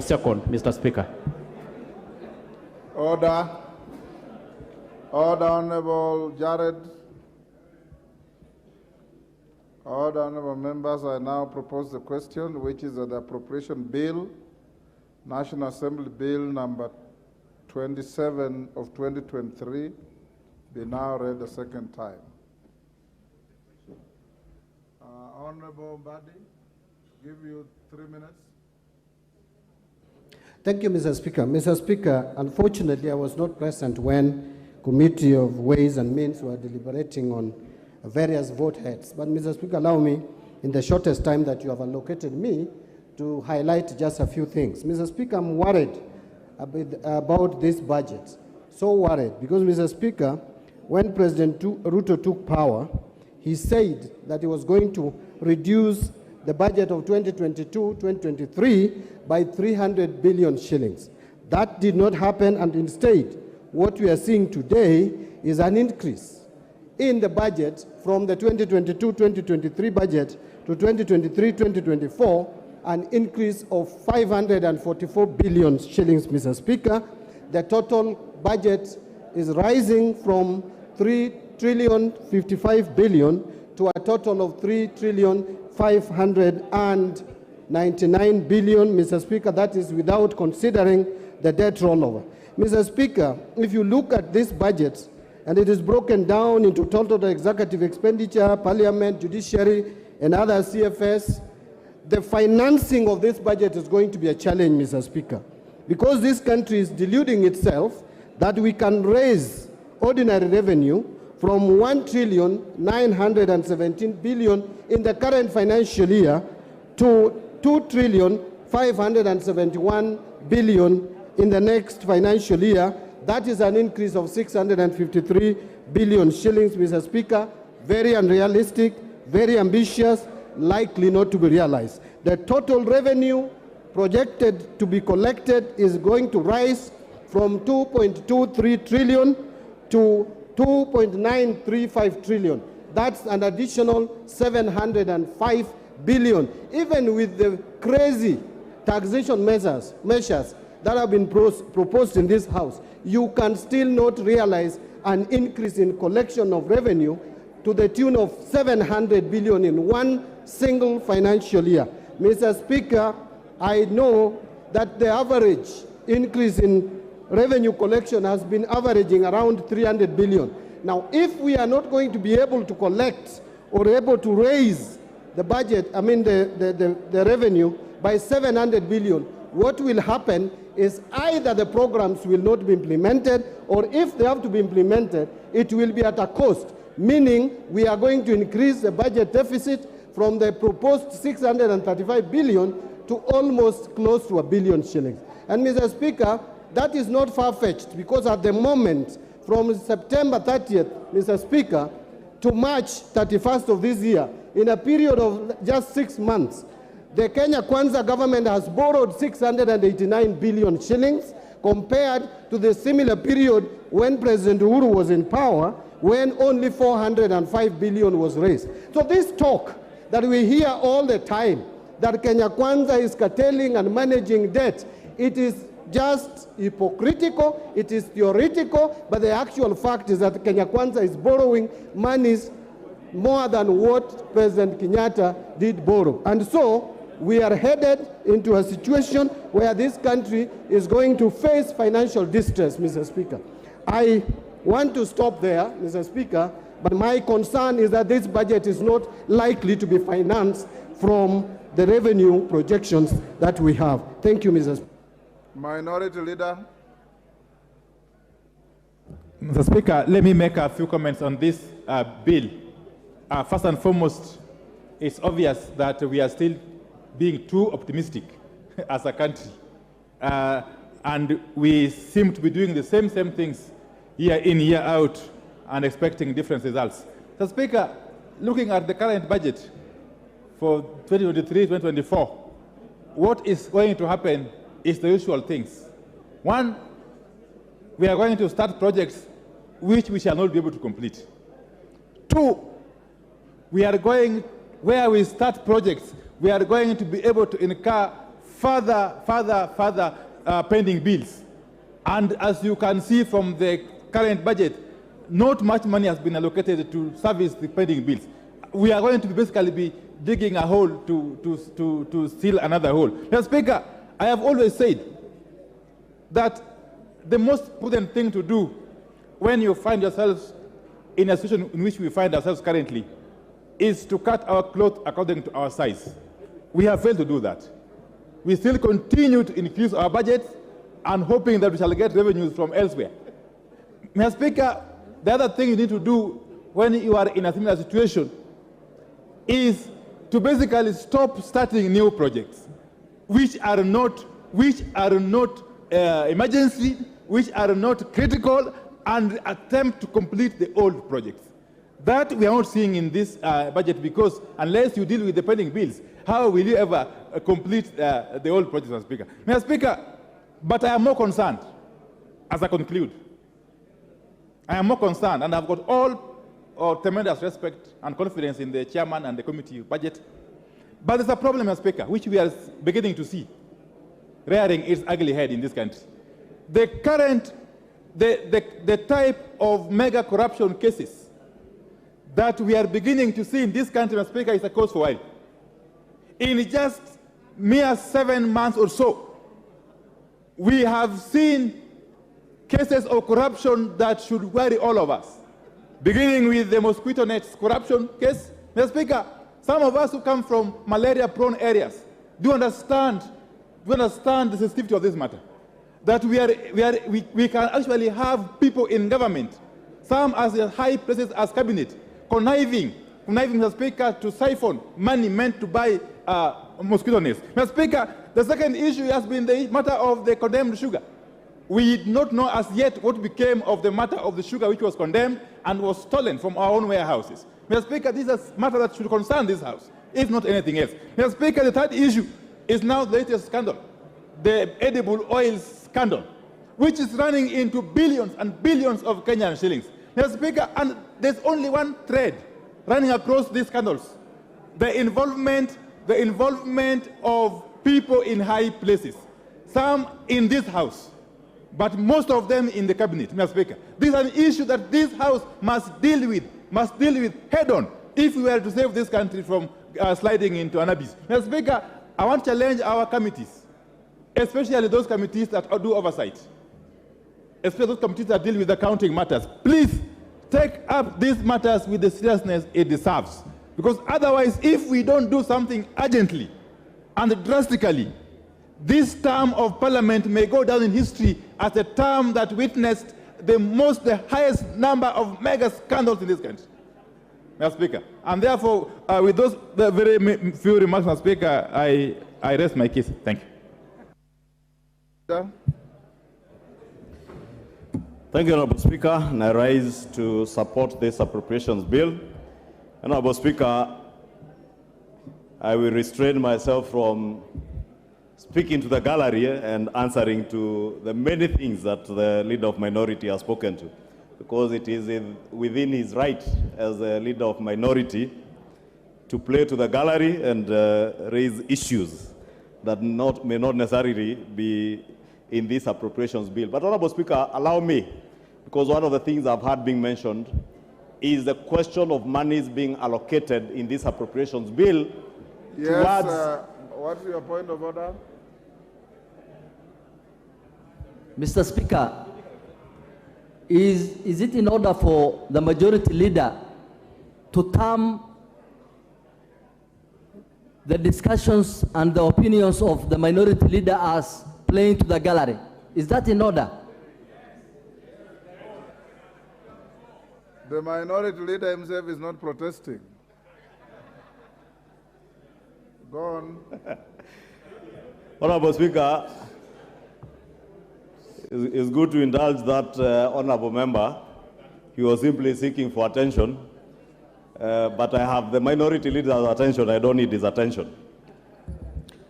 second, Mr. Speaker. Order. Order, Honorable Jared. Order, Honorable members, I now propose the question, which is the appropriation bill, National Assembly Bill number 27 of 2023, be now read a second time. Honorable Mbadi, give you 3 minutes. Thank you, Mr. Speaker. Mr. Speaker, unfortunately, I was not present when Committee of Ways and Means were deliberating on various vote heads. But, Mr. Speaker, allow me, in the shortest time that you have allocated me, to highlight just a few things. Mr. Speaker, I'm worried about this budget. So worried, because, Mr. Speaker, when President Ruto took power, he said that he was going to reduce the budget of 2022-2023 by 300 billion shillings. That did not happen, and instead, what we are seeing today is an increase in the budget from the 2022-2023 budget to 2023-2024, an increase of 544 billion shillings, Mr. Speaker. The total budget is rising from 3,055 billion to a total of 3,599 billion, Mr. Speaker. That is without considering the debt rollover. Mr. Speaker, if you look at this budget, and it is broken down into total executive expenditure, parliament, judiciary, and other CFS, the financing of this budget is going to be a challenge, Mr. Speaker, because this country is deluding itself that we can raise ordinary revenue from 1,917 billion in the current financial year to 2,571 billion in the next financial year. That is an increase of 653 billion shillings, Mr. Speaker. Very unrealistic, very ambitious, likely not to be realized. The total revenue projected to be collected is going to rise from 2.23 trillion to 2.935 trillion. That's an additional 705 billion. Even with the crazy taxation measures that have been proposed in this House, you can still not realize an increase in collection of revenue to the tune of 700 billion in one single financial year. Mr. Speaker, I know that the average increase in revenue collection has been averaging around 300 billion. Now, if we are not going to be able to collect or able to raise the budget, the revenue by 700 billion, what will happen is either the programs will not be implemented, or if they have to be implemented, it will be at a cost, meaning we are going to increase the budget deficit from the proposed 635 billion to almost close to 1 billion shillings. And Mr. Speaker, that is not far-fetched, because at the moment, from September 30th, Mr. Speaker, to March 31st of this year, in a period of just 6 months, the Kenya Kwanza government has borrowed 689 billion shillings compared to the similar period when President Uhuru was in power, when only 405 billion was raised. So this talk that we hear all the time, that Kenya Kwanza is curtailing and managing debt, it is just hypocritical, it is theoretical, but the actual fact is that Kenya Kwanza is borrowing monies more than what President Kenyatta did borrow. And so we are headed into a situation where this country is going to face financial distress, Mr. Speaker. I want to stop there, Mr. Speaker, but my concern is that this budget is not likely to be financed from the revenue projections that we have. Thank you, Mr. Speaker. Minority Leader. Mr. Speaker, let me make a few comments on this bill. First and foremost, it's obvious that we are still being too optimistic as a country. And we seem to be doing the same things year in, year out, and expecting different results. Mr. Speaker, looking at the current budget for 2023-2024, what is going to happen is the usual things. One, we are going to start projects which we shall not be able to complete. Two, we are going, where we start projects, we are going to be able to incur further pending bills. And as you can see from the current budget, not much money has been allocated to service the pending bills. We are going to basically be digging a hole to seal another hole. Mr. Speaker, I have always said that the most prudent thing to do when you find yourselves in a situation in which we find ourselves currently is to cut our cloth according to our size. We have failed to do that. We still continue to increase our budget and hoping that we shall get revenues from elsewhere. Mr. Speaker, the other thing you need to do when you are in a similar situation is to basically stop starting new projects which are not emergency, which are not critical, and attempt to complete the old projects. That we are not seeing in this budget, because unless you deal with the pending bills, how will you ever complete the old projects, Mr. Speaker? Mr. Speaker, but I am more concerned, as I conclude. I am more concerned, and I've got all tremendous respect and confidence in the chairman and the committee budget. But there's a problem, Mr. Speaker, which we are beginning to see rearing its ugly head in this country. The type of mega corruption cases that we are beginning to see in this country, Mr. Speaker, is a cause for worry. In just mere 7 months or so, we have seen cases of corruption that should worry all of us, beginning with the mosquito nets corruption case. Mr. Speaker, some of us who come from malaria-prone areas do understand the sensitivity of this matter. That we can actually have people in government, some as high places as cabinet, conniving, Mr. Speaker, to siphon money meant to buy mosquito nets. Mr. Speaker, the second issue has been the matter of the condemned sugar. We do not know as yet what became of the matter of the sugar which was condemned and was stolen from our own warehouses. Mr. Speaker, this is a matter that should concern this House, if not anything else. Mr. Speaker, the third issue is now the latest scandal, the edible oils scandal, which is running into billions and billions of Kenyan shillings. Mr. Speaker, and there's only one thread running across these scandals: the involvement of people in high places, some in this House, but most of them in the cabinet. Mr. Speaker, this is an issue that this House must deal with head on if we were to save this country from sliding into an abyss. Mr. Speaker, I want to challenge our committees, especially those committees that do oversight, especially those committees that deal with accounting matters. Please take up these matters with the seriousness it deserves. Because otherwise, if we don't do something urgently and drastically, this term of Parliament may go down in history as a term that witnessed the highest number of mega scandals in this country, Mr. Speaker. And therefore, with those very few remarks, Mr. Speaker, I rest my case. Thank you. Thank you, Honourable Speaker, and I rise to support this appropriations bill. Honourable Speaker, I will restrain myself from speaking to the gallery and answering to the many things that the leader of minority has spoken to, because it is within his right as a leader of minority to play to the gallery and raise issues that may not necessarily be in this appropriations bill. But Honourable Speaker, allow me, because one of the things I've heard being mentioned is the question of monies being allocated in this appropriations bill. Yes, what's your point of order? Mr. Speaker, is it in order for the majority leader to term the discussions and the opinions of the minority leader as playing to the gallery? Is that in order? The minority leader himself is not protesting. Go on. Honourable Speaker, it's good to indulge that honourable member. He was simply seeking for attention, but I have the minority leader's attention. I don't need his attention.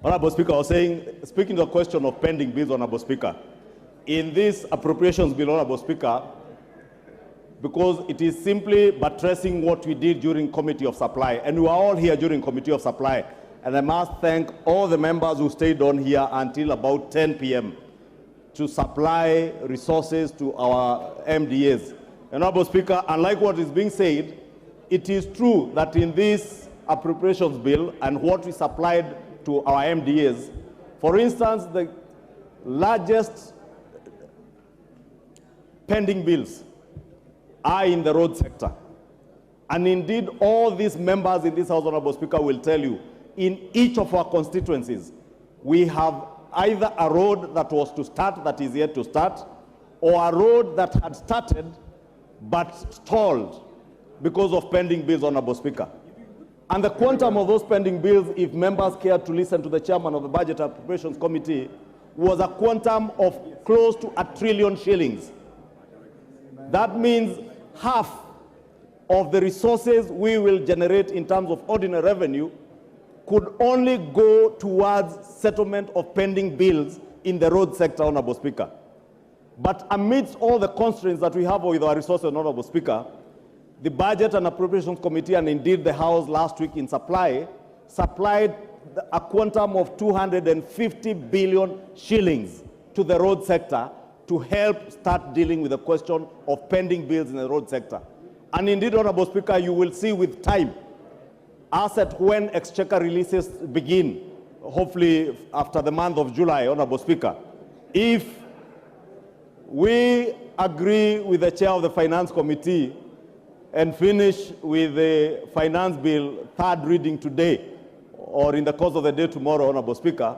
Honourable Speaker, I was saying, speaking to the question of pending bills, Honourable Speaker, in this appropriations bill, Honourable Speaker, because it is simply buttressing what we did during Committee of Supply, and we were all here during Committee of Supply, And I must thank all the members who stayed on here until about 10 p.m. to supply resources to our MDAs. Honorable Speaker, unlike what is being said, it is true that in this appropriations bill and what we supplied to our MDAs, for instance, the largest pending bills are in the road sector. And indeed, all these members in this House, Honorable Speaker, will tell you, in each of our constituencies, we have either a road that was to start that is yet to start, or a road that had started but stalled because of pending bills, Honorable Speaker. And the quantum of those pending bills, if members care to listen to the chairman of the Budget Appropriations Committee, was a quantum of close to R1 trillion shillings. That means half of the resources we will generate in terms of ordinary revenue could only go towards settlement of pending bills in the road sector, Honorable Speaker. But amidst all the constraints that we have with our resources, Honorable Speaker, the Budget and Appropriations Committee, and indeed the House last week in supplied a quantum of 250 billion shillings to the road sector to help start dealing with the question of pending bills in the road sector. And indeed, Honorable Speaker, you will see with time, as at when exchequer releases begin, hopefully after the month of July, Honorable Speaker, if we agree with the chair of the Finance Committee and finish with the finance bill third reading today or in the course of the day tomorrow, Honorable Speaker,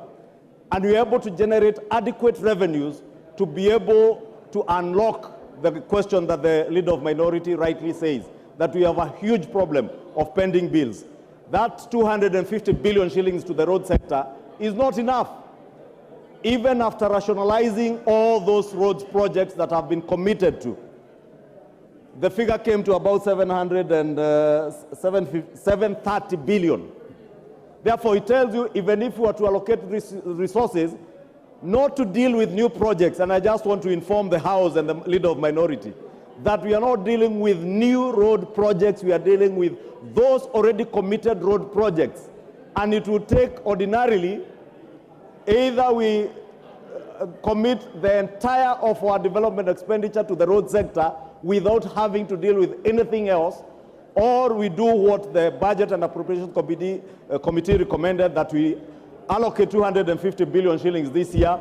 and we're able to generate adequate revenues to be able to unlock the question that the Leader of Minority rightly says, that we have a huge problem of pending bills. That 250 billion shillings to the road sector is not enough. Even after rationalizing all those roads projects that have been committed to, the figure came to about 730 billion. Therefore, it tells you, even if we were to allocate resources, not to deal with new projects, and I just want to inform the House and the Leader of Minority, that we are not dealing with new road projects, we are dealing with those already committed road projects. And it would take ordinarily, either we commit the entire of our development expenditure to the road sector without having to deal with anything else, or we do what the Budget and Appropriations Committee recommended, that we allocate 250 billion shillings this year.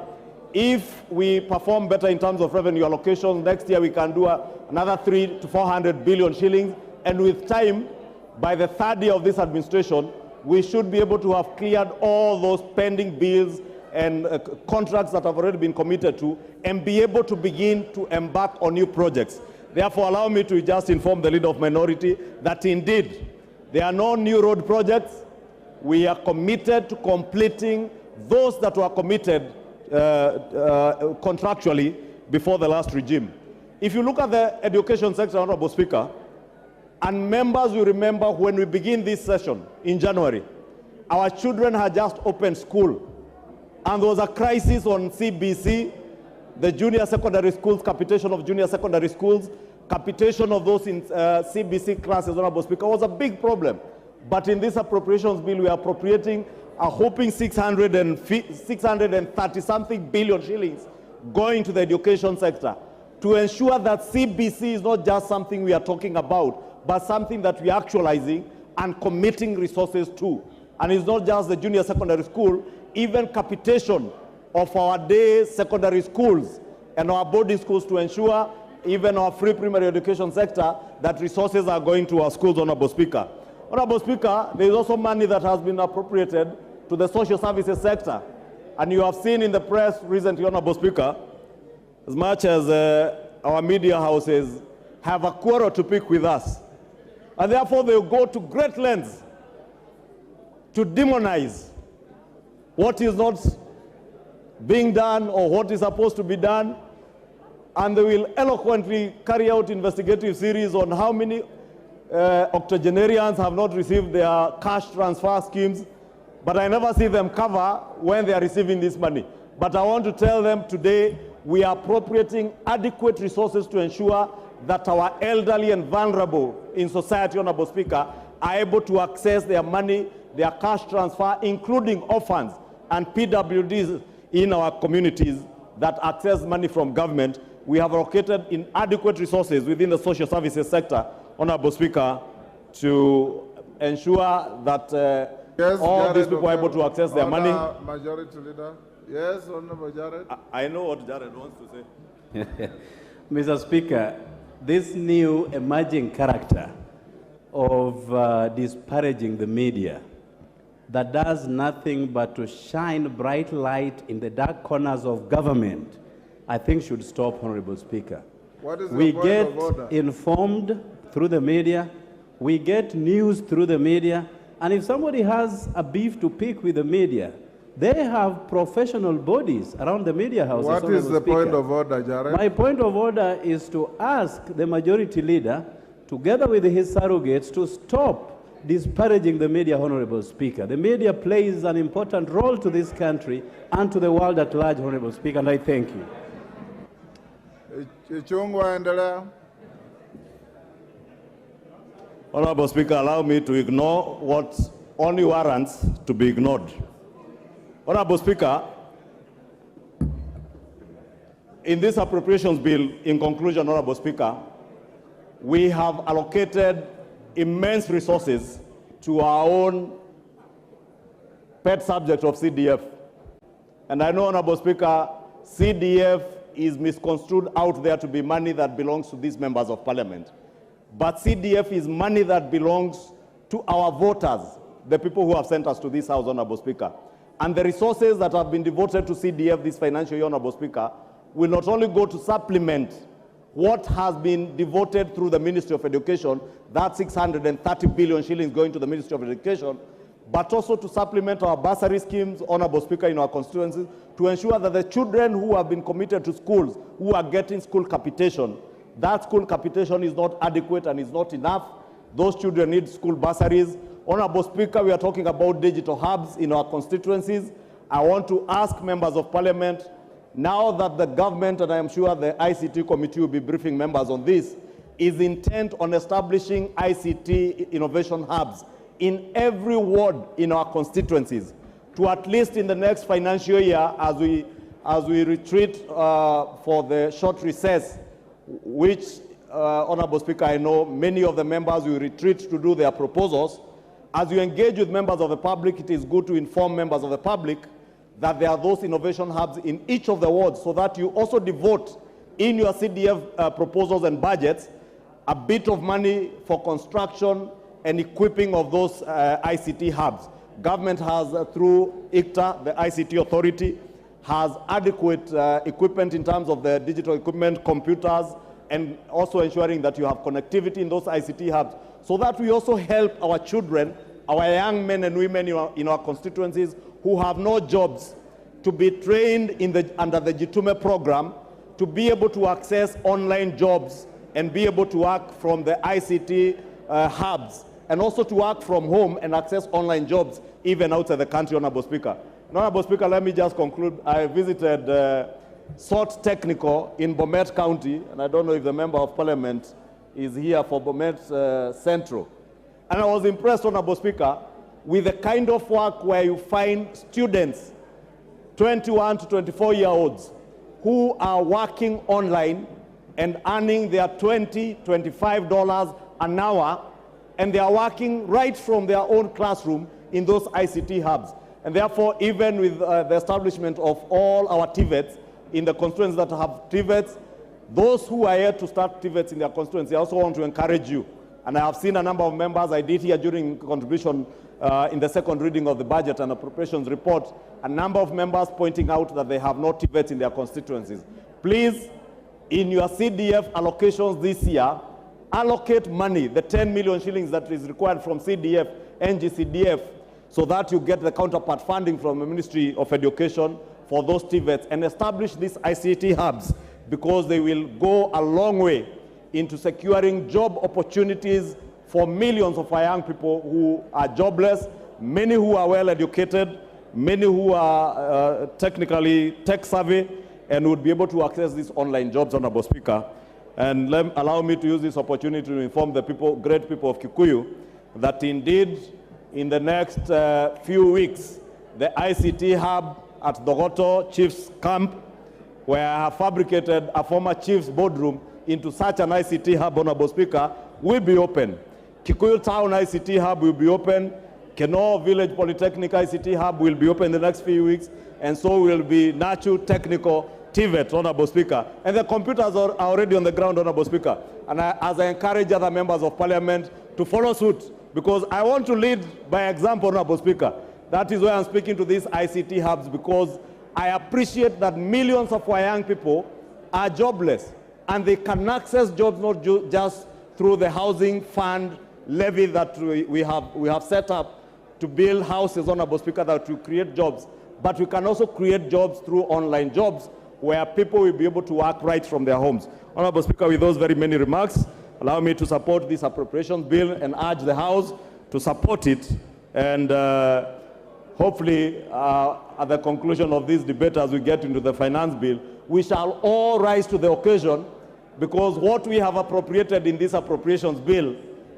If we perform better in terms of revenue allocation, next year we can do another 300 to 400 billion shillings. And with time, by the third year of this administration, we should be able to have cleared all those pending bills and contracts that have already been committed to, and be able to begin to embark on new projects. Therefore, allow me to just inform the Leader of Minority that indeed there are no new road projects. We are committed to completing those that were committed contractually before the last regime. If you look at the education sector, Honorable Speaker, and members will remember when we begin this session in January, our children had just opened school, and there was a crisis on CBC, the junior secondary schools, capitation of junior secondary schools, capitation of those in CBC classes, Honorable Speaker, was a big problem. But in this appropriations bill, we are appropriating a whopping 630-something billion shillings going to the education sector to ensure that CBC is not just something we are talking about, but something that we are actualizing and committing resources to. And it's not just the junior secondary school, even capitation of our day secondary schools and our boarding schools, to ensure even our free primary education sector that resources are going to our schools, Honorable Speaker. Honorable Speaker, there is also money that has been appropriated to the social services sector. And you have seen in the press recently, Honorable Speaker, as much as our media houses have a quarrel to pick with us, and therefore they will go to great lengths to demonize what is not being done or what is supposed to be done, and they will eloquently carry out investigative series on how many octogenarians have not received their cash transfer schemes, but I never see them cover when they are receiving this money. But I want to tell them today, we are appropriating adequate resources to ensure that our elderly and vulnerable in society, Honorable Speaker, are able to access their money their cash transfer, including orphans and PWDs in our communities that access money from government. We have allocated inadequate resources within the social services sector, Honorable Speaker, to ensure that all these people are able to access their money. Majority Leader. Yes, Honorable Jared. I know what Jared wants to say. Mr. Speaker, this new emerging character of disparaging the media that does nothing but to shine bright light in the dark corners of government, I think should stop, Honorable Speaker. What is We your point get of order? informed through the media, we get news through the media, and if somebody has a beef to pick with the media, they have professional bodies around the media houses. What is Honorable the point Speaker. of order, Jared? My point of order is to ask the majority leader, together with his surrogates, to stop disparaging the media, Honorable Speaker. The media plays an important role to this country and to the world at large, Honorable Speaker, and I thank you. Ichung'wa, endelea. Honorable Speaker, allow me to ignore what only warrants to be ignored. Honorable Speaker, in this appropriations bill, in conclusion, Honorable Speaker, we have allocated immense resources to our own pet subject of CDF. And I know, Honorable Speaker, CDF is misconstrued out there to be money that belongs to these members of parliament. But CDF is money that belongs to our voters, the people who have sent us to this house, Honorable Speaker. And the resources that have been devoted to CDF this financial year, Honorable Speaker, will not only go to supplement what has been devoted through the Ministry of Education, that 630 billion shillings going to the Ministry of Education, but also to supplement our bursary schemes, Honorable Speaker, in our constituencies, to ensure that the children who have been committed to schools, who are getting school capitation, that school capitation is not adequate and is not enough. Those children need school bursaries. Honorable Speaker, we are talking about digital hubs in our constituencies. I want to ask members of parliament, now that the government, and I am sure the ICT committee will be briefing members on this, is intent on establishing ICT innovation hubs in every ward in our constituencies, to at least in the next financial year, as we retreat for the short recess, which, Honorable Speaker, I know many of the members will retreat to do their proposals. As you engage with members of the public, it is good to inform members of the public that there are those innovation hubs in each of the wards, so that you also devote in your CDF proposals and budgets a bit of money for construction and equipping of those ICT hubs. Government has, through ICTA, the ICT authority, has adequate equipment in terms of the digital equipment, computers, and also ensuring that you have connectivity in those ICT hubs, so that we also help our children, our young men and women in our constituencies who have no jobs, to be trained under the Jitume program, to be able to access online jobs and be able to work from the ICT hubs, and also to work from home and access online jobs even outside the country, Honorable Speaker. Honorable Speaker, let me just conclude. I visited SOT Technical in Bomet County, and I don't know if the Member of Parliament is here for Bomet Central. And I was impressed, Honorable Speaker, with the kind of work where you find students, 21 to 24-year-olds, who are working online and earning their $20, $25 an hour, and they are working right from their own classroom in those ICT hubs. And therefore, even with the establishment of all our TVETs in the constituencies that have TVETs, those who are yet to start TVETs in their constituency, I also want to encourage you. And I have seen a number of members, I did here during contribution in the second reading of the budget and appropriations report, a number of members pointing out that they have no TVETs in their constituencies. Please, in your CDF allocations this year, allocate money, the 10 million shillings that is required from CDF, NGCDF, so that you get the counterpart funding from the Ministry of Education for those TVETs, and establish these ICT hubs, because they will go a long way into securing job opportunities for millions of our young people who are jobless, many who are well educated, many who are technically tech savvy, and would be able to access these online jobs, Honorable Speaker. And allow me to use this opportunity to inform the people, great people of Kikuyu, that indeed in the next few weeks the ICT hub at Dogoto Chiefs Camp, where I have fabricated a former chief's boardroom into such an ICT hub, Honorable Speaker, will be open. Kikuyu Town ICT hub will be open. Keno Village Polytechnic ICT hub will be open in the next few weeks, and so will be Nachu Technical TVET, Honorable Speaker. And the computers are already on the ground, Honorable Speaker. And as I encourage other members of Parliament to follow suit, because I want to lead by example, Honorable Speaker. That is why I'm speaking to these ICT hubs, because I appreciate that millions of our young people are jobless, and they can access jobs not just through the housing fund levy that we have set up to build houses, Honorable Speaker, that will create jobs. But we can also create jobs through online jobs where people will be able to work right from their homes. Honorable Speaker, with those very many remarks, allow me to support this appropriations bill and urge the House to support it. And hopefully, at the conclusion of this debate, as we get into the finance bill, we shall all rise to the occasion, because what we have appropriated in this appropriations bill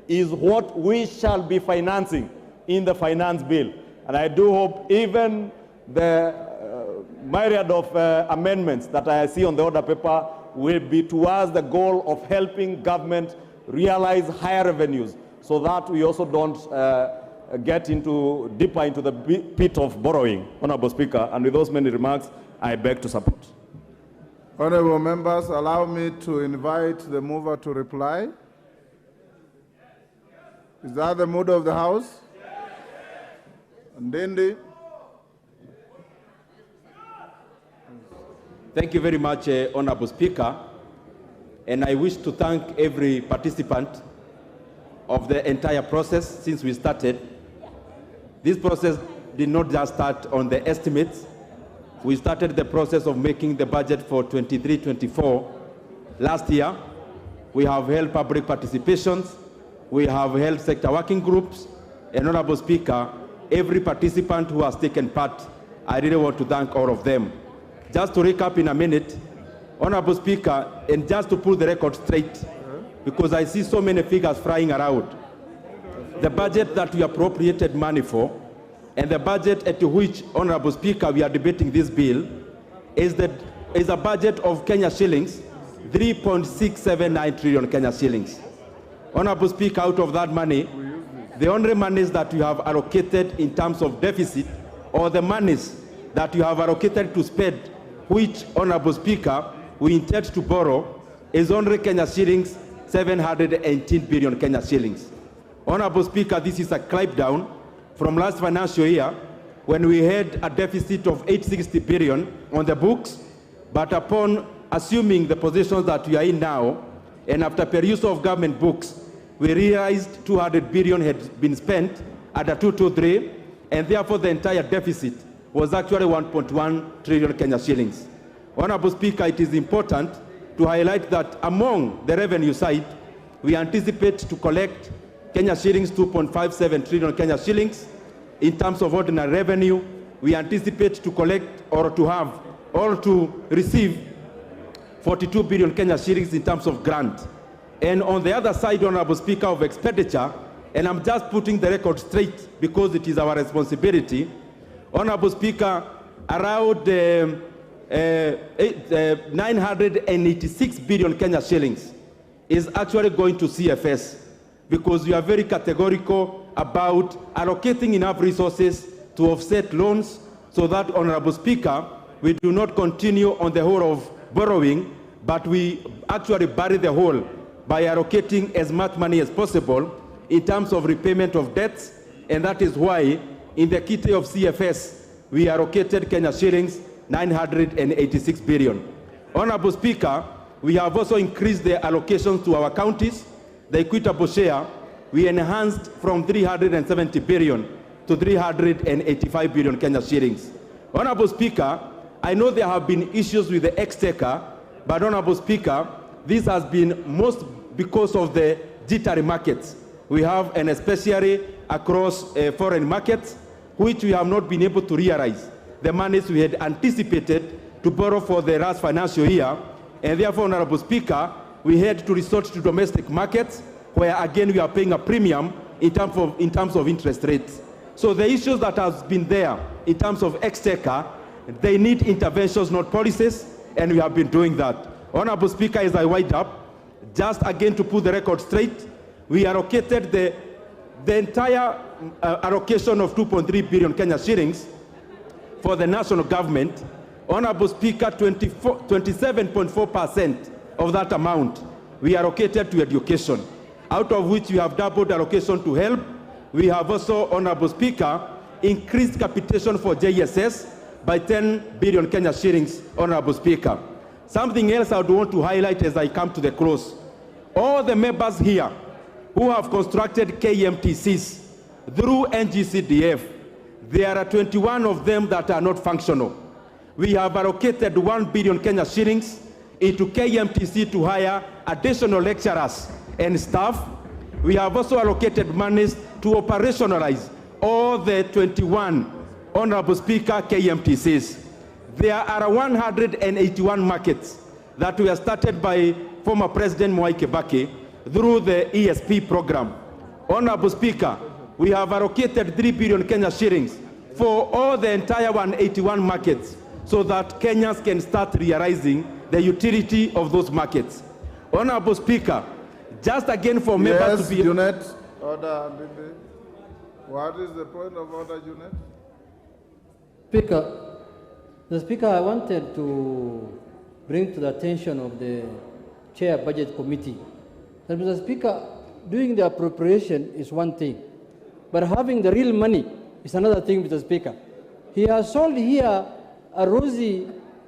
is what we shall be financing in the finance bill. And I do hope even the myriad of amendments that I see on the order paper will be towards the goal of helping government realize higher revenues, so that we also don't get deeper into the pit of borrowing, Honorable Speaker. And with those many remarks, I beg to support. Honorable members, allow me to invite the mover to reply. Is that the mood of the House? Ndindi. Thank you very much, Honorable Speaker. And I wish to thank every participant of the entire process since we started. This process did not just start on the estimates. We started the process of making the budget for 23-24 last year. We have held public participations. We have held sector working groups. And Honorable Speaker, every participant who has taken part, I really want to thank all of them. Just to recap in a minute, Honorable Speaker, and just to pull the record straight, because I see so many figures flying around. The budget that we appropriated money for, and the budget at which, Honorable Speaker, we are debating this bill, is a budget of Kenya shillings, 3.679 trillion Kenya shillings. Honorable Speaker, out of that money, the only monies that you have allocated in terms of deficit, or the monies that you have allocated to spend, which, Honorable Speaker, we intend to borrow, is only Kenya shillings, 718 billion Kenya shillings. Honorable Speaker, this is a climb down from last financial year, when we had a deficit of 860 billion on the books, but upon assuming the positions that we are in now, and after perusal of government books, we realized 200 billion had been spent at a 223, and therefore the entire deficit was actually 1.1 trillion Kenya shillings. Honorable Speaker, it is important to highlight that among the revenue side, we anticipate to collect Kenya shillings 2.57 trillion Kenya shillings. In terms of ordinary revenue, we anticipate to collect or to have or to receive 42 billion Kenya shillings in terms of grant. And on the other side, Honorable Speaker, of expenditure, and I'm just putting the record straight because it is our responsibility, Honorable Speaker, around 986 billion Kenya shillings is actually going to CFS, because we are very categorical about allocating enough resources to offset loans, so that, Honorable Speaker, we do not continue on the whole of borrowing, but we actually bury the whole by allocating as much money as possible in terms of repayment of debts. And that is why in the kitty of CFS, we allocated Kenya shillings 986 billion. Honorable Speaker, we have also increased the allocations to our counties. The equitable share, we enhanced from 370 billion to 385 billion Kenya shillings. Honorable Speaker, I know there have been issues with the exchequer, but Honorable Speaker, this has been most because of the jittery markets we have, and especially across foreign markets, which we have not been able to realize the monies we had anticipated to borrow for the last financial year. And therefore, Honorable Speaker, we had to resort to domestic markets, where again we are paying a premium in terms of interest rates. So the issues that have been there in terms of exchequer, they need interventions, not policies, and we have been doing that. Honorable Speaker, as I wind up, just again to put the record straight, we allocated the entire allocation of 2.3 billion Kenya shillings for the national government. Honorable Speaker, 27.4% of that amount we allocated to education, out of which we have doubled allocation to health. We have also, Honorable Speaker, increased capitation for JSS by 10 billion Kenya shillings, Honorable Speaker. Something else I would want to highlight as I come to the close. All the members here who have constructed KMTCs through NGCDF, there are 21 of them that are not functional. We have allocated 1 billion Kenya shillings into KMTC to hire additional lecturers and staff. We have also allocated monies to operationalize all the 21, Honorable Speaker, KMTCs. There are 181 markets that were started by former President Mwai Kibaki through the ESP program. Honorable Speaker, we have allocated 3 billion Kenya shillings for all the entire 181 markets so that Kenyans can start realizing the utility of those markets. Honorable Speaker, just again for members to be... Yes, Junet. Order. What is the point of order, Junet? Speaker, I wanted to bring to the attention of the Chair Budget Committee that, Mr. Speaker, doing the appropriation is one thing, but having the real money is another thing, Mr. Speaker. He has sold here a rosy,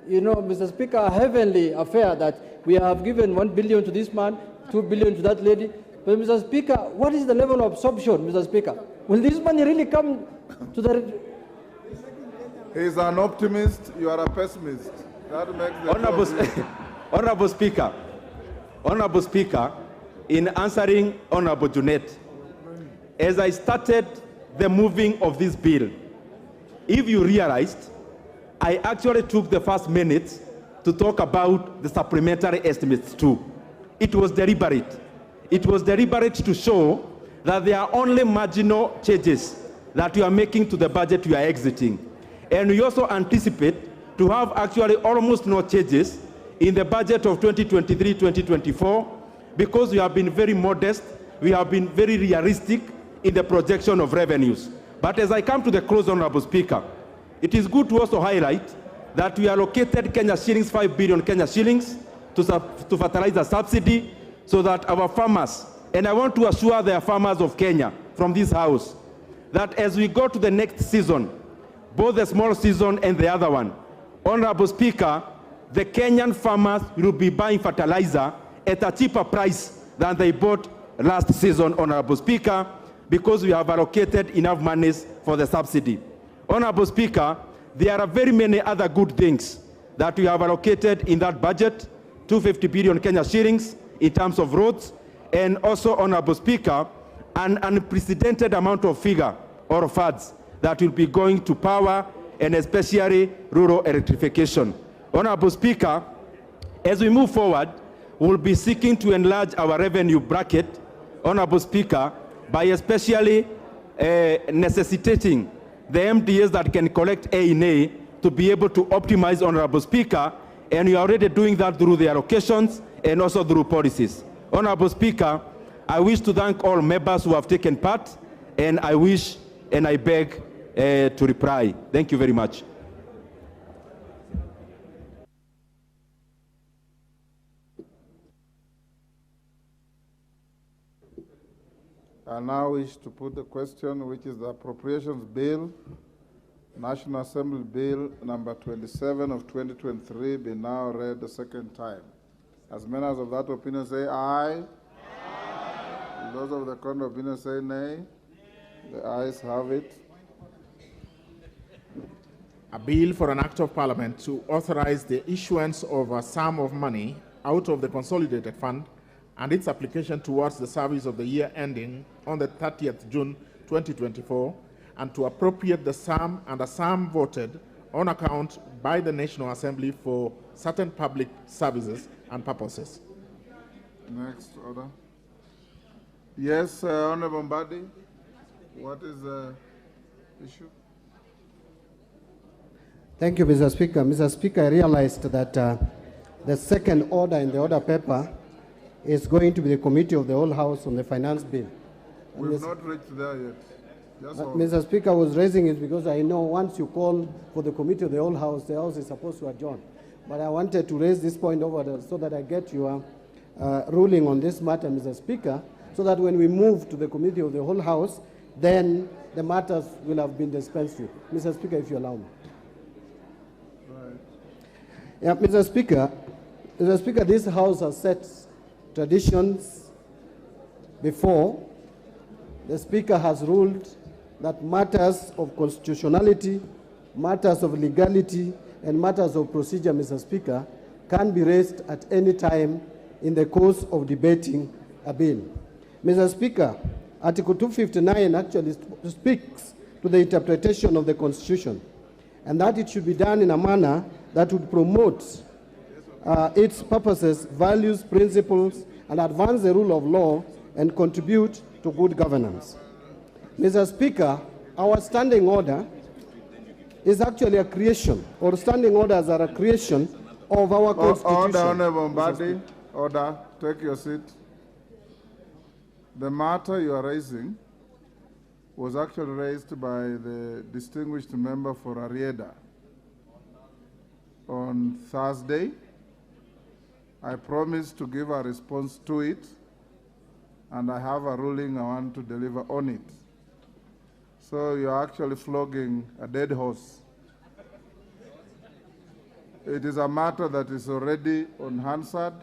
Mr. Speaker, a heavenly affair that we have given 1 billion to this man, 2 billion to that lady. But, Mr. Speaker, what is the level of absorption, Mr. Speaker? Will this money really come to the... He's an optimist, you are a pessimist. That makes the Honorable Speaker, in answering Honorable Junet, as I started the moving of this bill, if you realized, I actually took the first minute to talk about the supplementary estimates too. It was deliberate. It was deliberate to show that there are only marginal changes that we are making to the budget we are exiting. And we also anticipate to have actually almost no changes in the budget of 2023-2024 because we have been very modest, we have been very realistic in the projection of revenues. But as I come to the close, Honorable Speaker, it is good to also highlight that we allocated Kenya shillings, 5 billion Kenya shillings to fertilizer subsidy so that our farmers, and I want to assure the farmers of Kenya from this house, that as we go to the next season, both the small season and the other one, Honorable Speaker, the Kenyan farmers will be buying fertilizer at a cheaper price than they bought last season, Honorable Speaker, because we have allocated enough monies for the subsidy. Honorable Speaker, there are very many other good things that we have allocated in that budget, 250 billion Kenya shillings in terms of roads, and also, Honorable Speaker, an unprecedented amount of figure or funds that will be going to power and especially rural electrification. Honorable Speaker, as we move forward, we'll be seeking to enlarge our revenue bracket, Honorable Speaker, by especially necessitating the MDAs that can collect A&A to be able to optimize, Honorable Speaker, and we are already doing that through the allocations and also through policies. Honorable Speaker, I wish to thank all members who have taken part, and I wish and I beg to reply. Thank you very much. I now wish to put the question, which is the Appropriations Bill, National Assembly Bill number 27 of 2023, be now read the second time. As members of that opinion say aye. Aye. Those of the contrary opinion say nay. The ayes have it. A bill for an act of parliament to authorize the issuance of a sum of money out of the consolidated fund and its application towards the service of the year ending on the 30th June 2024, and to appropriate the sum and a sum voted on account by the National Assembly for certain public services and purposes. Next order. Yes, Honorable Mbadi. What is the issue? Thank you, Mr. Speaker. Mr. Speaker, I realized that the second order in the order paper is going to be the committee of the whole House on the finance bill. And We've not reached there yet. Just hold. Mr. Speaker, I was raising it because I know once you call for the committee of the whole House, the House is supposed to adjourn. But I wanted to raise this point over there so that I get your ruling on this matter, Mr. Speaker, so that when we move to the committee of the whole House, then the matters will have been dispensed with. Mr. Speaker, if you allow me. Right. Yeah, Mr. Speaker, this House has set traditions before. The Speaker has ruled that matters of constitutionality, matters of legality, and matters of procedure, Mr. Speaker, can be raised at any time in the course of debating a bill. Mr. Speaker, Article 259 actually speaks to the interpretation of the Constitution, and that it should be done in a manner that would promote its purposes, values, principles, and advance the rule of law and contribute to good governance. Mr. Speaker, our standing order is actually a creation, or standing orders are a creation of our Constitution. Order, Honorable Mbadi. Order. Take your seat. The matter you are raising was actually raised by the distinguished member for Arieda on Thursday. I promised to give a response to it, and I have a ruling I want to deliver on it. So you're actually flogging a dead horse. It is a matter that is already on Hansard,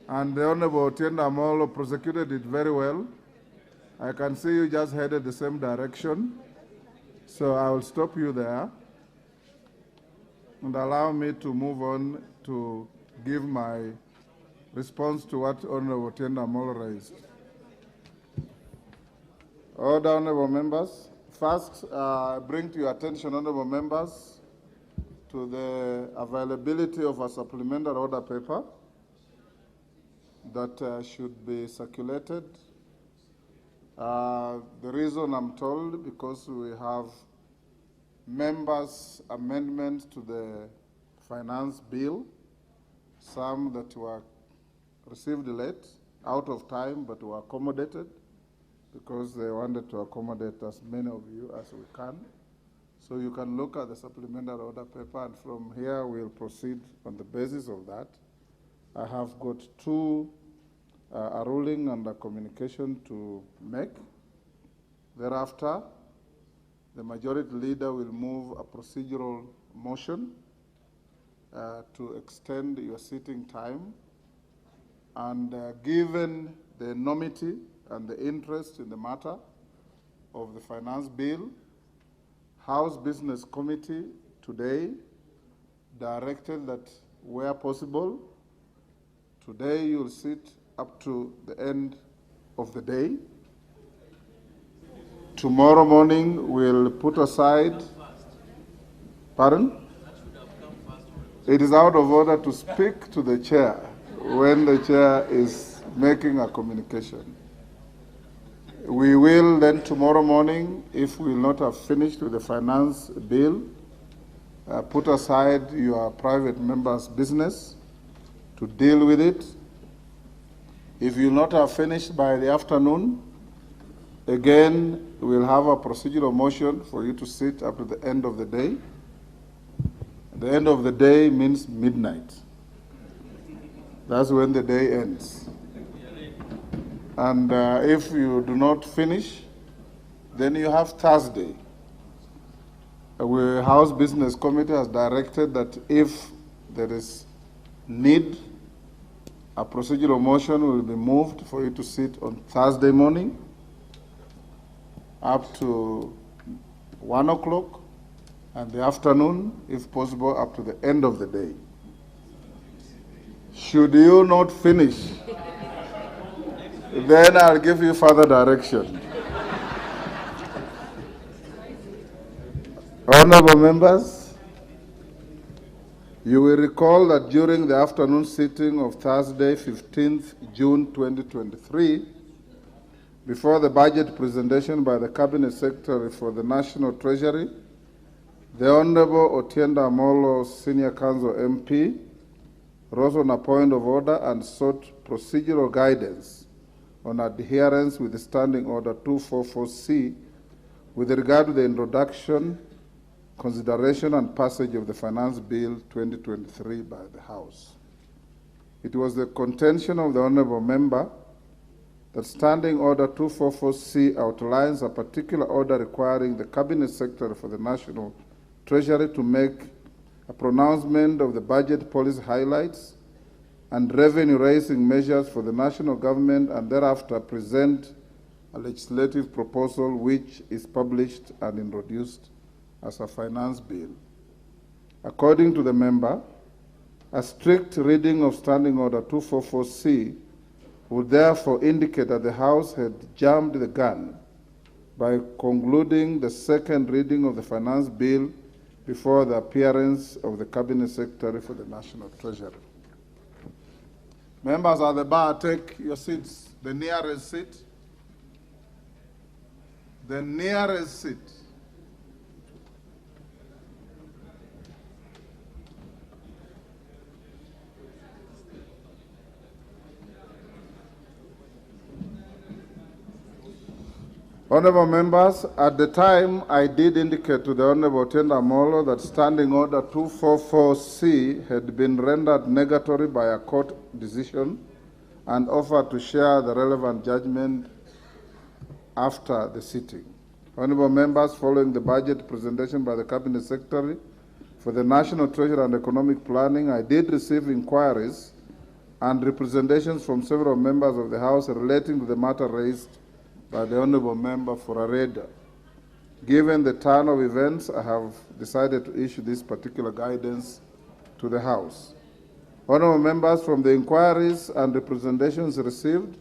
and the Honorable Otiende Amolo prosecuted it very well. I can see you just headed the same direction, so I will stop you there and allow me to move on to give my response to what Honorable Otiende Amolo raised. Order, honorable members. First, bring to your attention, honorable members, to the availability of a supplementary order paper that should be circulated. The reason I'm told, because we have members' amendments to the finance bill, some that were received late, out of time, but were accommodated, because they wanted to accommodate as many of you as we can. So you can look at the supplementary order paper, and from here we'll proceed on the basis of that. I have got a ruling and a communication to make. Thereafter, the majority leader will move a procedural motion to extend your sitting time. And given the enormity and the interest in the matter of the finance bill, House Business Committee today directed that where possible, today you'll sit up to the end of the day. Tomorrow morning we'll put aside, pardon? It is out of order to speak to the chair when the chair is making a communication. We will then tomorrow morning, if we will not have finished with the finance bill, put aside your private member's business to deal with it. If you will not have finished by the afternoon, again, we'll have a procedural motion for you to sit up to the end of the day. The end of the day means midnight. That's when the day ends. And if you do not finish, then you have Thursday. The House Business Committee has directed that if there is need, a procedural motion will be moved for you to sit on Thursday morning up to 1 o'clock, and the afternoon, if possible, up to the end of the day. Should you not finish, then I'll give you further direction. Honorable members, you will recall that during the afternoon sitting of Thursday, 15th June 2023, Before the budget presentation by the Cabinet Secretary for the National Treasury, the Honorable Otienda Amolo, Senior Council MP, rose on a point of order and sought procedural guidance on adherence with the Standing Order 244C with regard to the introduction, consideration, and passage of the Finance Bill 2023 by the House. It was the contention of the Honourable Member that Standing Order 244C outlines a particular order requiring the Cabinet Secretary for the National Treasury to make a pronouncement of the budget policy highlights and revenue-raising measures for the national government and thereafter present a legislative proposal which is published and introduced as a finance bill. According to the member, a strict reading of Standing Order 244C would therefore indicate that the House had jumped the gun by concluding the second reading of the finance bill before the appearance of the Cabinet Secretary for the National Treasury. Members at the bar, take your seats. The nearest seat. The nearest seat. Honourable members, at the time I did indicate to the Honourable Otienda Amolo that Standing Order 244C had been rendered negatory by a court decision and offered to share the relevant judgment after the sitting. Honourable members, following the budget presentation by the Cabinet Secretary for the National Treasury and Economic Planning, I did receive inquiries and representations from several members of the House relating to the matter raised by the Honourable Member for Areda. Given the turn of events, I have decided to issue this particular guidance to the House. Honourable members, from the inquiries and representations received,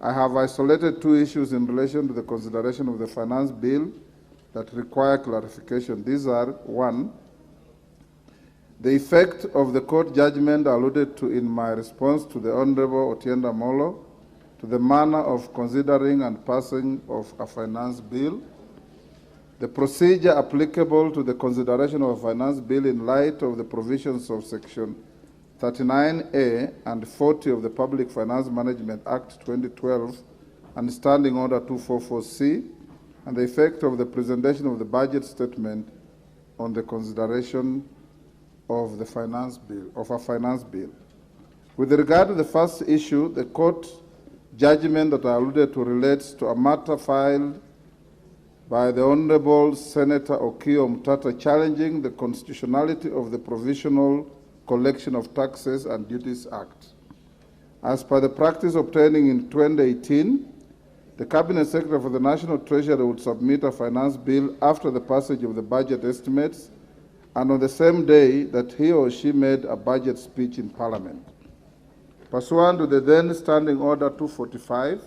I have isolated two issues in relation to the consideration of the finance bill that require clarification. These are: one, the effect of the court judgment alluded to in my response to the Honourable Otienda Amolo to the manner of considering and passing of a finance bill, the procedure applicable to the consideration of a finance bill in light of the provisions of Section 39A and 40 of the Public Finance Management Act 2012 and Standing Order 244C, and the effect of the presentation of the budget statement on the consideration of the finance bill, of a finance bill. With regard to the first issue, the court judgment that I alluded to relates to a matter filed by the Honourable Senator Okiya Omtatah challenging the constitutionality of the Provisional Collection of Taxes and Duties Act. As per the practice obtaining in 2018, the Cabinet Secretary for the National Treasury would submit a finance bill after the passage of the budget estimates and on the same day that he or she made a budget speech in Parliament. Pursuant to the then Standing Order 245,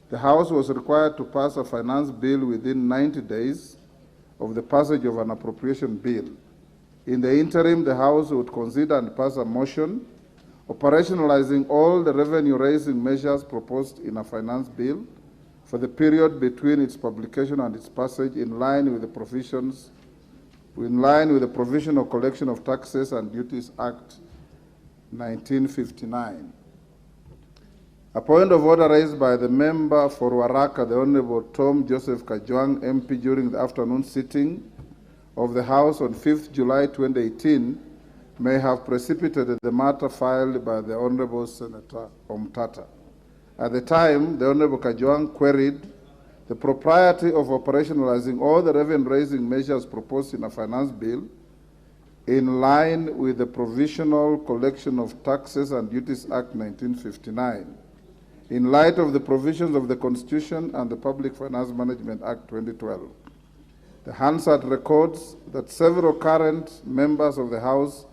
the House was required to pass a finance bill within 90 days of the passage of an appropriation bill. In the interim, the House would consider and pass a motion operationalizing all the revenue-raising measures proposed in a finance bill for the period between its publication and its passage in line with the provisions, in line with the Provisional Collection of Taxes and Duties Act 1959. A point of order raised by the member for Waraka, the Honourable Tom Joseph Kajwang, MP, during the afternoon sitting of the House on 5th July 2018 may have precipitated the matter filed by the Honourable Senator Omtatah. At the time, the Honourable Kajwang queried the propriety of operationalizing all the revenue-raising measures proposed in a finance bill in line with the Provisional Collection of Taxes and Duties Act 1959, in light of the provisions of the Constitution and the Public Finance Management Act 2012. The Hansard records that several current members of the House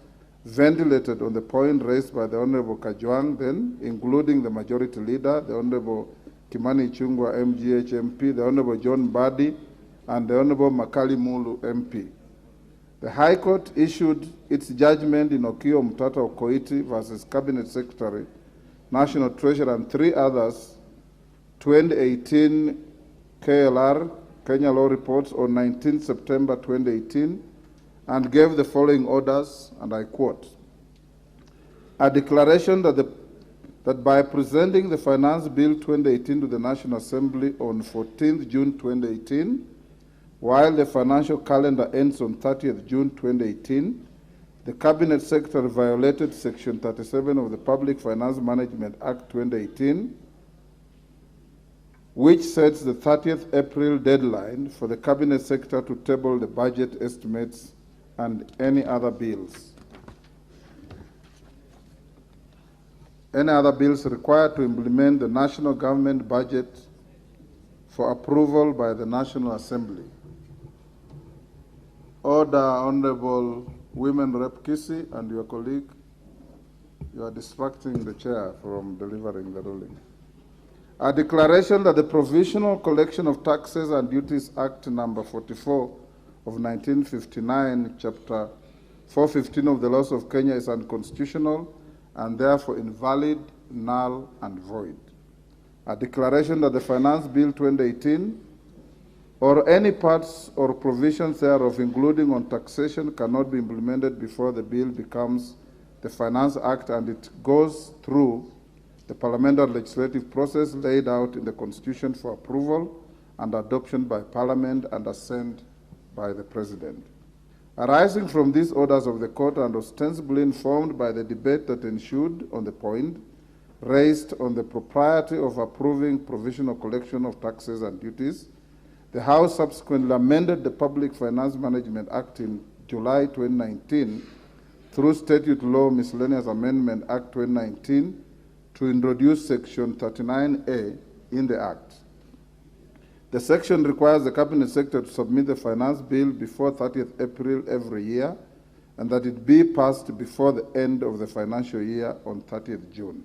ventilated on the point raised by the Honourable Kajwang then, including the Majority Leader, the Honourable Kimani Ichung'wah, MGH MP, the Honourable John Mbadi, and the Honourable Makali Mulu, MP. The High Court issued its judgment in Okiya Omtatah Okoiti versus Cabinet Secretary, National Treasurer, and three others 2018 KLR, Kenya Law Reports, on 19 September 2018, and gave the following orders, and I quote: a declaration that by presenting the Finance Bill 2018 to the National Assembly on 14th June 2018, while the financial calendar ends on 30th June 2018, the Cabinet Secretary violated Section 37 of the Public Finance Management Act 2018, which sets the 30th April deadline for the Cabinet Secretary to table the budget estimates and any other bills. Any other bills required to implement the national government budget for approval by the National Assembly. Order, Honorable Women Rep Kisi and your colleague. You are distracting the chair from delivering the ruling. A declaration that the Provisional Collection of Taxes and Duties Act number 44 of 1959, Chapter 415 of the Laws of Kenya is unconstitutional and therefore invalid, null, and void. A declaration that the Finance Bill 2018 or any parts or provisions thereof, including on taxation, cannot be implemented before the bill becomes the Finance Act and it goes through the parliamentary legislative process laid out in the Constitution for approval and adoption by Parliament and assent by the President. Arising from these orders of the Court and ostensibly informed by the debate that ensued on the point raised on the propriety of approving provisional collection of taxes and duties, the House subsequently amended the Public Finance Management Act in July 2019 through Statute Law Miscellaneous Amendment Act 2019 to introduce Section 39A in the Act. The section requires the Cabinet Secretary to submit the Finance Bill before 30th April every year and that it be passed before the end of the financial year on 30th June.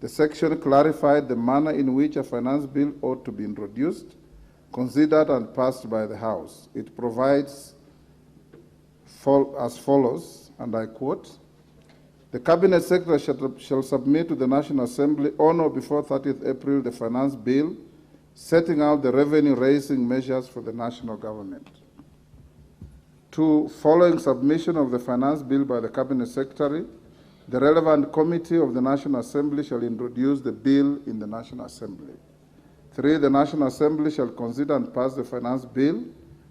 The section clarified the manner in which a Finance Bill ought to be introduced, considered and passed by the House. It provides as follows, and I quote: the Cabinet Secretary shall submit to the National Assembly on or before 30th April the Finance Bill setting out the revenue-raising measures for the national government. 2. Following submission of the Finance Bill by the Cabinet Secretary, the relevant committee of the National Assembly shall introduce the bill in the National Assembly. 3. The National Assembly shall consider and pass the Finance Bill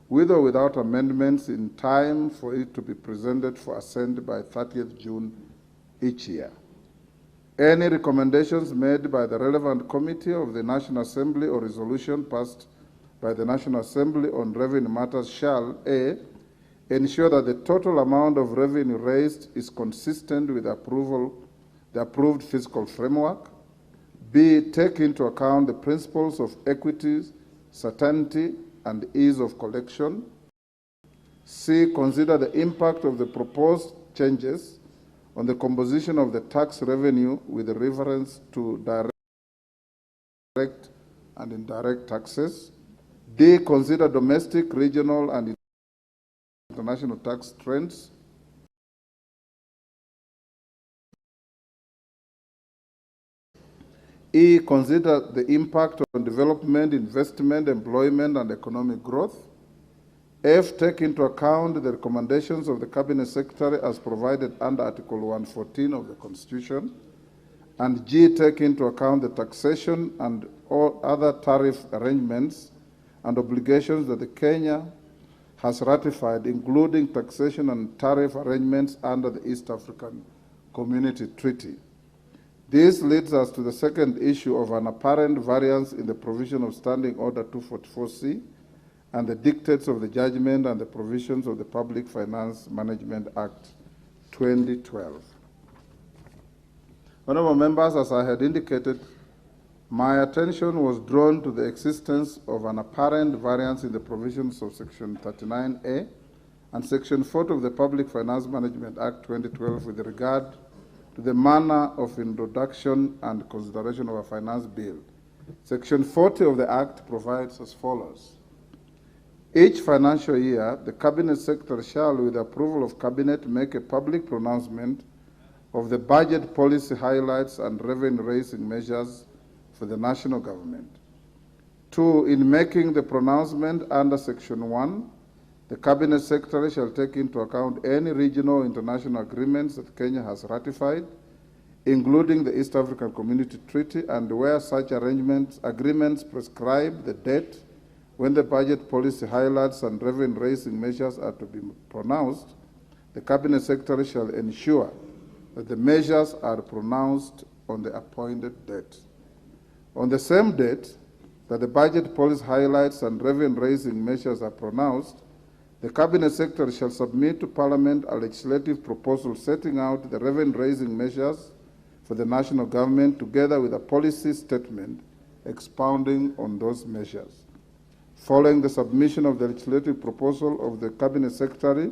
with or without amendments in time for it to be presented for assent by 30th June each year. Any recommendations made by the relevant committee of the National Assembly or resolution passed by the National Assembly on revenue matters shall: A, ensure that the total amount of revenue raised is consistent with the approved fiscal framework. B, take into account the principles of equity, certainty, and ease of collection. C, consider the impact of the proposed changes on the composition of the tax revenue with reference to direct and indirect taxes. D, consider domestic, regional, and international tax trends. E, consider the impact on development, investment, employment, and economic growth. F, take into account the recommendations of the Cabinet Secretary as provided under Article 114 of the Constitution. And G, take into account the taxation and all other tariff arrangements and obligations that Kenya has ratified, including taxation and tariff arrangements under the East African Community Treaty. This leads us to the second issue of an apparent variance in the provision of Standing Order 244C and the dictates of the judgment and the provisions of the Public Finance Management Act 2012. Honorable members, as I had indicated, my attention was drawn to the existence of an apparent variance in the provisions of Section 39A and Section 40 of the Public Finance Management Act 2012 with regard to the manner of introduction and consideration of a finance bill. Section 40 of the Act provides as follows. Each financial year, the Cabinet Secretary shall, with the approval of Cabinet, make a public pronouncement of the budget policy highlights and revenue-raising measures for the national government. 2. In making the pronouncement under Section 1, the Cabinet Secretary shall take into account any regional or international agreements that Kenya has ratified, including the East African Community Treaty, and where such agreements prescribe the date when the budget policy highlights and revenue-raising measures are to be pronounced, the Cabinet Secretary shall ensure that the measures are pronounced on the appointed date. On the same date that the budget policy highlights and revenue-raising measures are pronounced, the Cabinet Secretary shall submit to Parliament a legislative proposal setting out the revenue-raising measures for the national government, together with a policy statement expounding on those measures. Following the submission of the legislative proposal of the Cabinet Secretary,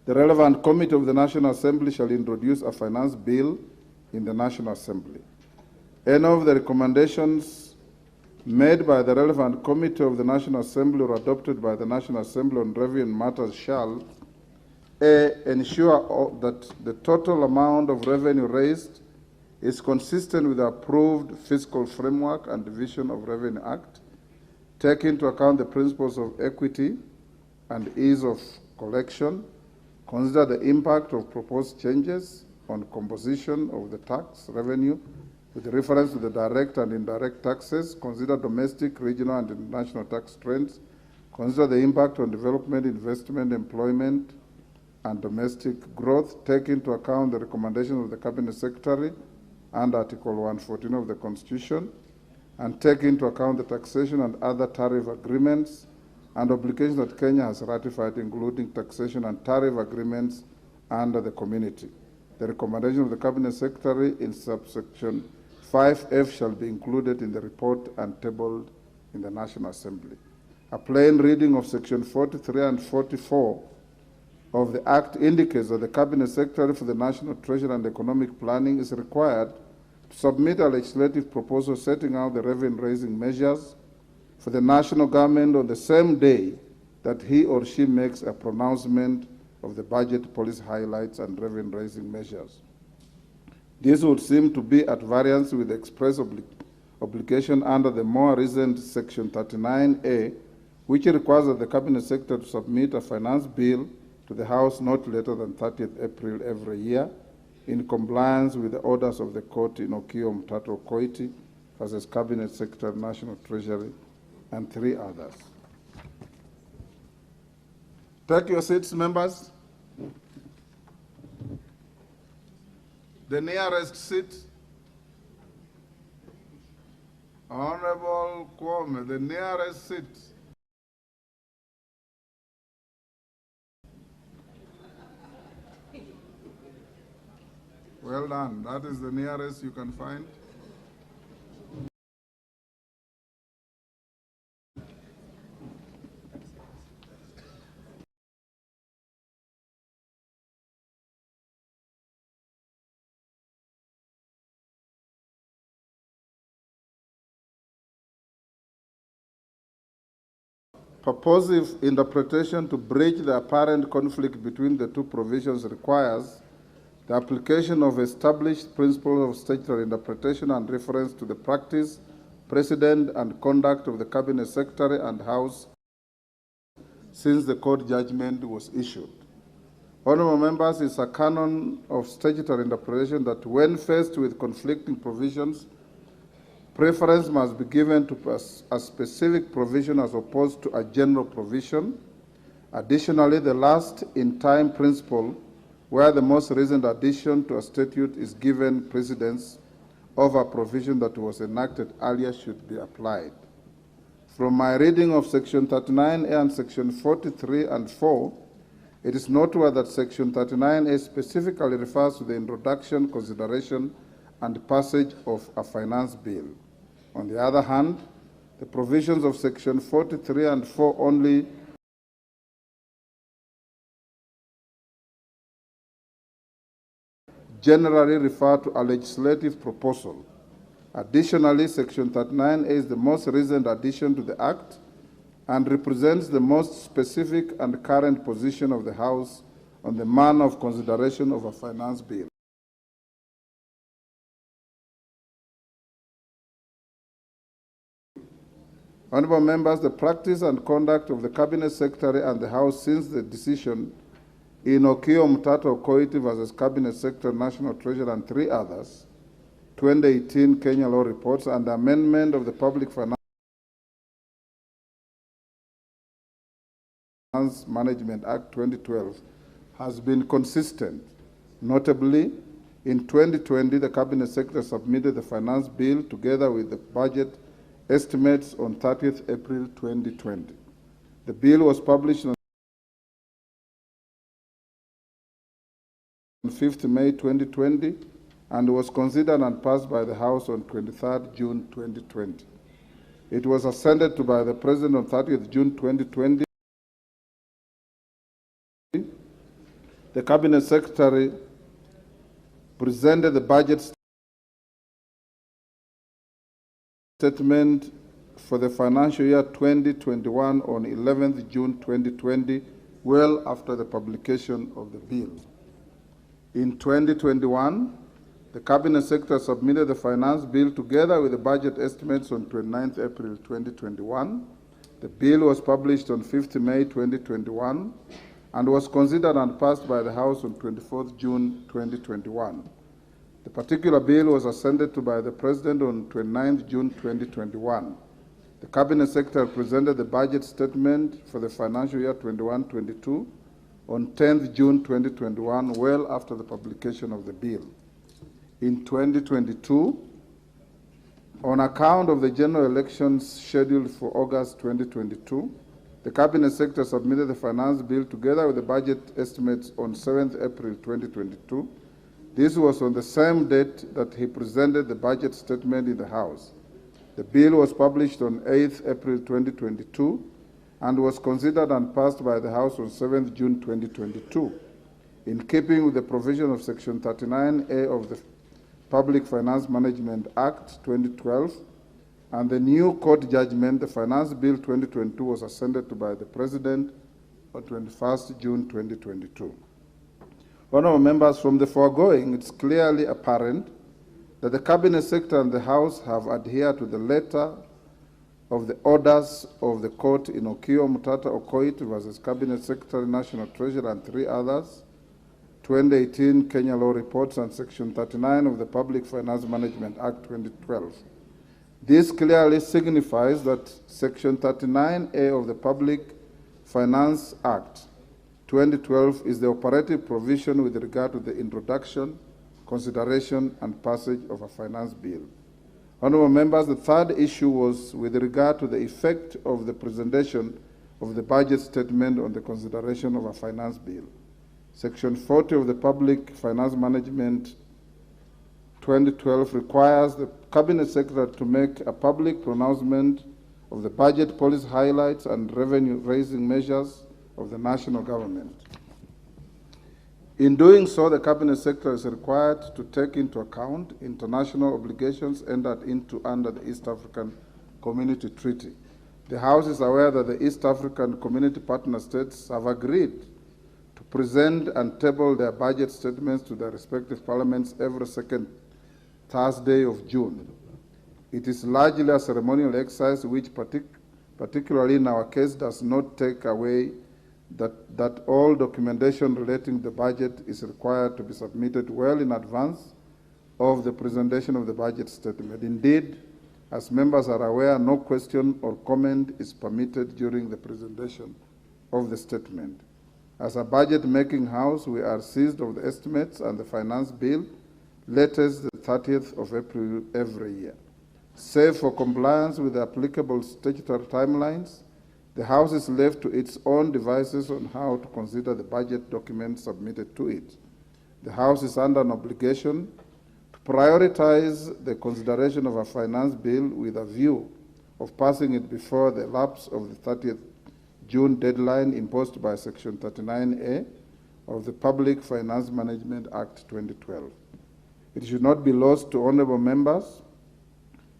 the relevant committee of the National Assembly shall introduce a finance bill in the National Assembly. Any of the recommendations made by the relevant committee of the National Assembly or adopted by the National Assembly on revenue matters shall A. Ensure that the total amount of revenue raised is consistent with the approved fiscal framework and Division of Revenue Act, take into account the principles of equity and ease of collection, consider the impact of proposed changes on composition of the tax revenue with reference to the direct and indirect taxes, consider domestic, regional, and international tax trends, consider the impact on development, investment, employment, and domestic growth, take into account the recommendations of the Cabinet Secretary and Article 114 of the Constitution, and take into account the taxation and other tariff agreements and obligations that Kenya has ratified, including taxation and tariff agreements under the community. The recommendation of the Cabinet Secretary in subsection 5F shall be included in the report and tabled in the National Assembly. A plain reading of section 43 and 44 of the Act indicates that the Cabinet Secretary for the National Treasury and Economic Planning is required to submit a legislative proposal setting out the revenue-raising measures for the national government on the same day that he or she makes a pronouncement of the budget policy highlights and revenue-raising measures. This would seem to be at variance with the express obligation under the more recent Section 39A, which requires that the Cabinet Secretary to submit a finance bill to the House not later than 30th April every year, in compliance with the orders of the court in Okio Mtato Koiti versus Cabinet Secretary, National Treasury, and 3 others. Take your seats, members. The nearest seat. Honorable Kwame, the nearest seat. Well done. That is the nearest you can find. Purposive interpretation to bridge the apparent conflict between the two provisions requires the application of established principles of statutory interpretation and reference to the practice, precedent, and conduct of the Cabinet Secretary and House since the court judgment was issued. Honorable members, it's a canon of statutory interpretation that when faced with conflicting provisions, preference must be given to a specific provision as opposed to a general provision. Additionally, the last-in-time principle, where the most recent addition to a statute is given precedence over a provision that was enacted earlier, should be applied. From my reading of Section 39A and Section 43 and 4, it is noteworthy that Section 39A specifically refers to the introduction, consideration, and passage of a finance bill. On the other hand, the provisions of Section 43 and 4 only generally refer to a legislative proposal. Additionally, Section 39A is the most recent addition to the Act and represents the most specific and current position of the House on the manner of consideration of a finance bill. Honorable members, the practice and conduct of the Cabinet Secretary and the House since the decision in Okiya Omtatah Okoiti versus Cabinet Secretary, National Treasurer, and 3 others, 2018 Kenya Law Reports, and the amendment of the Public Finance Management Act 2012 has been consistent. Notably, in 2020, the Cabinet Secretary submitted the Finance Bill together with the budget estimates on 30th April 2020. The bill was published on 5th May 2020 and was considered and passed by the House on 23rd June 2020. It was assented to by the President on 30th June 2020. The Cabinet Secretary presented the budget statement for the financial year 2021 on 11th June 2020, well after the publication of the bill. In 2021, the Cabinet Secretary submitted the Finance Bill together with the budget estimates on 29th April 2021. The bill was published on 5th May 2021 and was considered and passed by the House on 24th June 2021. The particular bill was assented to by the President on 29th June 2021. The Cabinet Secretary presented the budget statement for the financial year 21-22 on 10th June 2021, well after the publication of the bill. In 2022, on account of the general elections scheduled for August 2022, the Cabinet Secretary submitted the Finance Bill together with the budget estimates on 7th April 2022. This was on the same date that he presented the budget statement in the House. The bill was published on 8th April 2022 and was considered and passed by the House on 7th June 2022. In keeping with the provision of Section 39A of the Public Finance Management Act 2012 and the new court judgment, the Finance Bill 2022 was assented to by the President on 21st June 2022. Honourable members, from the foregoing, it's clearly apparent that the Cabinet Secretary and the House have adhered to the letter of the orders of the court in Okiya Omtatah Okoiti versus Cabinet Secretary, National Treasurer, and 3 others, 2018 Kenya Law Reports, and Section 39 of the Public Finance Management Act 2012. This clearly signifies that Section 39A of the Public Finance Act 2012 is the operative provision with regard to the introduction, consideration, and passage of a finance bill. Honourable members, the third issue was with regard to the effect of the presentation of the budget statement on the consideration of a finance bill. Section 40 of the Public Finance Management 2012 requires the Cabinet Secretary to make a public pronouncement of the budget policy highlights and revenue-raising measures of the national government. In doing so, the Cabinet Secretary is required to take into account international obligations entered into under the East African Community Treaty. The House is aware that the East African Community partner states have agreed to present and table their budget statements to their respective parliaments every second Thursday of June. It is largely a ceremonial exercise which, particularly in our case, does not take away that all documentation relating to the budget is required to be submitted well in advance of the presentation of the budget statement. Indeed, as members are aware, no question or comment is permitted during the presentation of the statement. As a budget-making house, we are seized of the estimates and the finance bill latest the 30th of April every year. Save for compliance with the applicable statutory timelines, the House is left to its own devices on how to consider the budget documents submitted to it. The House is under an obligation to prioritize the consideration of a finance bill with a view of passing it before the lapse of the 30th June deadline imposed by Section 39A of the Public Finance Management Act 2012. It should not be lost to honourable members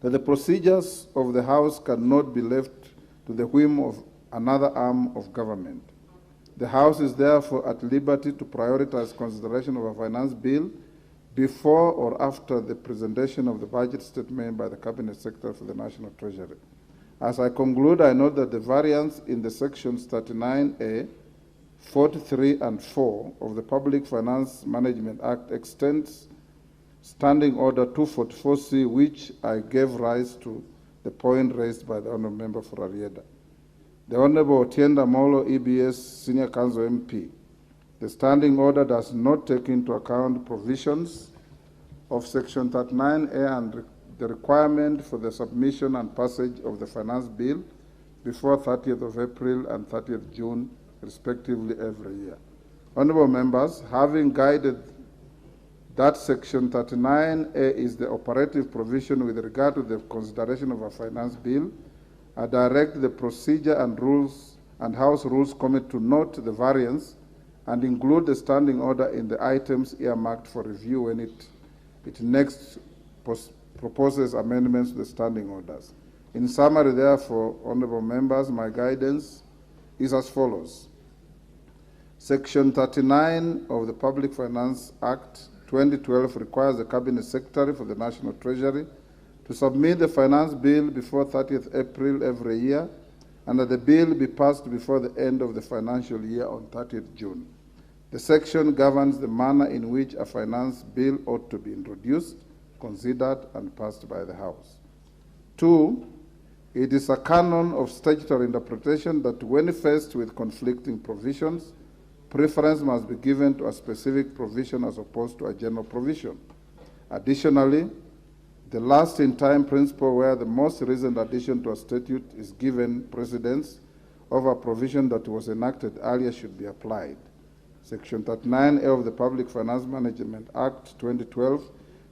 that the procedures of the House cannot be left to the whim of another arm of government. The House is therefore at liberty to prioritize consideration of a finance bill before or after the presentation of the budget statement by the Cabinet Secretary for the National Treasury. As I conclude, I note that the variance in the sections 39A, 43 and 4 of the Public Finance Management Act extends Standing Order 244C, which I gave rise to the point raised by the Honourable Member for Arieda. The Honourable Otienda Molo, EBS Senior Counsel MP. The standing order does not take into account provisions of Section 39A and the requirement for the submission and passage of the finance bill before 30th of April and 30th June, respectively, every year. Honourable members, having guided that Section 39A is the operative provision with regard to the consideration of a finance bill, I direct the Procedure and Rules and House Rules Committee to note the variance and include the standing order in the items earmarked for review when it next proposes amendments to the standing orders. In summary, therefore, honourable members, my guidance is as follows. Section 39 of the Public Finance Act 2012 requires the Cabinet Secretary for the National Treasury to submit the finance bill before 30th April every year, and that the bill be passed before the end of the financial year on 30th June. The section governs the manner in which a finance bill ought to be introduced, considered, and passed by the House. 2, it is a canon of statutory interpretation that when faced with conflicting provisions, preference must be given to a specific provision as opposed to a general provision. Additionally, the last-in-time principle where the most recent addition to a statute is given precedence over a provision that was enacted earlier should be applied. Section 39A of the Public Finance Management Act 2012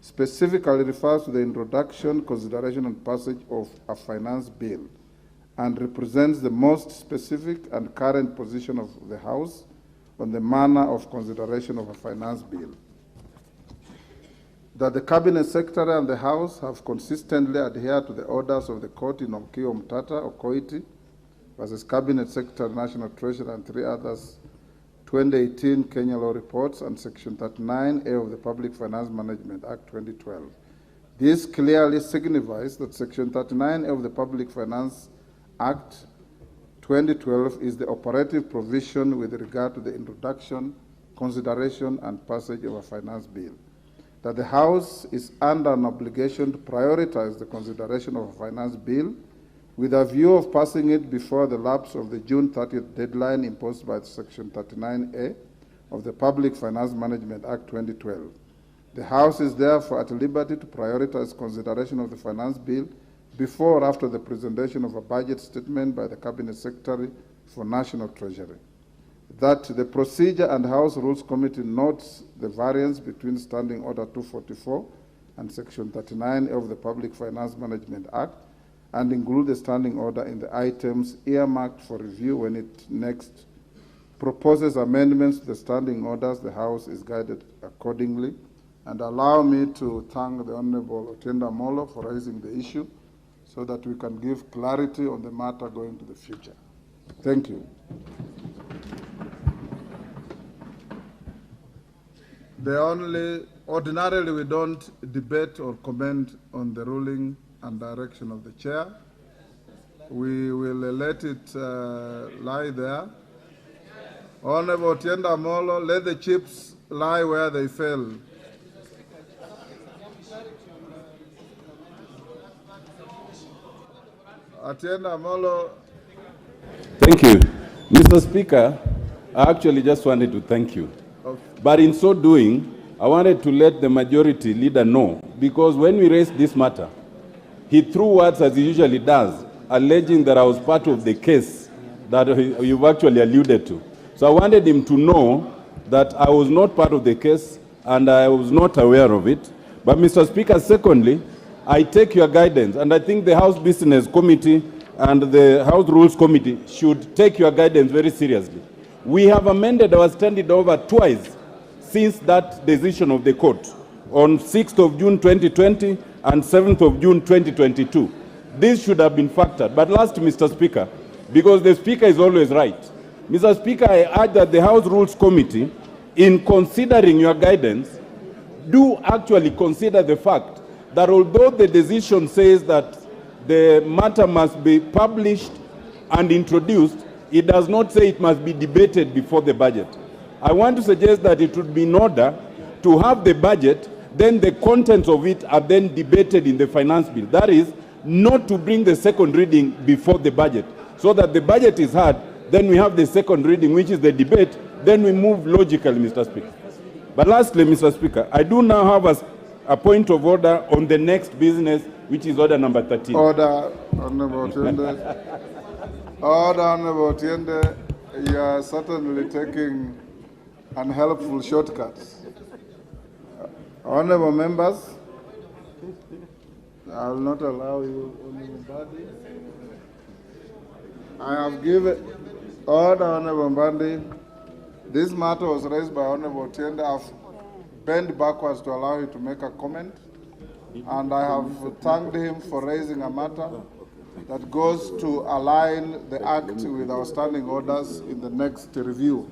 specifically refers to the introduction, consideration, and passage of a finance bill and represents the most specific and current position of the House on the manner of consideration of a finance bill. That the Cabinet Secretary and the House have consistently adhered to the orders of the court in Omkio Mtata or Koiti versus Cabinet Secretary, National Treasurer, and 3 others, 2018 Kenya Law Reports, and Section 39A of the Public Finance Management Act 2012. This clearly signifies that Section 39A of the Public Finance Act 2012 is the operative provision with regard to the introduction, consideration, and passage of a finance bill. That the House is under an obligation to prioritize the consideration of a finance bill with a view of passing it before the lapse of the June 30th deadline imposed by Section 39A of the Public Finance Management Act 2012. The House is therefore at liberty to prioritize consideration of the finance bill before or after the presentation of a budget statement by the Cabinet Secretary for National Treasury. That the Procedure and House Rules Committee notes the variance between Standing Order 244 and Section 39 of the Public Finance Management Act and include the standing order in the items earmarked for review when it next proposes amendments to the standing orders. The House is guided accordingly. And allow me to thank the Honourable Otienda Molo for raising the issue so that we can give clarity on the matter going to the future. Thank you. Ordinarily we don't debate or comment on the ruling and direction of the chair. We will let it lie there. Honourable Otienda Molo, let the chips lie where they fell. Otienda Molo. Thank you. Mr. Speaker, I actually just wanted to thank you. Okay. But in so doing, I wanted to let the majority leader know, because when we raised this matter, he threw words as he usually does, alleging that I was part of the case that you've actually alluded to. So I wanted him to know that I was not part of the case and I was not aware of it. But Mr. Speaker, secondly, I take your guidance, and I think the House Business Committee and the House Rules Committee should take your guidance very seriously. We have amended our standing order twice since that decision of the court, on 6th of June 2020 and 7th of June 2022. This should have been factored. But last, Mr. Speaker, because the Speaker is always right, Mr. Speaker, I urge that the House Rules Committee, in considering your guidance, do actually consider the fact that although the decision says that the matter must be published and introduced. It does not say it must be debated before the budget. I want to suggest that it would be in order to have the budget, then the contents of it are then debated in the finance bill. That is, not to bring the second reading before the budget, so that the budget is heard, then we have the second reading, which is the debate, then we move logically, Mr. Speaker. But lastly, Mr. Speaker, I do now have a point of order on the next business, which is order number 13. Order, Honorable Tiende. Order, Honorable Tiende. You are certainly taking unhelpful shortcuts. Honorable members, I will not allow you, Honorable Mbadi. I have given order, Honorable Mbadi. This matter was raised by Honorable Tiende. I've bent backwards to allow you to make a comment, and I have thanked him for raising a matter that goes to align the Act with our standing orders in the next review.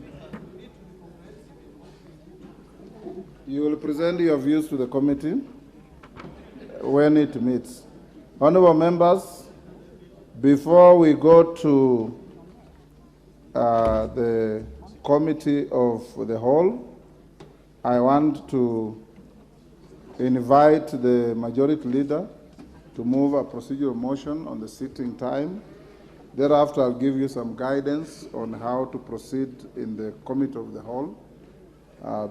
You will present your views to the committee when it meets. Honorable members, before we go to the committee of the whole, I want to invite the majority leader to move a procedural motion on the sitting time. Thereafter, I'll give you some guidance on how to proceed in the committee of the whole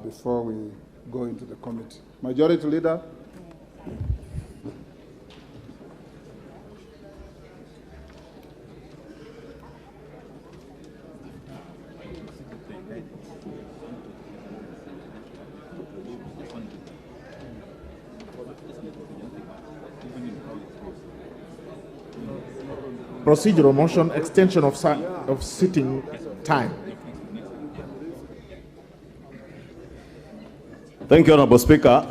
before we go into the committee. Majority leader. Procedural motion, extension of sitting time. Thank you, Honorable Speaker.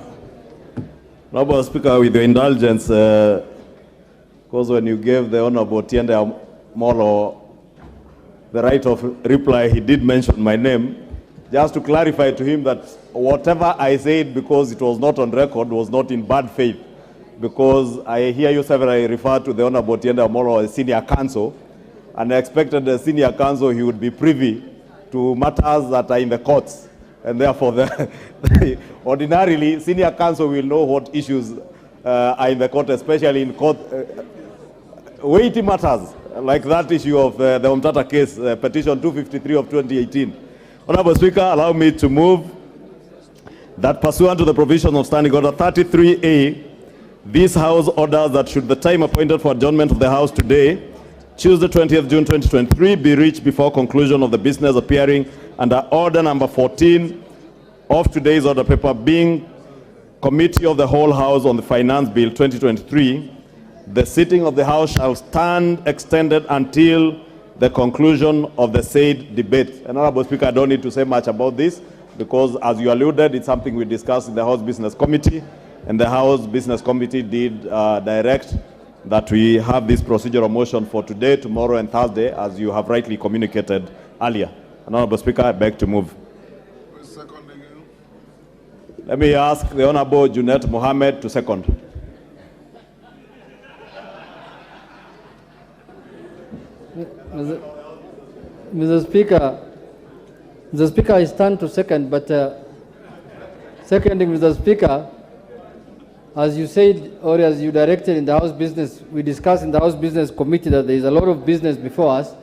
Honorable Speaker, with your indulgence, because when you gave the Honorable Tiende Amolo the right of reply, he did mention my name. Just to clarify to him that whatever I said, because it was not on record, was not in bad faith. Because I hear you severally refer to the Honorable Tiende Amolo as senior counsel, and I expected the senior counsel he would be privy to matters that are in the courts, and therefore ordinarily senior counsel will know what issues are in the court, especially in court weighty matters like that issue of the Omtata case, petition 253 of 2018. Honorable Speaker, allow me to move that pursuant to the provision of Standing Order 33A, this House orders that should the time appointed for adjournment of the House today, Tuesday 20th June 2023, be reached before conclusion of the business appearing under order number 14 of today's order paper, being Committee of the Whole House on the Finance Bill 2023, the sitting of the House shall stand extended until the conclusion of the said debate. Honorable Speaker, I don't need to say much about this because, as you alluded, it's something we discussed in the House Business Committee. And the House Business Committee did direct that we have this procedural motion for today, tomorrow, and Thursday, as you have rightly communicated earlier. Honorable Speaker, I beg to move. Let me ask the Honorable Junet Mohammed to second. Mr. Speaker, I stand to second, but seconding Mr. Speaker, as you said, or as you directed in the House Business, we discussed in the House Business Committee that there is a lot of business before us.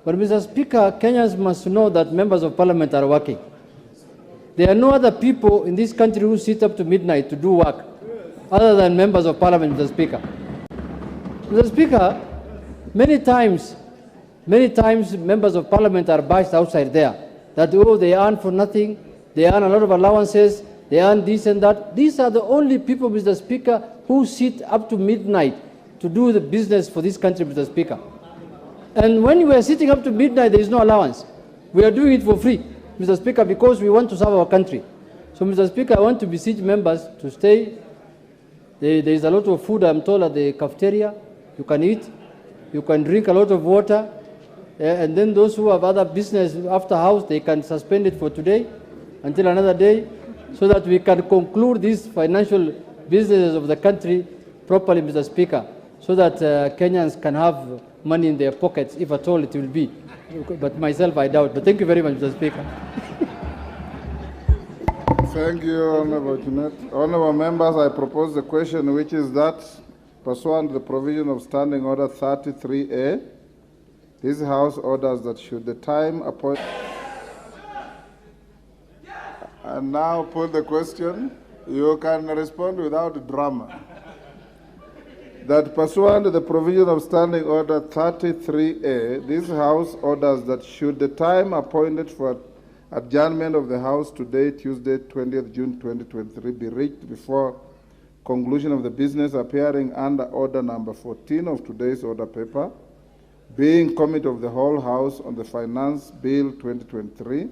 But Mr. Speaker, Kenyans must know that members of parliament are working. There are no other people in this country who sit up to midnight to do work other than members of parliament, Mr. Speaker. Mr. Speaker, many times members of parliament are bashed outside there that, oh, they earn for nothing, they earn a lot of allowances, they earn this and that. These are the only people, Mr. Speaker, who sit up to midnight to do the business for this country, Mr. Speaker. And when we are sitting up to midnight, there is no allowance. We are doing it for free, Mr. Speaker, because we want to serve our country. So, Mr. Speaker, I want to beseech members to stay. There is a lot of food, I'm told, at the cafeteria. You can eat, you can drink a lot of water, and then those who have other business after house, they can suspend it for today until another day, so that we can conclude these financial businesses of the country properly, Mr. Speaker. so that Kenyans can have money in their pockets, if at all it will be. But myself, I doubt. But thank you very much, Mr. Speaker. Thank you, Honorable Junet. Honorable members, I propose the question, which is that, pursuant to the provision of Standing Order 33A, this House orders that should the time appointed... And now put the question. You can respond without drama. That pursuant to the provision of Standing Order 33A, this House orders that should the time appointed for adjournment of the House today, Tuesday, 20th June 2023, be reached before conclusion of the business appearing under Order number 14 of today's order paper, being Committee of the whole House on the Finance Bill 2023,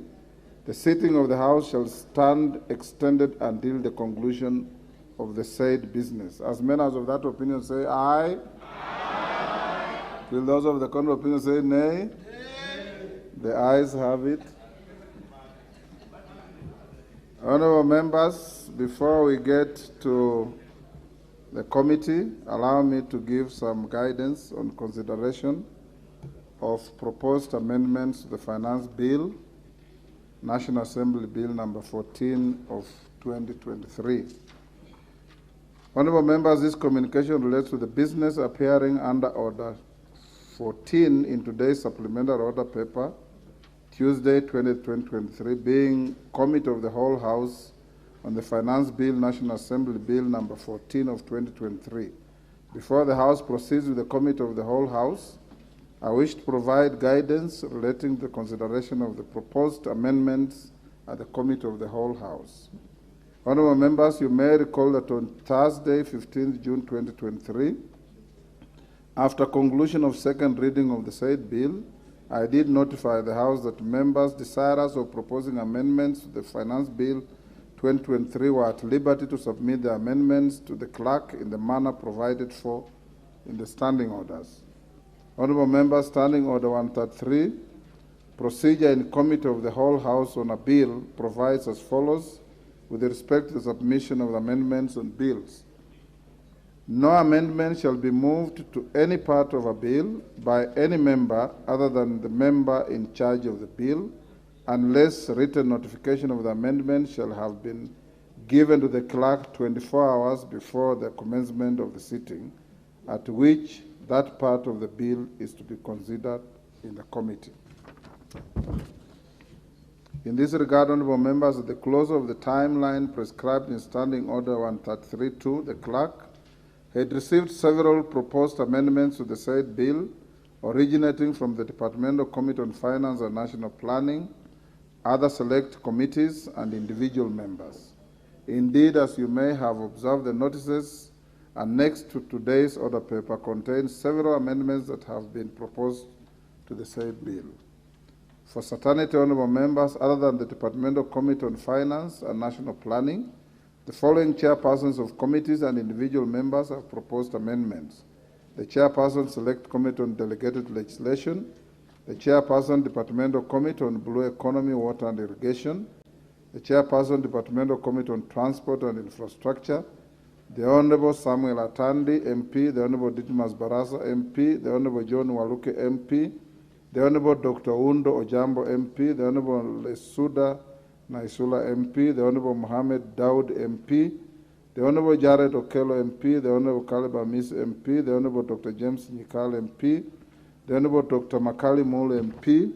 the sitting of the House shall stand extended until the conclusion of the said business. As members of that opinion say aye. Aye. Will those of the contrary opinion say nay? Nay. The ayes have it. Honorable members, before we get to the committee, allow me to give some guidance on consideration of proposed amendments to the Finance Bill, National Assembly Bill number 14 of 2023. Honorable members, this communication relates to the business appearing under Order 14 in today's supplementary order paper, Tuesday, 20th, 2023, being Committee of the whole House on the Finance Bill, National Assembly Bill number 14 of 2023. Before the House proceeds with the Committee of the whole House, I wish to provide guidance relating to the consideration of the proposed amendments at the Committee of the whole House. Honorable members, you may recall that on Thursday, 15th June 2023, after conclusion of second reading of the said bill, I did notify the House that members desirous of proposing amendments to the Finance Bill 2023 were at liberty to submit the amendments to the clerk in the manner provided for in the standing orders. Honorable members, Standing Order 133, procedure in Committee of the whole House on a bill provides as follows with respect to the submission of amendments on bills. No amendment shall be moved to any part of a bill by any member other than the member in charge of the bill, unless written notification of the amendment shall have been given to the clerk 24 hours before the commencement of the sitting, at which that part of the bill is to be considered in the committee. In this regard, honorable members, at the close of the timeline prescribed in Standing Order 133-2, the clerk had received several proposed amendments to the said bill, originating from the Departmental Committee on Finance and National Planning, other select committees, and individual members. Indeed, as you may have observed, the notices annexed to today's order paper contain several amendments that have been proposed to the said bill. For certainty, honorable members, other than the Departmental Committee on Finance and National Planning, the following chairpersons of committees and individual members have proposed amendments: the Chairperson Select Committee on Delegated Legislation, the Chairperson Departmental Committee on Blue Economy, Water and Irrigation, the Chairperson Departmental Committee on Transport and Infrastructure, the Honorable Samuel Atandi, MP, the Honorable Ditmas Barasa, MP, the Honorable John Waluke, MP, the Honorable Dr. Undo Ojambo, MP, the Honorable Lesuda Naisula, MP, the Honorable Mohammed Daud, MP, the Honorable Jared Okello, MP, the Honorable Caleb Amis, MP, the Honorable Dr. James Nyikal, MP, the Honorable Dr. Makali Mule, MP,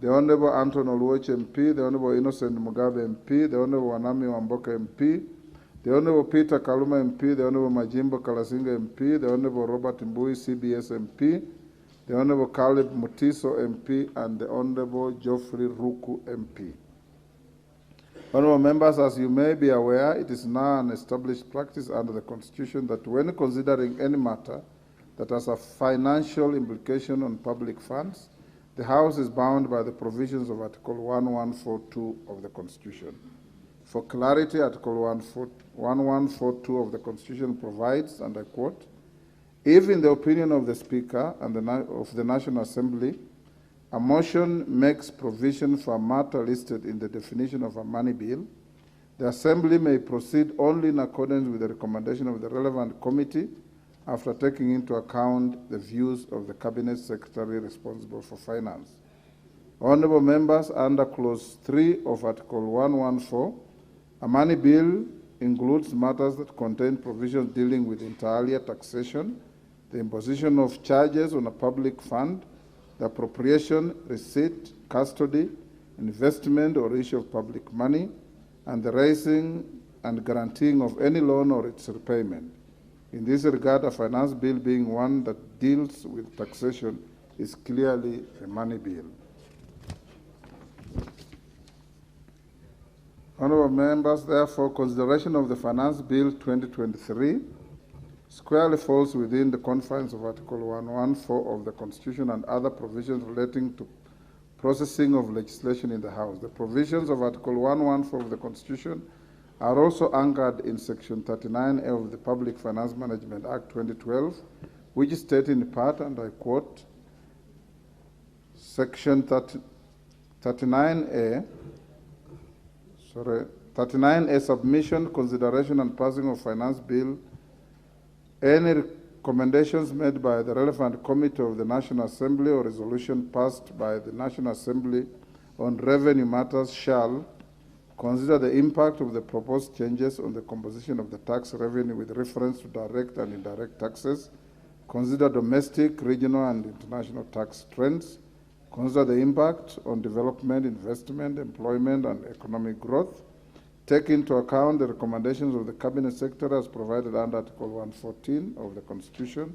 the Honorable Anton Oluoch, MP, the Honorable Innocent Mugabe, MP, the Honorable Wanami Wamboka, MP, the Honorable Peter Kaluma, MP, the Honorable Majimbo Kalasinga, MP, the Honorable Robert Mbui, CBS, MP, the Honorable Caleb Mutiso, MP, and the Honorable Geoffrey Ruku, MP. Honorable members, as you may be aware, it is now an established practice under the Constitution that when considering any matter that has a financial implication on public funds, the House is bound by the provisions of Article 1142 of the Constitution. For clarity, Article 1142 of the Constitution provides, and I quote, "If in the opinion of the Speaker and of the National Assembly, a motion makes provision for a matter listed in the definition of a money bill, the Assembly may proceed only in accordance with the recommendation of the relevant committee after taking into account the views of the Cabinet Secretary responsible for finance. Honorable members, under Clause 3 of Article 114, a money bill includes matters that contain provisions dealing with inter alia taxation, the imposition of charges on a public fund, the appropriation, receipt, custody, investment or issue of public money, and the raising and guaranteeing of any loan or its repayment. In this regard, a finance bill being one that deals with taxation is clearly a money bill. Honorable members, therefore, consideration of the Finance Bill 2023 squarely falls within the confines of Article 114 of the Constitution and other provisions relating to processing of legislation in the House. The provisions of Article 114 of the Constitution are also anchored in Section 39A of the Public Finance Management Act 2012, which states in part, and I quote, Section 39A, submission, consideration, and passing of finance bill. Any recommendations made by the relevant committee of the National Assembly or resolution passed by the National Assembly on revenue matters shall consider the impact of the proposed changes on the composition of the tax revenue with reference to direct and indirect taxes, consider domestic, regional, and international tax trends, consider the impact on development, investment, employment, and economic growth, take into account the recommendations of the Cabinet Secretary as provided under Article 114 of the Constitution,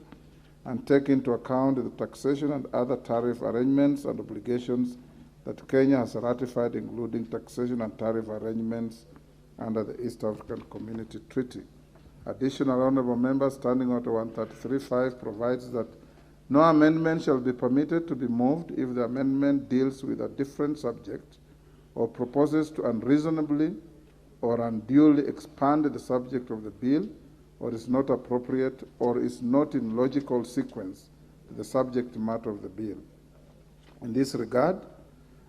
and take into account the taxation and other tariff arrangements and obligations that Kenya has ratified, including taxation and tariff arrangements under the East African Community Treaty. Additional honorable members, Standing Order 133.5 provides that no amendment shall be permitted to be moved if the amendment deals with a different subject or proposes to unreasonably or unduly expand the subject of the bill, or is not appropriate or is not in logical sequence to the subject matter of the bill. In this regard,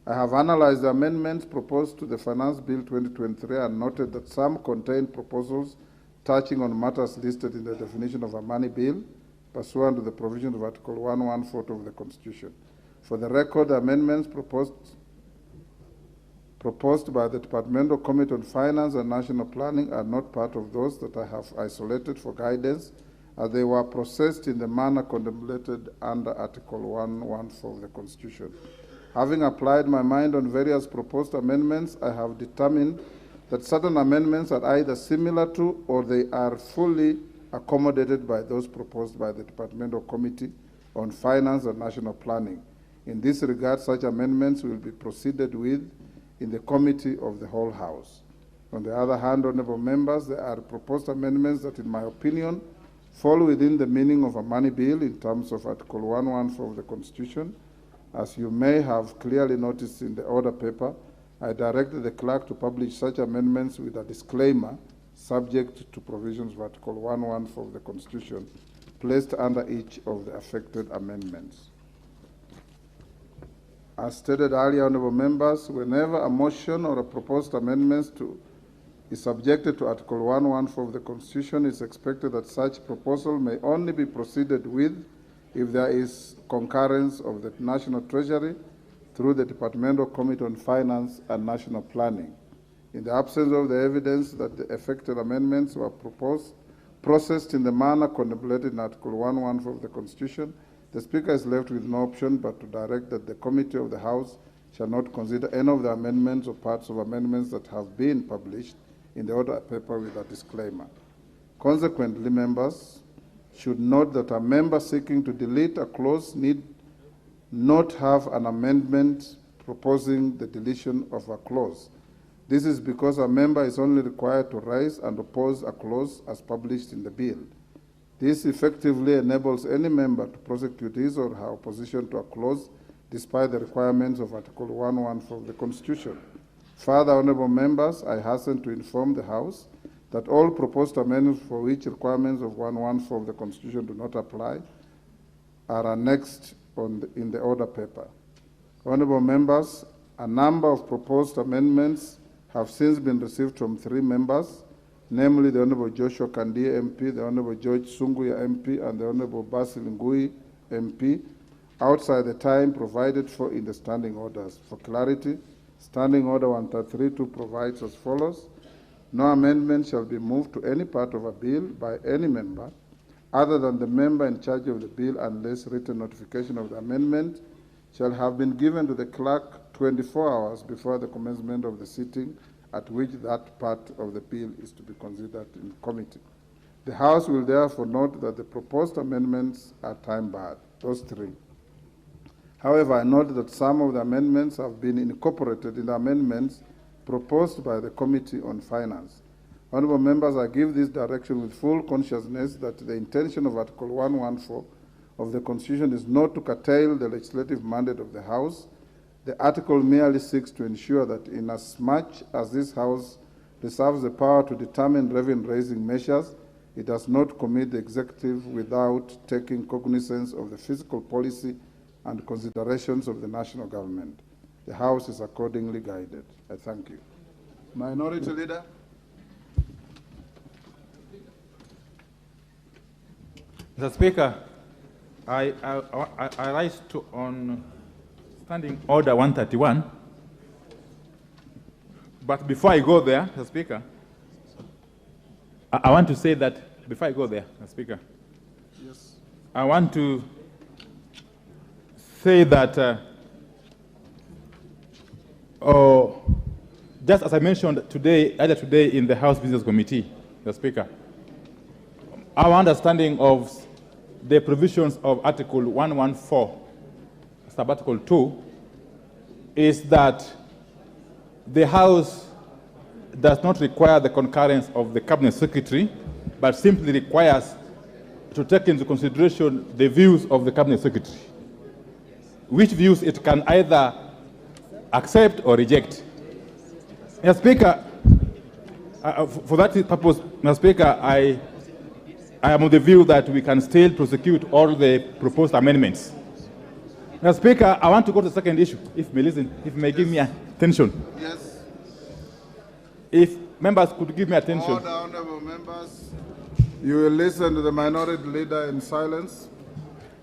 I have analyzed the amendments proposed to the Finance Bill 2023 and noted that some contain proposals touching on matters listed in the definition of a money bill, pursuant to the provisions of Article 114 of the Constitution. For the record, the amendments proposed by the Departmental Committee on Finance and National Planning are not part of those that I have isolated for guidance, as they were processed in the manner contemplated under Article 114 of the Constitution. Having applied my mind on various proposed amendments, I have determined that certain amendments are either similar to or they are fully accommodated by those proposed by the Departmental Committee on Finance and National Planning. In this regard, such amendments will be proceeded with in the Committee of the Whole House. On the other hand, honorable members, there are proposed amendments that, in my opinion, fall within the meaning of a money bill in terms of Article 114 of the Constitution. As you may have clearly noticed in the order paper, I directed the clerk to publish such amendments with a disclaimer subject to provisions of Article 114 of the Constitution placed under each of the affected amendments. As stated earlier, honorable members, whenever a motion or a proposed amendment is subjected to Article 114 of the Constitution, it is expected that such proposal may only be proceeded with if there is concurrence of the National Treasury through the Departmental Committee on Finance and National Planning. In the absence of the evidence that the affected amendments were processed in the manner contemplated in Article 114 of the Constitution, the Speaker is left with no option but to direct that the Committee of the House shall not consider any of the amendments or parts of amendments that have been published in the order paper with a disclaimer. Consequently, members should note that a member seeking to delete a clause need not have an amendment proposing the deletion of a clause. This is because a member is only required to raise and oppose a clause as published in the bill. This effectively enables any member to prosecute his or her opposition to a clause despite the requirements of Article 114 of the Constitution. Further, honorable members, I hasten to inform the House that all proposed amendments for which requirements of 114 of the Constitution do not apply are annexed in the order paper. Honorable members, a number of proposed amendments have since been received from 3 members, namely the Honorable Joshua Kandia MP, the Honorable George Sunguya MP, and the Honorable Basil Ngui MP, outside the time provided for in the standing orders. For clarity, Standing Order 1332 provides as follows. No amendment shall be moved to any part of a bill by any member other than the member in charge of the bill unless written notification of the amendment shall have been given to the clerk 24 hours before the commencement of the sitting at which that part of the bill is to be considered in committee. The House will therefore note that the proposed amendments are time-barred, those three. However, I note that some of the amendments have been incorporated in the amendments proposed by the Committee on Finance. Honourable members, I give this direction with full consciousness that the intention of Article 114 of the Constitution is not to curtail the legislative mandate of the House. The article merely seeks to ensure that inasmuch as this House reserves the power to determine revenue-raising measures, it does not commit the executive without taking cognizance of the fiscal policy and considerations of the national government. The House is accordingly guided. I thank you. Minority Leader. Mr. Speaker, I rise to on Standing Order 131. But before I go there, Mr. Speaker, I want to say that before I go there, Mr. Speaker, yes, I want to say that just as I mentioned earlier today in the House Business Committee, Mr. Speaker, our understanding of the provisions of Article 114, Sub-Article 2, is that the House does not require the concurrence of the Cabinet Secretary, but simply requires to take into consideration the views of the Cabinet Secretary, which views it can either accept or reject. Mr. Speaker, for that purpose, Mr. Speaker, I am of the view that we can still prosecute all the proposed amendments. Mr. Speaker, I want to go to the second issue, if you may listen, if you may give me attention. Yes. If members could give me attention. Order, honourable members. You will listen to the Minority Leader in silence.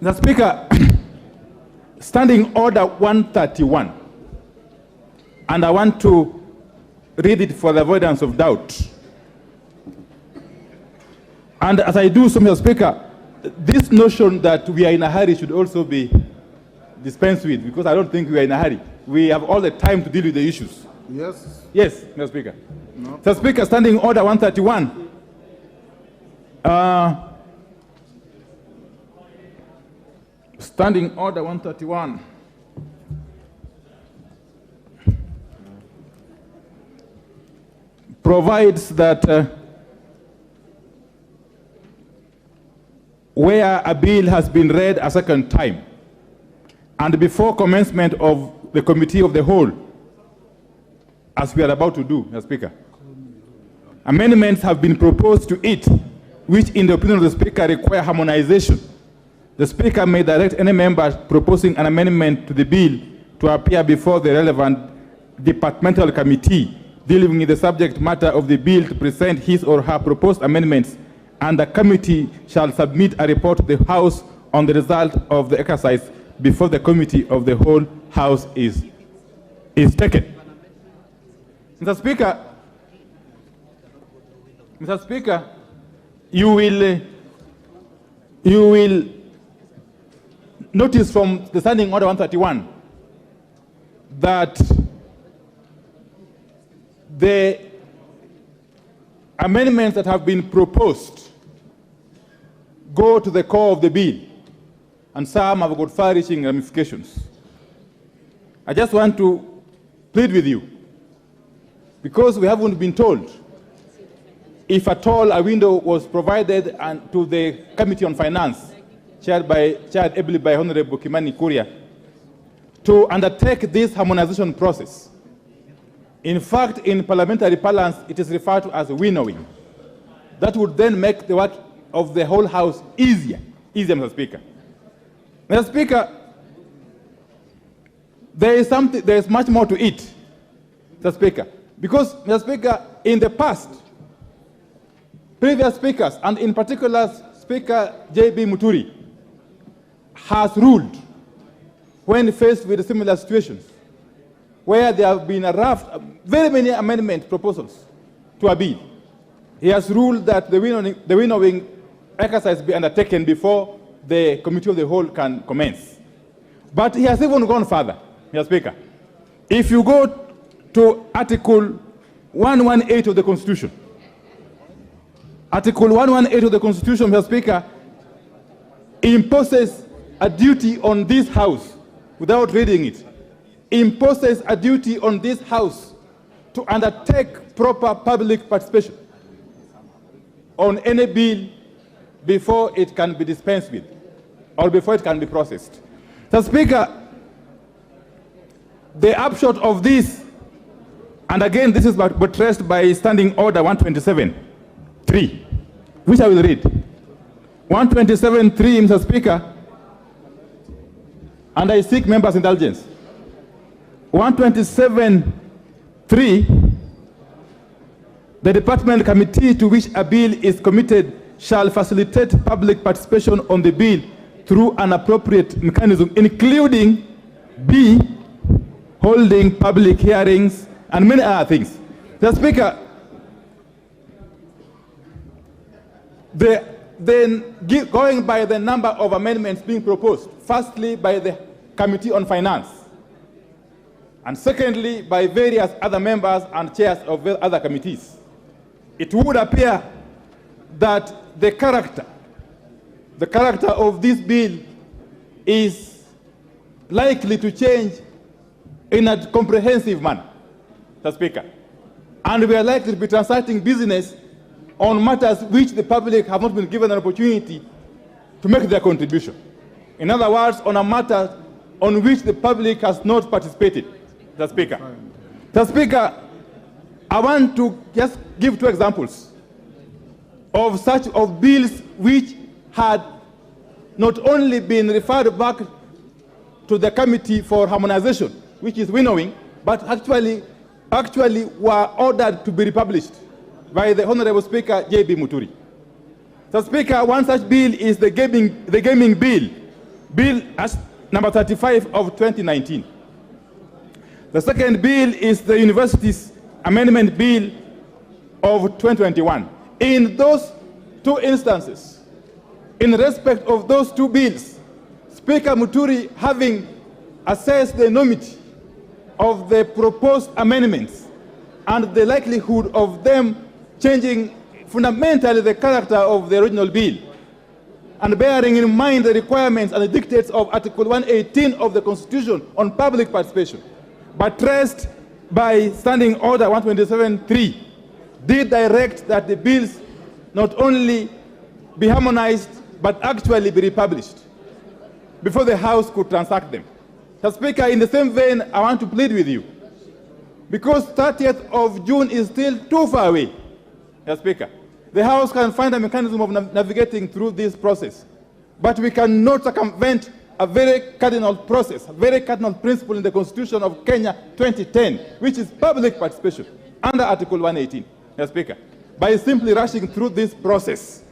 Mr. Speaker, Standing Order 131, and I want to read it for the avoidance of doubt. And as I do so, Mr. Speaker, this notion that we are in a hurry should also be dispensed with, because I don't think we are in a hurry. We have all the time to deal with the issues. Yes. Yes, Mr. Speaker. No. Mr. Speaker, Standing Order 131. Standing Order 131. Provides that where a bill has been read a second time and before commencement of the Committee of the Whole, as we are about to do, Mr. Speaker, amendments have been proposed to it, which in the opinion of the Speaker require harmonization. The Speaker may direct any member proposing an amendment to the bill to appear before the relevant departmental committee dealing with the subject matter of the bill to present his or her proposed amendments, and the committee shall submit a report to the House on the result of the exercise before the Committee of the Whole House is taken. Mr. Speaker, you will notice from the Standing Order 131 that the amendments that have been proposed go to the core of the bill, and some have got far-reaching ramifications. I just want to plead with you, because we haven't been told if at all a window was provided to the Committee on Finance, chaired ably by Honorable Kimani Kuria, to undertake this harmonization process. In fact, in parliamentary parlance, it is referred to as winnowing. That would then make the work of the whole House easier, Mr. Speaker. Mr. Speaker, there is much more to it, Mr. Speaker, because, Mr. Speaker, in the past, previous speakers, and in particular Speaker J.B. Muturi, has ruled when faced with similar situations where there have been a raft, very many amendment proposals to a bill. He has ruled that the winnowing exercise be undertaken before the committee of the whole can commence. But he has even gone further, Mr. Speaker. If you go to Article 118 of the Constitution, Article 118 of the Constitution, Mr. Speaker, imposes a duty on this House, without reading it, imposes a duty on this House to undertake proper public participation on any bill before it can be dispensed with or before it can be processed. Mr. Speaker, the upshot of this, and again this is buttressed by Standing Order 127.3, which I will read. 127.3, Mr. Speaker, and I seek members' indulgence. 127.3, the department committee to which a bill is committed shall facilitate public participation on the bill through an appropriate mechanism, including B, holding public hearings, and many other things. Mr. Speaker, going by the number of amendments being proposed, firstly by the Committee on Finance, and secondly by various other members and chairs of other committees, it would appear that the character of this bill is likely to change in a comprehensive manner, Mr. Speaker. And we are likely to be transacting business on matters which the public have not been given an opportunity to make their contribution. In other words, on a matter on which the public has not participated, Mr. Speaker. Mr. Speaker, I want to just give two examples of bills which had not only been referred back to the Committee for Harmonization, which is winnowing, but actually were ordered to be republished by the Honorable Speaker J.B. Muturi. So, Speaker, one such bill is the gaming bill, Bill number 35 of 2019. The second bill is the Universities Amendment Bill of 2021. In those two instances, in respect of those two bills, Speaker Muturi, having assessed the enormity of the proposed amendments and the likelihood of them changing fundamentally the character of the original bill, and bearing in mind the requirements and the dictates of Article 118 of the Constitution on public participation, buttressed by Standing Order 127.3, did direct that the bills not only be harmonized, but actually be republished before the House could transact them. Mr. Speaker, in the same vein, I want to plead with you, because 30th of June is still too far away, Mr. Speaker. The House can find a mechanism of navigating through this process, but we cannot circumvent a very cardinal process, a very cardinal principle in the Constitution of Kenya 2010, which is public participation under Article 118, Mr. Speaker, by simply rushing through this process.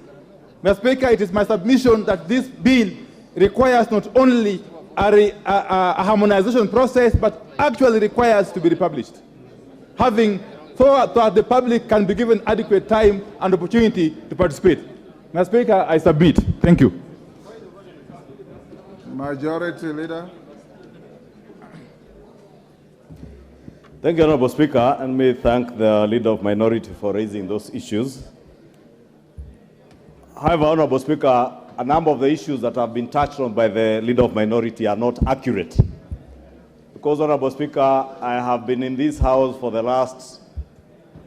Mr. Speaker, it is my submission that this bill requires not only a harmonization process, but actually requires to be republished, so that the public can be given adequate time and opportunity to participate. Mr. Speaker, I submit. Thank you. Majority Leader. Thank you, Honorable Speaker, and may I thank the Leader of Minority for raising those issues. However, Honorable Speaker, a number of the issues that have been touched on by the Leader of Minority are not accurate. Because, Honorable Speaker, I have been in this House for the last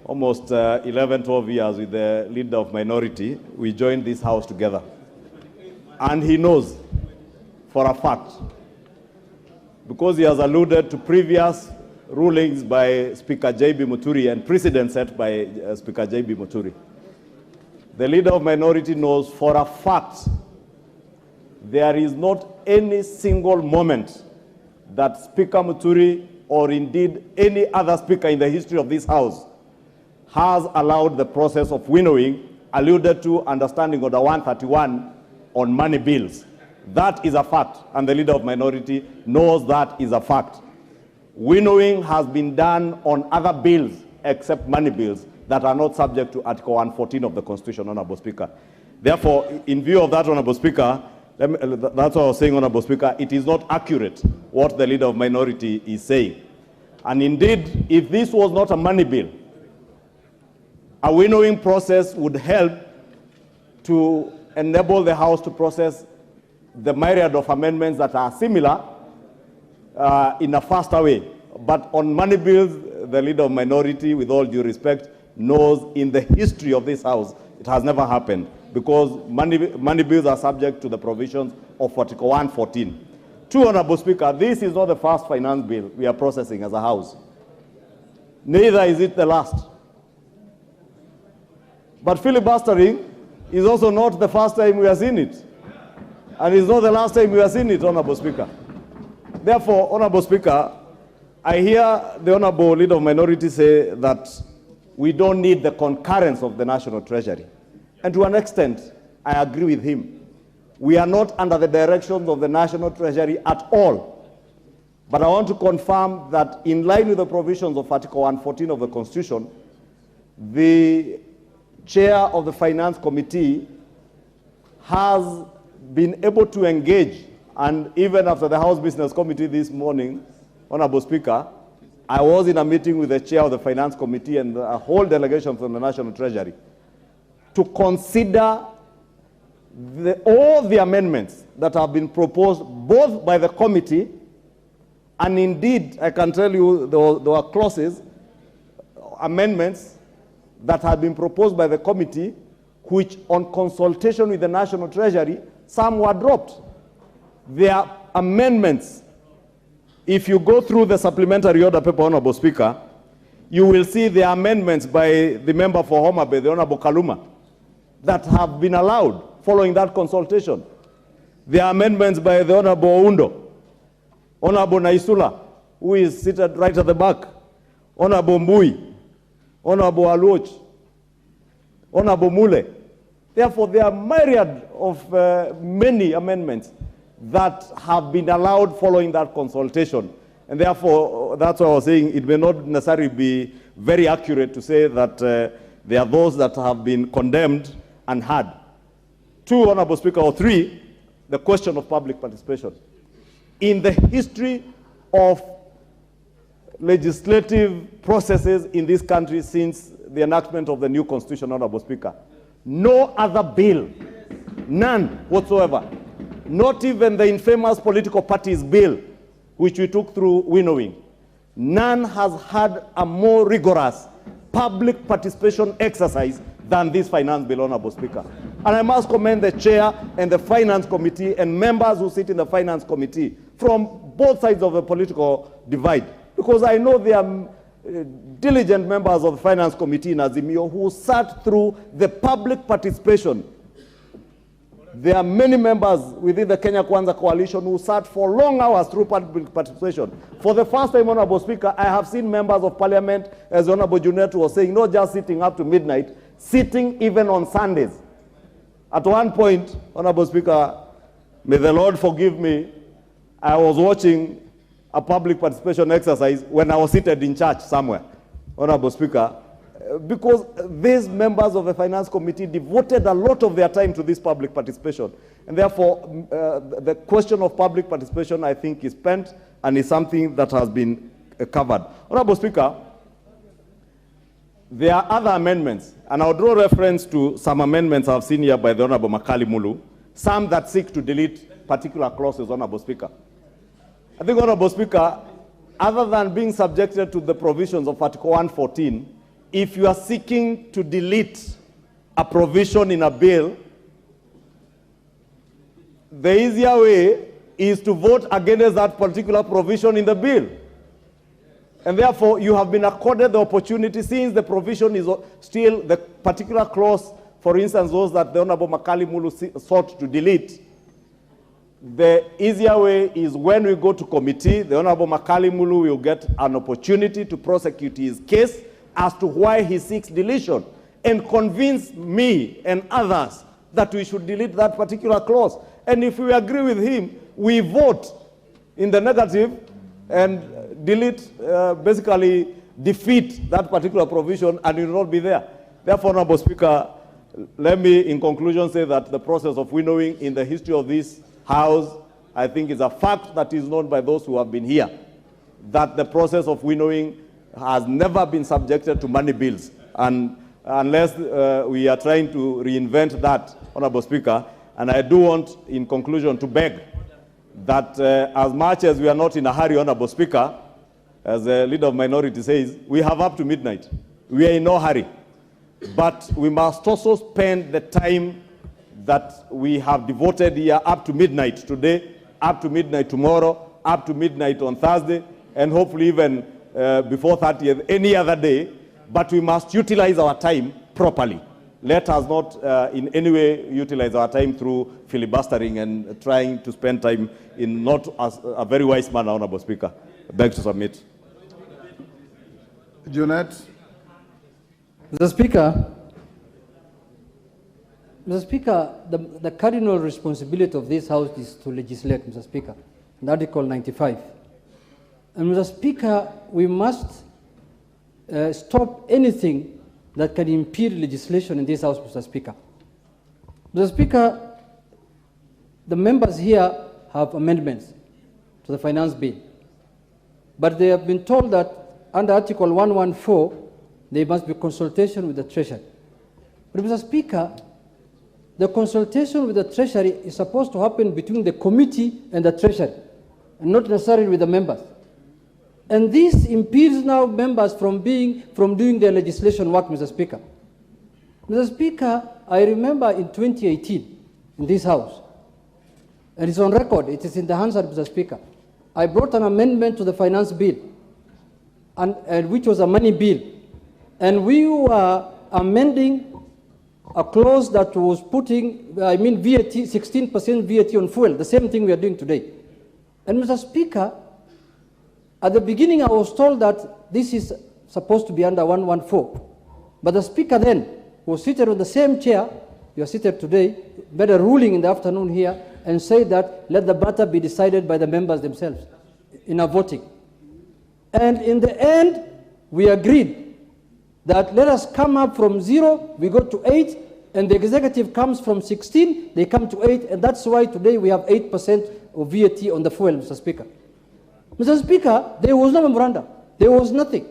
almost 11, 12 years with the Leader of Minority. We joined this House together. And he knows for a fact, because he has alluded to previous rulings by Speaker J.B. Muturi and precedents set by Speaker J.B. Muturi. The Leader of Minority knows for a fact there is not any single moment that Speaker Muturi, or indeed any other speaker in the history of this House, has allowed the process of winnowing alluded to understanding order 131 on money bills. That is a fact, and the leader of minority knows that is a fact. Winnowing has been done on other bills except money bills that are not subject to Article 114 of the Constitution, Honorable Speaker. Therefore, in view of that, Honorable Speaker, that's what I was saying, Honorable Speaker, it is not accurate what the leader of minority is saying. And indeed, if this was not a money bill, a winnowing process would help to enable the House to process the myriad of amendments that are similar in a faster way. But on money bills, the leader of minority, with all due respect, knows in the history of this House, it has never happened, because money bills are subject to the provisions of Article 114. Two, Honorable Speaker, this is not the first finance bill we are processing as a House. Neither is it the last. But filibustering is also not the first time we have seen it. And it's not the last time we have seen it, Honorable Speaker. Therefore, Honorable Speaker, I hear the Honorable Leader of Minority say that we don't need the concurrence of the National Treasury. And to an extent, I agree with him. We are not under the directions of the National Treasury at all. But I want to confirm that in line with the provisions of Article 114 of the Constitution, the chair of the Finance Committee has been able to engage, and even after the House Business Committee this morning, Honorable Speaker, I was in a meeting with the chair of the Finance Committee and a whole delegation from the National Treasury to consider all the amendments that have been proposed both by the committee, and indeed, I can tell you there were clauses, amendments that have been proposed by the committee, which on consultation with the National Treasury, some were dropped. There are amendments. If you go through the supplementary order paper, Honorable Speaker, you will see the amendments by the member for Homa Bay, the Honorable Kaluma, that have been allowed following that consultation. The amendments by the Honorable Oundo, Honorable Naisula, who is seated right at the back, Honorable Mbui, Honorable Aluoch, Honorable Mule. Therefore, there are myriad of many amendments that have been allowed following that consultation. And therefore, that's what I was saying, it may not necessarily be very accurate to say that there are those that have been condemned and had. Two, Honorable Speaker, or three, the question of public participation. In the history of legislative processes in this country since the enactment of the new Constitution, Honorable Speaker, no other bill, none whatsoever, not even the infamous political parties bill, which we took through winnowing, none has had a more rigorous public participation exercise than this finance bill, Honorable Speaker. And I must commend the chair and the Finance Committee and members who sit in the Finance Committee from both sides of the political divide, because I know they are diligent members of the Finance Committee in Azimio who sat through the public participation. There are many members within the Kenya Kwanza coalition who sat for long hours through public participation. For the first time, Honorable Speaker, I have seen members of Parliament, as Honorable Junet was saying, not just sitting up to midnight, sitting even on Sundays. At one point, Honorable Speaker, may the Lord forgive me, I was watching a public participation exercise when I was seated in church somewhere, Honorable Speaker, because these members of the Finance Committee devoted a lot of their time to this public participation. And therefore, the question of public participation, I think, is spent and is something that has been covered. Honorable Speaker, there are other amendments, and I'll draw reference to some amendments I've seen here by the Honorable Makali Mulu, some that seek to delete particular clauses, Honorable Speaker. I think, Honorable Speaker, other than being subjected to the provisions of Article 114, if you are seeking to delete a provision in a bill, the easier way is to vote against that particular provision in the bill. And therefore, you have been accorded the opportunity, since the provision is still the particular clause, for instance, those that the Honorable Makali Mulu sought to delete. The easier way is when we go to committee, the Honorable Makali Mulu will get an opportunity to prosecute his case as to why he seeks deletion. and convince me and others that we should delete that particular clause. And if we agree with him, we vote in the negative and delete, basically defeat that particular provision, and it will not be there. Therefore, Honorable Speaker, let me, in conclusion, say that the process of winnowing in the history of this House, I think, is a fact that is known by those who have been here, that the process of winnowing has never been subjected to money bills. And unless we are trying to reinvent that, Honorable Speaker, and I do want, in conclusion, to beg that as much as we are not in a hurry, Honorable Speaker, as the leader of minority says, we have up to midnight. We are in no hurry. But we must also spend the time that we have devoted here up to midnight today, up to midnight tomorrow, up to midnight on Thursday, and hopefully even before 30th, any other day. But we must utilize our time properly. Let us not in any way utilize our time through filibustering and trying to spend time in not a very wise manner, Honorable Speaker. I beg to submit. Junet. Mr. Speaker, the cardinal responsibility of this House is to legislate, Mr. Speaker, in Article 95. And Mr. Speaker, we must stop anything that can impede legislation in this House, Mr. Speaker. Mr. Speaker, the members here have amendments to the finance bill, but they have been told that under Article 114, there must be consultation with the Treasury. But Mr. Speaker, the consultation with the Treasury is supposed to happen between the committee and the Treasury, and not necessarily with the members. And this impedes now members from doing their legislation work, Mr. Speaker. Mr. Speaker, I remember in 2018, in this House, and it's on record, it is in the hands of Mr. Speaker, I brought an amendment to the finance bill, and which was a money bill. And we were amending a clause that was putting, VAT, 16% VAT on fuel, the same thing we are doing today. And Mr. Speaker, at the beginning I was told that this is supposed to be under 114. But the Speaker then was seated on the same chair, you are seated today, made a ruling in the afternoon here, and said that let the matter be decided by the members themselves in a voting. And in the end, we agreed that let us come up from 0, we go to 8, and the executive comes from 16, they come to 8, and that's why today we have 8% of VAT on the fuel, Mr. Speaker. Mr. Speaker, there was no memorandum. There was nothing.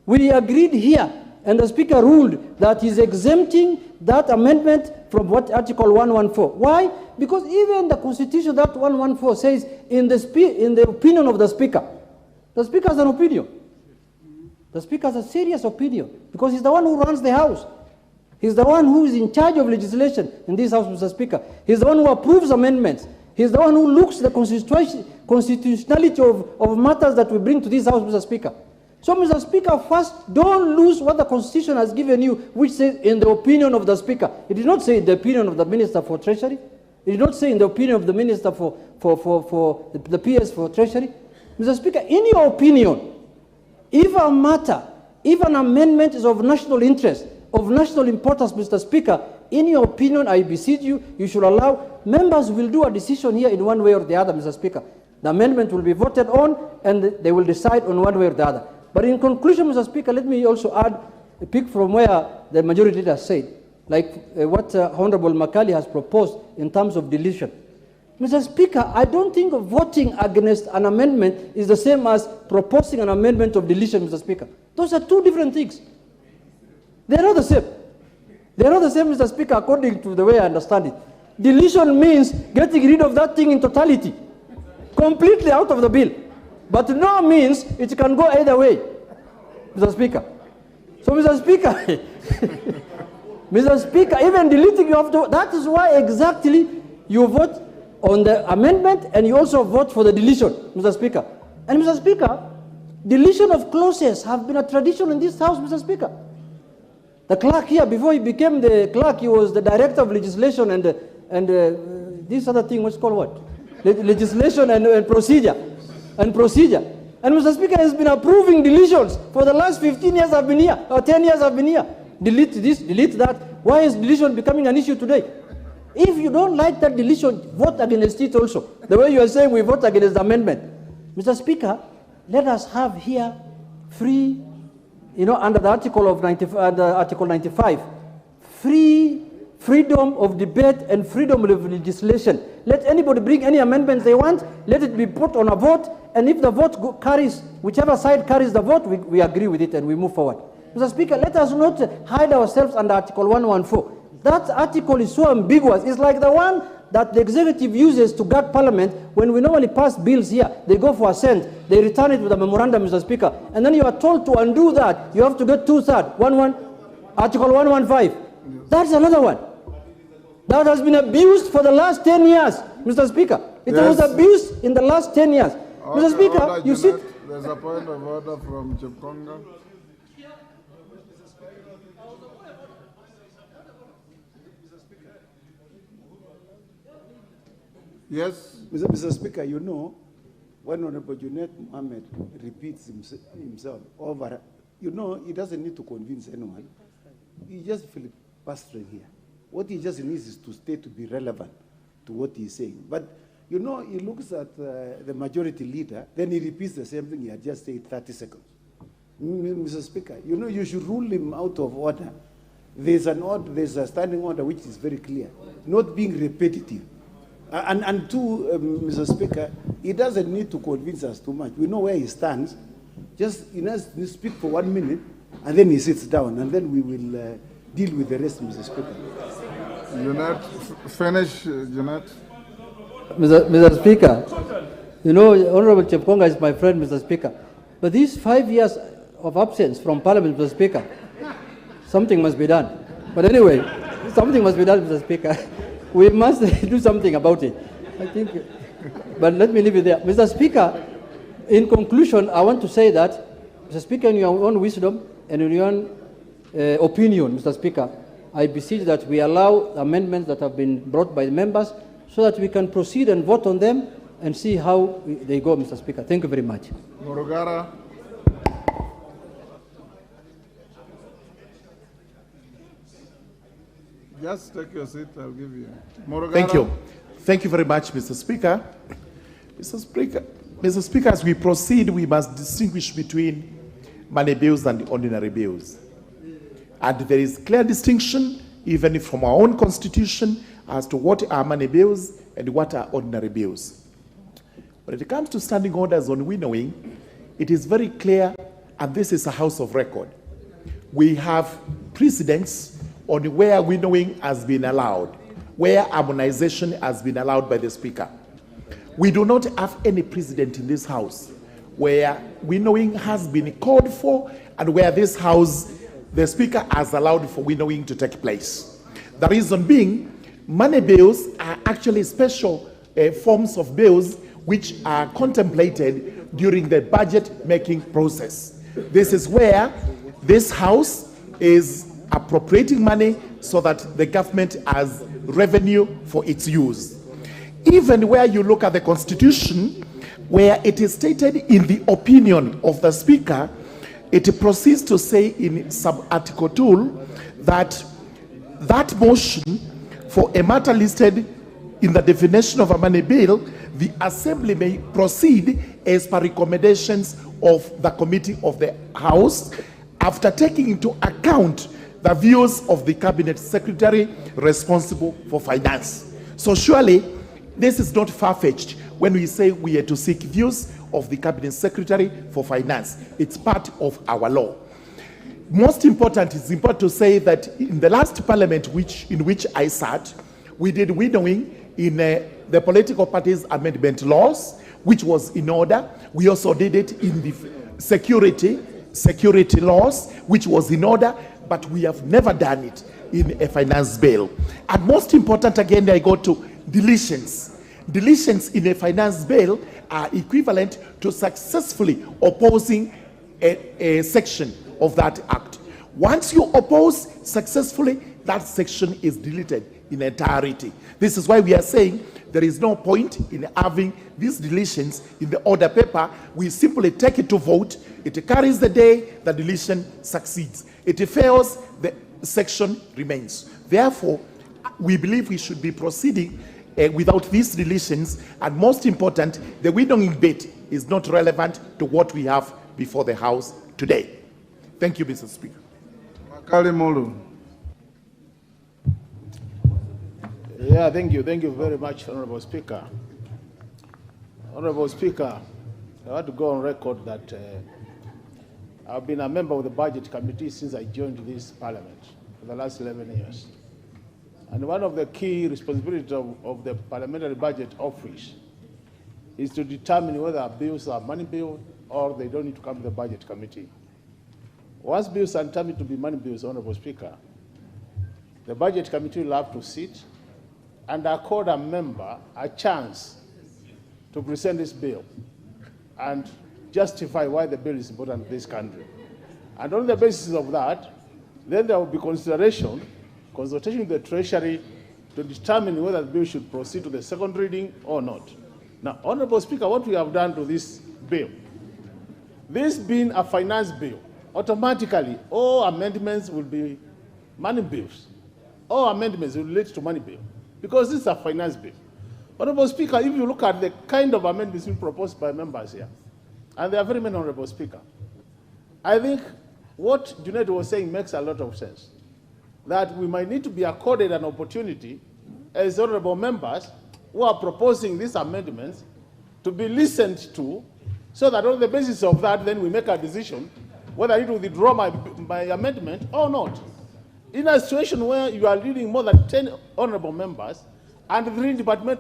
We agreed here, and the Speaker ruled that he's exempting that amendment from what Article 114. Why? Because even the Constitution, that 114 says, in the opinion of the Speaker has an opinion. The Speaker has a serious opinion because he's the one who runs the House. He's the one who is in charge of legislation in this House, Mr. Speaker. He's the one who approves amendments. He's the one who looks at the constitutionality of matters that we bring to this House, Mr. Speaker. So, Mr. Speaker, first, don't lose what the Constitution has given you, which says in the opinion of the Speaker. It did not say in the opinion of the Minister for Treasury. It did not say in the opinion of the Minister for the PS for Treasury. Mr. Speaker, in your opinion, if a matter, if an amendment is of national interest, of national importance, Mr. Speaker, in your opinion, I beseech you, you should allow, members will do a decision here in one way or the other, Mr. Speaker. The amendment will be voted on, and they will decide on one way or the other. But in conclusion, Mr. Speaker, let me also add a pick from where the majority leader said, like what Honorable Makali has proposed in terms of deletion. Mr. Speaker, I don't think voting against an amendment is the same as proposing an amendment of deletion, Mr. Speaker. Those are two different things. They are not the same. They are not the same, Mr. Speaker, according to the way I understand it. Deletion means getting rid of that thing in totality, completely out of the bill. But no means it can go either way, Mr. Speaker. So, Mr. Speaker, Mr. Speaker, even deleting you have to, that is why exactly you vote on the amendment and you also vote for the deletion, Mr. Speaker. And Mr. Speaker, deletion of clauses have been a tradition in this House, Mr. Speaker. The clerk here, before he became the clerk, he was the director of legislation and this other thing, what's called what? Legislation and procedure. And Mr. Speaker has been approving deletions for the last 15 years I've been here, or 10 years I've been here. delete this, delete that. Why is deletion becoming an issue today? If you don't like that deletion, vote against it also. The way you are saying we vote against the amendment. Mr. Speaker, let us have here free, under the Article 95, freedom of debate and freedom of legislation. Let anybody bring any amendments they want, let it be put on a vote, and if the vote carries, whichever side carries the vote, we agree with it and we move forward. Mr. Speaker, let us not hide ourselves under Article 114. That article is so ambiguous. It's like the one that the executive uses to guard Parliament. When we normally pass bills here, they go for assent, they return it with a memorandum, Mr. Speaker, and then you are told to undo that. You have to get 2/3, Article 115. That's another one. That has been abused for the last 10 years, Mr. Speaker. It was abused in the last 10 years. Mr. Speaker, you see... There's a point of order from Chepkonga. Yes. Mr. Speaker, when Honorable Junet Mohammed repeats himself over, he doesn't need to convince anyone. He just filibustering here. What he just needs is to stay to be relevant to what he's saying. But, he looks at the majority leader, then he repeats the same thing he had just said 30 seconds. Mr. Speaker, you should rule him out of order. There's a standing order which is very clear, not being repetitive. And two, Mr. Speaker, he doesn't need to convince us too much. We know where he stands. Just speak for 1 minute, and then he sits down, and then we will deal with the rest, Mr. Speaker. Junet, finish, Junet. Mr. Speaker, Honorable Chepkonga is my friend, Mr. Speaker. But these 5 years of absence from Parliament, Mr. Speaker, something must be done. But anyway, something must be done, Mr. Speaker. We must do something about it, I think. But let me leave it there. Mr. Speaker, in conclusion, I want to say that, Mr. Speaker, in your own wisdom and in your own opinion, Mr. Speaker, I beseech that we allow amendments that have been brought by the members so that we can proceed and vote on them and see how they go, Mr. Speaker. Thank you very much. Morogara. Just take your seat, I'll give you. Morogara. Thank you. Thank you very much, Mr. Speaker. Mr. Speaker, as we proceed, we must distinguish between money bills and ordinary bills. And there is clear distinction, even from our own constitution, as to what are money bills and what are ordinary bills. When it comes to standing orders on winnowing, it is very clear, and this is a house of record. We have precedents on where winnowing has been allowed, where harmonization has been allowed by the Speaker. We do not have any precedent in this House where winnowing has been called for and where this House, the Speaker has allowed for winnowing to take place. The reason being, money bills are actually special forms of bills which are contemplated during the budget-making process. This is where this House is appropriating money so that the government has revenue for its use. Even where you look at the Constitution, where it is stated in the opinion of the Speaker, it proceeds to say in sub-article 2 that that motion for a matter listed in the definition of a money bill, the Assembly may proceed as per recommendations of the Committee of the House after taking into account the views of the Cabinet Secretary responsible for finance. So surely, this is not far-fetched when we say we are to seek views of the Cabinet Secretary for finance. It's part of our law. Most important, it's important to say that in the last Parliament in which I sat, we did winnowing in the political parties' amendment laws, which was in order. We also did it in the security laws, which was in order, but we have never done it in a finance bill. And most important, again, I go to deletions. Deletions in a finance bill are equivalent to successfully opposing a section of that act. Once you oppose successfully, that section is deleted in entirety. This is why we are saying there is no point in having these deletions in the order paper. We simply take it to vote. It carries the day, the deletion succeeds. It fails, the section remains. Therefore, we believe we should be proceeding without these deletions, and most important, the winnowing bit is not relevant to what we have before the House today. Thank you, Mr. Speaker. Makali Mulu. Yeah, thank you. Thank you very much, Honorable Speaker. Honorable Speaker, I want to go on record that I've been a member of the Budget Committee since I joined this Parliament for the last 11 years. And one of the key responsibilities of the Parliamentary Budget Office is to determine whether bills are money bills or they don't need to come to the Budget Committee. Once bills are determined to be money bills, Honorable Speaker, the Budget Committee will have to sit and accord a member a chance to present this bill and justify why the bill is important to this country. And on the basis of that, then there will be consultation with the Treasury to determine whether the bill should proceed to the second reading or not. Now, Honorable Speaker, what we have done to this bill, this being a finance bill, automatically all amendments will be money bills. All amendments will relate to money bill because this is a finance bill. Honorable Speaker, if you look at the kind of amendments being proposed by members here, and they are very many, Honorable Speaker, I think what Junaid was saying makes a lot of sense. That we might need to be accorded an opportunity as honorable members who are proposing these amendments to be listened to, so that on the basis of that, then we make a decision whether I need to withdraw my amendment or not. In a situation where you are leading more than 10 honorable members and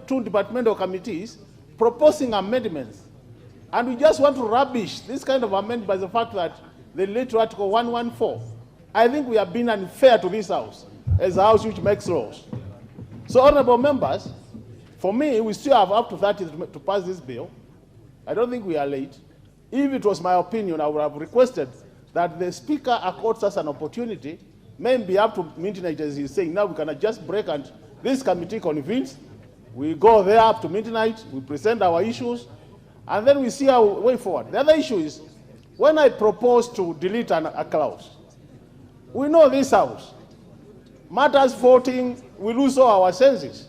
two departmental committees proposing amendments, and we just want to rubbish this kind of amendment by the fact that they relate to Article 114, I think we have been unfair to this House, as a House which makes laws. So, honorable members, for me, we still have up to 30 to pass this bill. I don't think we are late. If it was my opinion, I would have requested that the Speaker accords us an opportunity, maybe up to midnight, as he's saying. Now we can just break and this committee convenes. We go there up to midnight, we present our issues, and then we see our way forward. The other issue is, when I propose to delete a clause, we know this House, matters voting, we lose all our senses.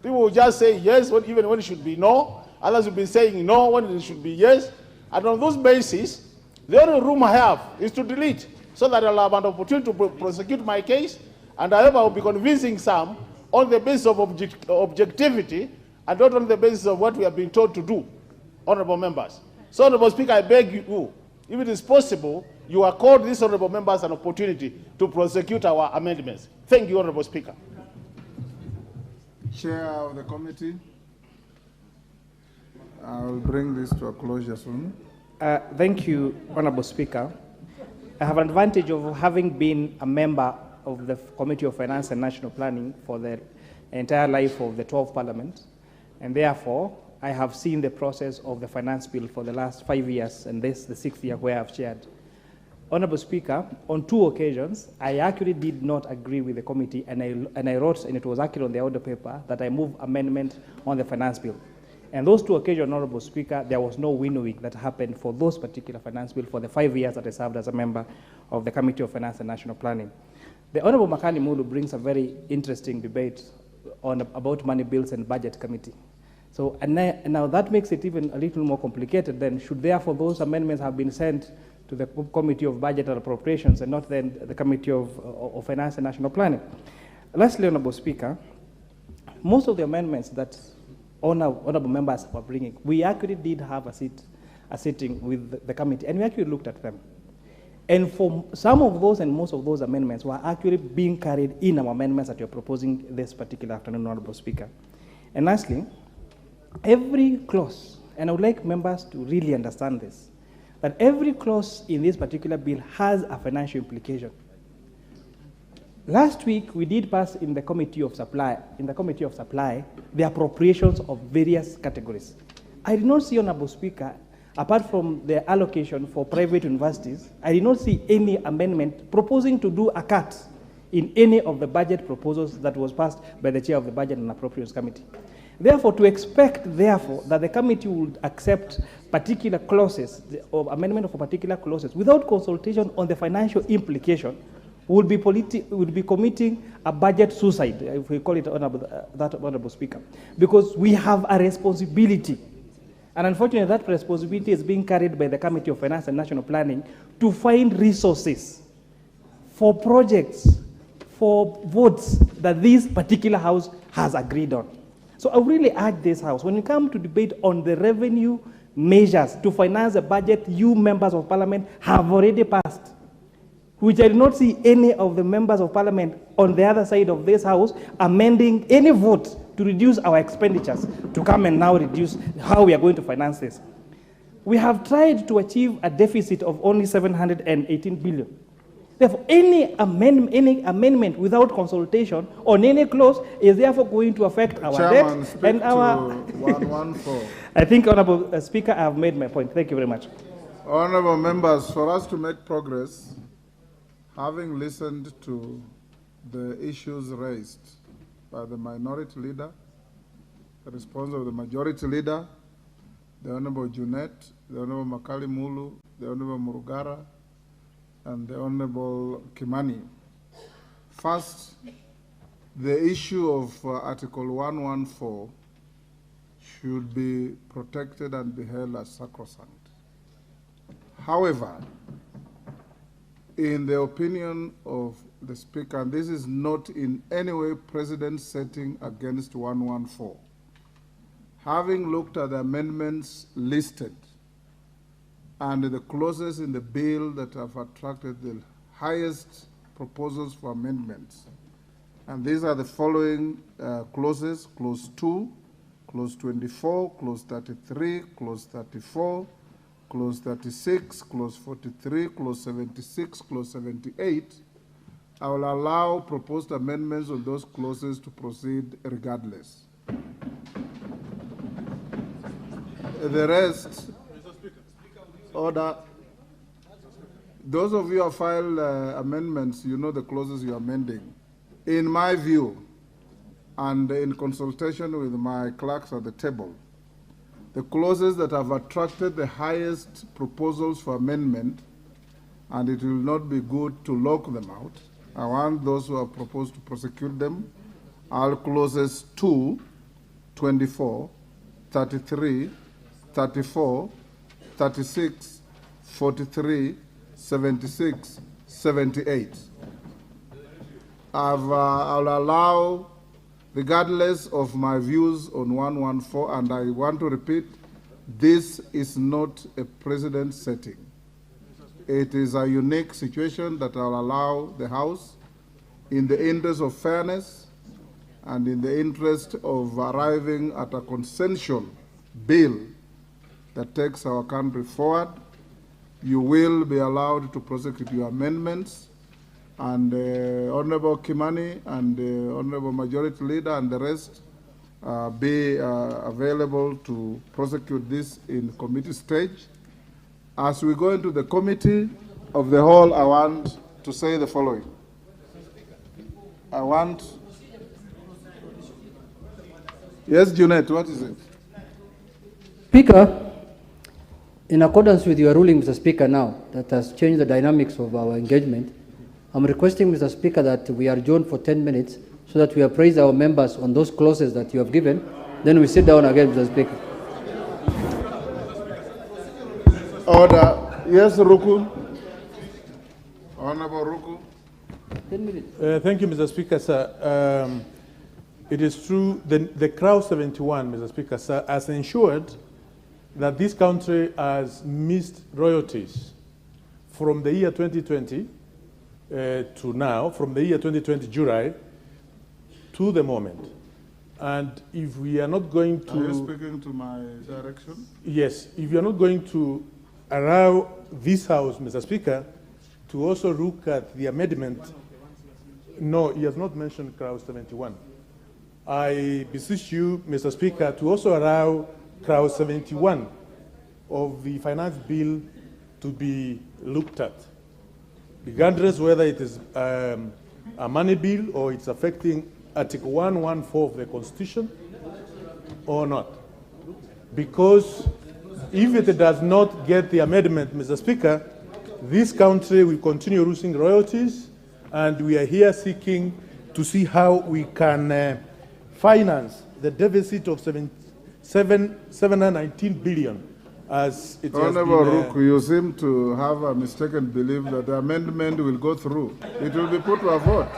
People will just say yes, even when it should be no. Others will be saying no when it should be yes. And on those bases, the only room I have is to delete, so that I'll have an opportunity to prosecute my case, and I hope I will be convincing some on the basis of objectivity and not on the basis of what we have been told to do, honorable members. So, Honorable Speaker, I beg you, if it is possible, you accord these honorable members an opportunity to prosecute our amendments. Thank you, Honorable Speaker. Chair of the committee, I will bring this to a closure soon. Thank you, Honorable Speaker. I have an advantage of having been a member of the Committee of Finance and National Planning for the entire life of the 12th Parliament, and therefore I have seen the process of the finance bill for the last 5 years, and this is the 6th year where I've chaired. Honorable Speaker, on 2 occasions, I actually did not agree with the committee, and I wrote, and it was actually on the order paper, that I move amendment on the finance bill. And those 2 occasions, Honorable Speaker, there was no winnowing that happened for those particular finance bill for the 5 years that I served as a member of the Committee of Finance and National Planning. The Honorable Makani Mulu brings a very interesting debate about money bills and budget committee. So, and now that makes it even a little more complicated. Then, should therefore those amendments have been sent to the Committee of Budget and Appropriations and not then the Committee of Finance and National Planning? Lastly, Honorable Speaker, most of the amendments that honorable members were bringing, we actually did have a sitting with the committee, and we actually looked at them. And for some of those and most of those amendments were actually being carried in our amendments that you're proposing this particular afternoon, Honorable Speaker. And lastly, every clause, and I would like members to really understand this, that every clause in this particular bill has a financial implication. Last week, we did pass in the Committee of Supply, the appropriations of various categories. I did not see, Honorable Speaker, apart from the allocation for private universities, I did not see any amendment proposing to do a cut in any of the budget proposals that was passed by the Chair of the Budget and Appropriations Committee. Therefore, to expect, therefore, that the committee would accept particular clauses or amendment of particular clauses without consultation on the financial implication will be committing a budget suicide, if we call it that, Honorable Speaker, because we have a responsibility. And unfortunately, that responsibility is being carried by the Committee of Finance and National Planning to find resources for projects, for votes that this particular House has agreed on. So I really urge this House, when you come to debate on the revenue measures to finance the budget you members of Parliament have already passed, which I do not see any of the members of Parliament on the other side of this House amending any vote to reduce our expenditures, to come and now reduce how we are going to finance this. We have tried to achieve a deficit of only 718 billion. Therefore, any amendment without consultation on any clause is therefore going to affect our Chairman, debt and our... 114. I think, Honorable Speaker, I have made my point. Thank you very much. Honorable members, for us to make progress, having listened to the issues raised by the minority leader, the response of the majority leader, the Honorable Junet, the Honorable Makali Mulu, the Honorable Murugara, and the Honorable Kimani. First, the issue of Article 114 should be protected and be held as sacrosanct. However, in the opinion of the Speaker, and this is not in any way President setting against 114, having looked at the amendments listed and the clauses in the bill that have attracted the highest proposals for amendments, and these are the following clauses: Clause 2, Clause 24, Clause 33, Clause 34, Clause 36, Clause 43, Clause 76, Clause 78. I will allow proposed amendments on those clauses to proceed regardless. The rest, order. Those of you who have filed amendments, you know the clauses you are amending. In my view, and in consultation with my clerks at the table, the clauses that have attracted the highest proposals for amendment, and it will not be good to lock them out. I want those who have proposed to prosecute them, are clauses 2, 24, 33, 34, 36, 43, 76, 78. I'll allow, regardless of my views on 114, and I want to repeat, this is not a precedent setting. It is a unique situation that I'll allow the House, in the interest of fairness and in the interest of arriving at a consensual bill that takes our country forward. You will be allowed to prosecute your amendments, and Honorable Kimani and Honorable Majority Leader and the rest be available to prosecute this in committee stage. As we go into the committee of the whole, I want to say the following. Yes, Junet, what is it? Speaker, in accordance with your ruling, Mr. Speaker, now that has changed the dynamics of our engagement, I'm requesting, Mr. Speaker, that we adjourn for 10 minutes so that we appraise our members on those clauses that you have given. Then we sit down again, Mr. Speaker. Order. Yes, Ruku. Honorable Ruku. 10 minutes. Thank you, Mr. Speaker, sir. It is true, the Crowd 71, Mr. Speaker, sir, has ensured that this country has missed royalties from the year 2020 to now, from the year 2020 July to the moment. And if we are not going to... Are you speaking to my direction? Yes. If you are not going to allow this House, Mr. Speaker, to also look at the amendment... No, he has not mentioned Crowd 71. I beseech you, Mr. Speaker, to also allow Crowd 71 of the finance bill to be looked at, regardless whether it is a money bill or it's affecting Article 114 of the Constitution or not. Because if it does not get the amendment, Mr. Speaker, this country will continue losing royalties, and we are here seeking to see how we can finance the deficit of 719 billion as it has Honorable been... Ruku, you seem to have a mistaken belief that the amendment will go through. It will be put to a vote.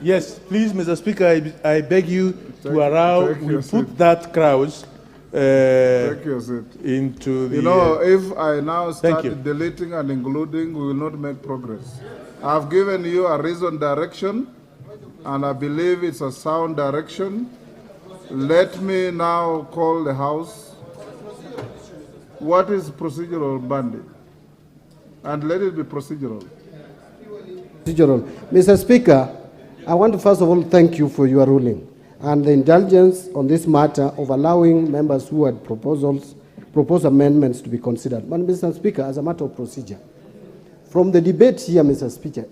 Yes, please, Mr. Speaker, I beg you to allow we put that clause Take your seat. into the... You know, if I now Thank start you. deleting and including, we will not make progress. I've given you a reasoned direction, and I believe it's a sound direction. Let me now call the House. What is procedural, Bandi? And let it be procedural. Procedural. Mr. Speaker, I want to first of all thank you for your ruling and the indulgence on this matter of allowing members who had proposed amendments to be considered. But Mr. Speaker, as a matter of procedure, from the debate here, Mr. Speaker,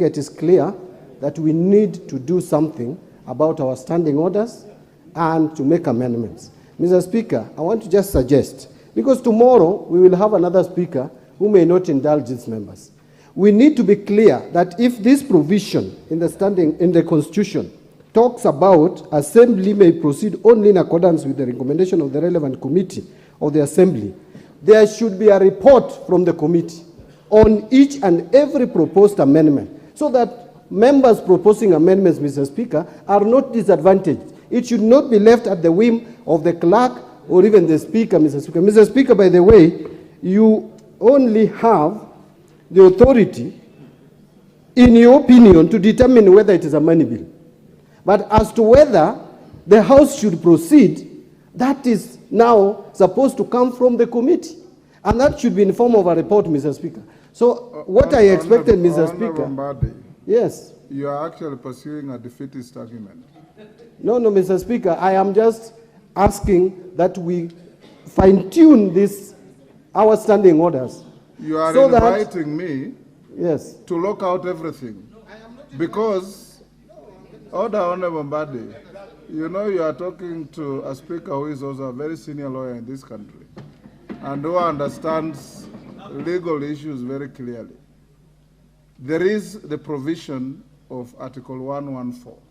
it is clear that we need to do something about our standing orders and to make amendments. Mr. Speaker, I want to just suggest, because tomorrow we will have another speaker who may not indulge its members. We need to be clear that if this provision in the Constitution talks about Assembly may proceed only in accordance with the recommendation of the relevant committee of the Assembly, there should be a report from the committee on each and every proposed amendment so that members proposing amendments, Mr. Speaker, are not disadvantaged. It should not be left at the whim of the clerk or even the Speaker, Mr. Speaker. Mr. Speaker, by the way, you only have the authority, in your opinion, to determine whether it is a money bill. But as to whether the House should proceed, that is now supposed to come from the committee. And that should be in form of a report, Mr. Speaker. So what I expected, Mr. Speaker... Mbadi, yes. You are actually pursuing a defeatist argument. No, Mr. Speaker, I am just asking that we fine-tune our standing orders. You are so inviting me yes. to lock out everything. Because, Order Honorable Mbadi, you know you are talking to a speaker who is also a very senior lawyer in this country and who understands legal issues very clearly. There is the provision of Article 114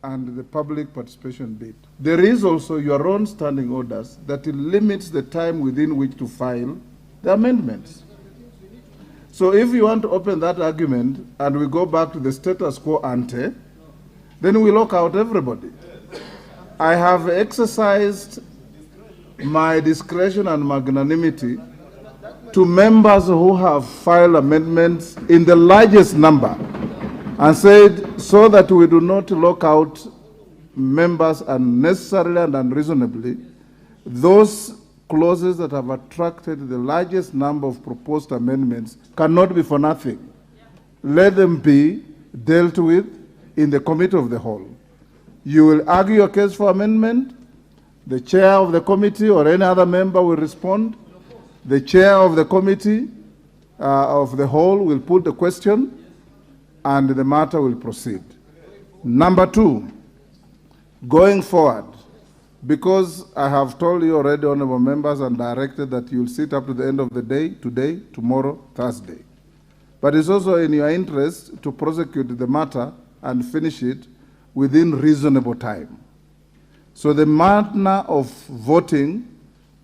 and the public participation bid. There is also your own standing orders that limits the time within which to file the amendments. So if you want to open that argument and we go back to the status quo ante, then we lock out everybody. I have exercised my discretion and magnanimity to members who have filed amendments in the largest number and said so that we do not lock out members unnecessarily and unreasonably, those clauses that have attracted the largest number of proposed amendments cannot be for nothing. Let them be dealt with in the committee of the whole. You will argue your case for amendment. The chair of the committee or any other member will respond. The chair of the committee of the whole will put the question and the matter will proceed. Number two, going forward, because I have told you already, honorable members, and directed that you'll sit up to the end of the day, today, tomorrow, Thursday. But it's also in your interest to prosecute the matter and finish it within reasonable time. So the manner of voting,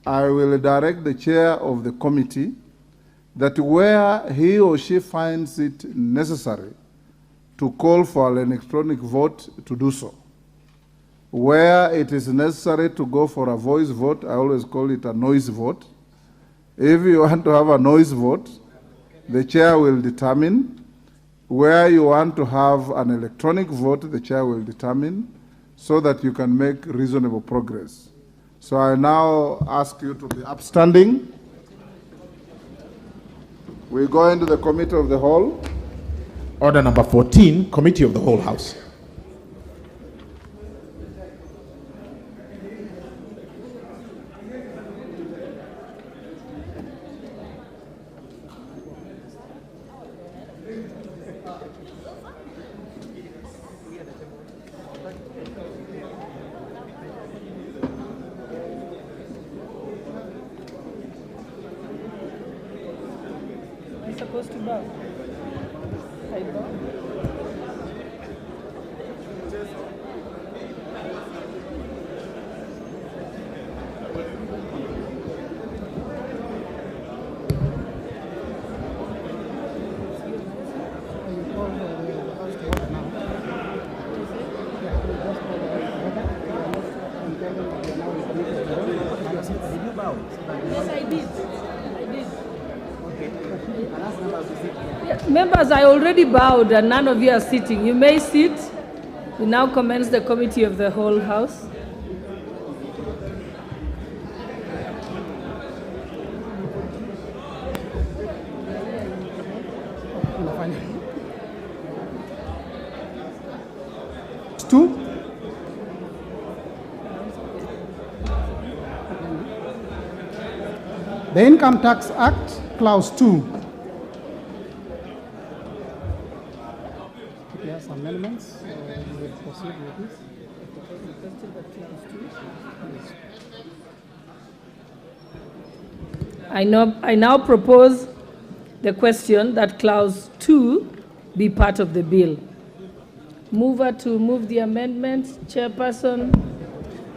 I will direct the chair of the committee that where he or she finds it necessary to call for an electronic vote, to do so. Where it is necessary to go for a voice vote, I always call it a noise vote. If you want to have a noise vote, the chair will determine. Where you want to have an electronic vote, the chair will determine, so that you can make reasonable progress. So I now ask you to be upstanding. We go into the committee of the whole. Order number 14, Committee of the Whole House. Members, I already bowed and none of you are sitting. You may sit. We now commence the committee of the whole House. Two. The Income Tax Act, Clause 2. Yes, amendments. We'll proceed with this. I now propose the question that Clause 2 be part of the bill. Mover to move the amendment. Chairperson.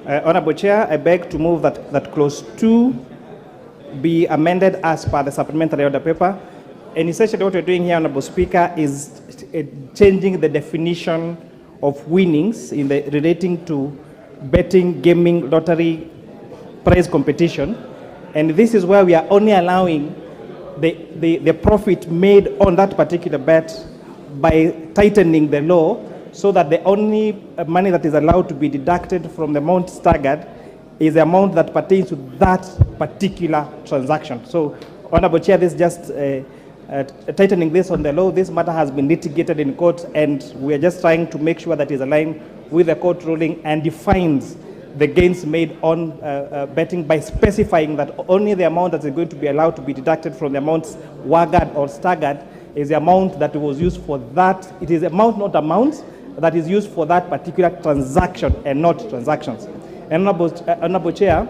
Honorable Chair, I beg to move that Clause 2 be amended as per the supplementary order paper. And essentially what we're doing here, Honorable Speaker, is changing the definition of winnings relating to betting, gaming, lottery, prize competition. And this is where we are only allowing the profit made on that particular bet by tightening the law so that the only money that is allowed to be deducted from the amount staggered is the amount that pertains to that particular transaction. So, Honorable Chair, this is just tightening this on the law. This matter has been litigated in court, and we are just trying to make sure that it is aligned with the court ruling and defines the gains made on betting by specifying that only the amount that is going to be allowed to be deducted from the amounts waggered or staggered is the amount that was used for that. It is amount, not amounts, that is used for that particular transaction and not transactions. And Honorable Chair,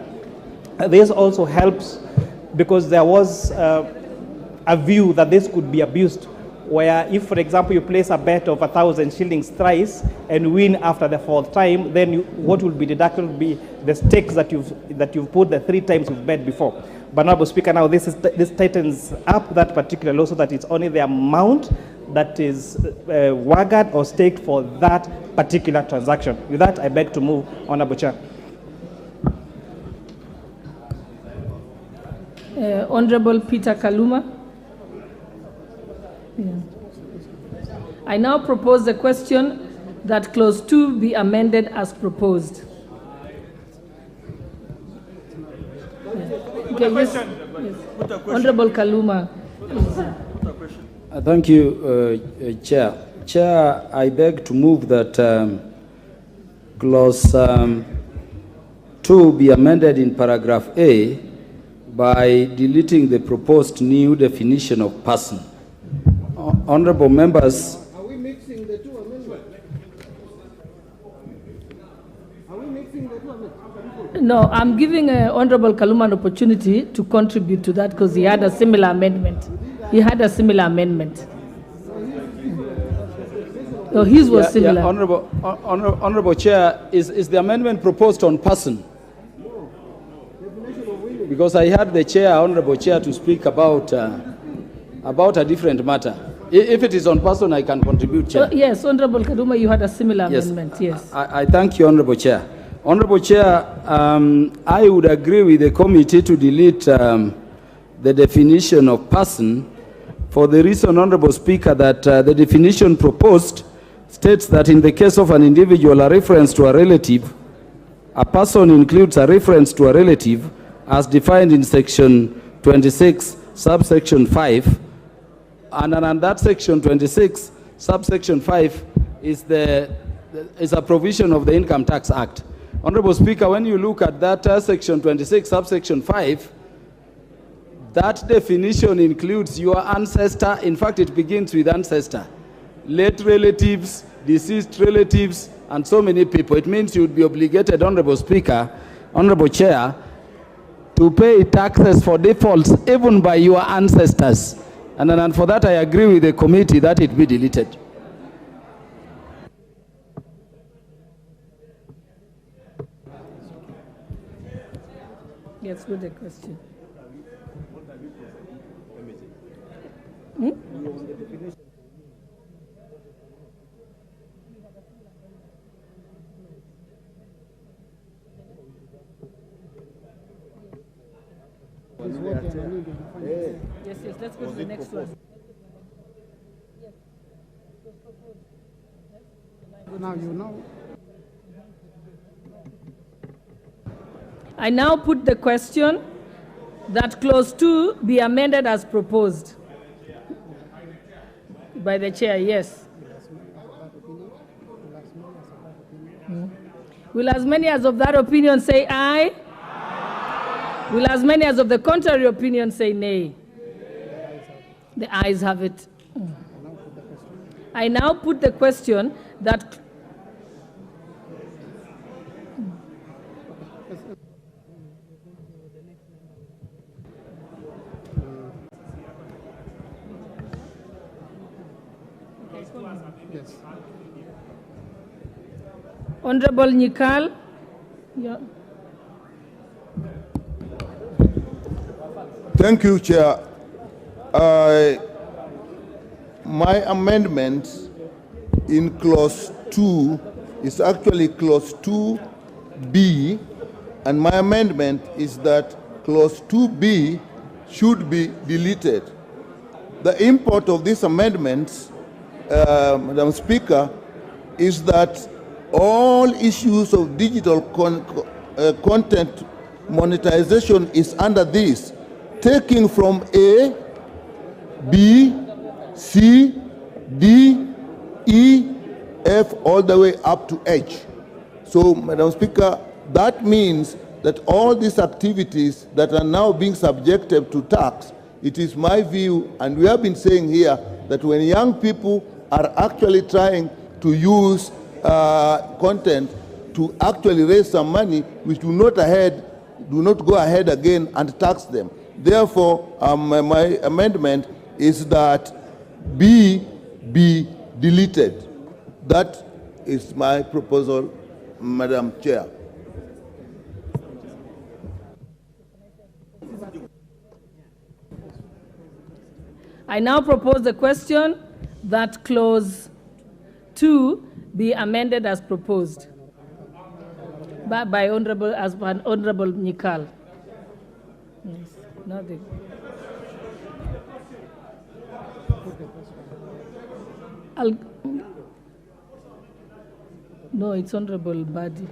this also helps because there was a view that this could be abused, where if, for example, you place a bet of 1,000 shillings thrice and win after the fourth time, then what will be deducted will be the stakes that you've put the 3 times you've bet before. But Honorable Speaker, now this tightens up that particular law so that it's only the amount that is waggered or staked for that particular transaction. With that, I beg to move, Honorable Chair. Honorable Peter Kaluma. Yeah. I now propose the question that Clause 2 be amended as proposed. Okay, yes. Honorable Kaluma. Thank you, Chair. Chair, I beg to move that Clause 2 be amended in paragraph A by deleting the proposed new definition of person. Honorable members, Are we mixing the two amendments? Are we mixing the two amendments? No, I'm giving Honorable Kaluma an opportunity to contribute to that because he had a similar amendment. He had a similar amendment. So his was similar. Honorable Chair, is the amendment proposed on person? Because I heard the Chair, Honorable Chair, to speak about a different matter. If it is on person, I can contribute, Chair. Yes, Honorable Kaluma, you had a similar amendment, yes. I thank you, Honorable Chair. Honorable Chair, I would agree with the committee to delete the definition of person for the reason, Honorable Speaker, that the definition proposed states that in the case of an individual, a reference to a relative, a person includes a reference to a relative as defined in Section 26, subsection 5, and on that Section 26, subsection 5 is a provision of the Income Tax Act. Honorable Speaker, when you look at that Section 26, subsection 5, that definition includes your ancestor. In fact, it begins with ancestor, late relatives, deceased relatives, and so many people. It means you would be obligated, Honorable Speaker, Honorable Chair, to pay taxes for defaults even by your ancestors. And for that, I agree with the committee that it be deleted. Yes, good the question. Yes, let's go to the next one. Now you know. I now put the question that clause 2 be amended as proposed by the chair. Yes. Will as many as of that opinion say aye? Will as many as of the contrary opinion say nay? The ayes have it. I now put the question that Yes. Honorable Nyikal. Yeah. Thank you, Chair. My amendment in clause 2 is actually clause 2B, and my amendment is that clause 2B should be deleted. The import of this amendment, Madam Speaker, is that all issues of digital content monetization is under this, taking from A, B, C, D, E, F, all the way up to H. So, Madam Speaker, that means that all these activities that are now being subjected to tax, it is my view, and we have been saying here, that when young people are actually trying to use content to actually raise some money, we do not go ahead again and tax them. Therefore, my amendment is that B be deleted. That is my proposal, Madam Chair. I now propose the question that clause 2 be amended as proposed by Honorable Nyikal. Yes, nothing. No, it's Honorable Badi.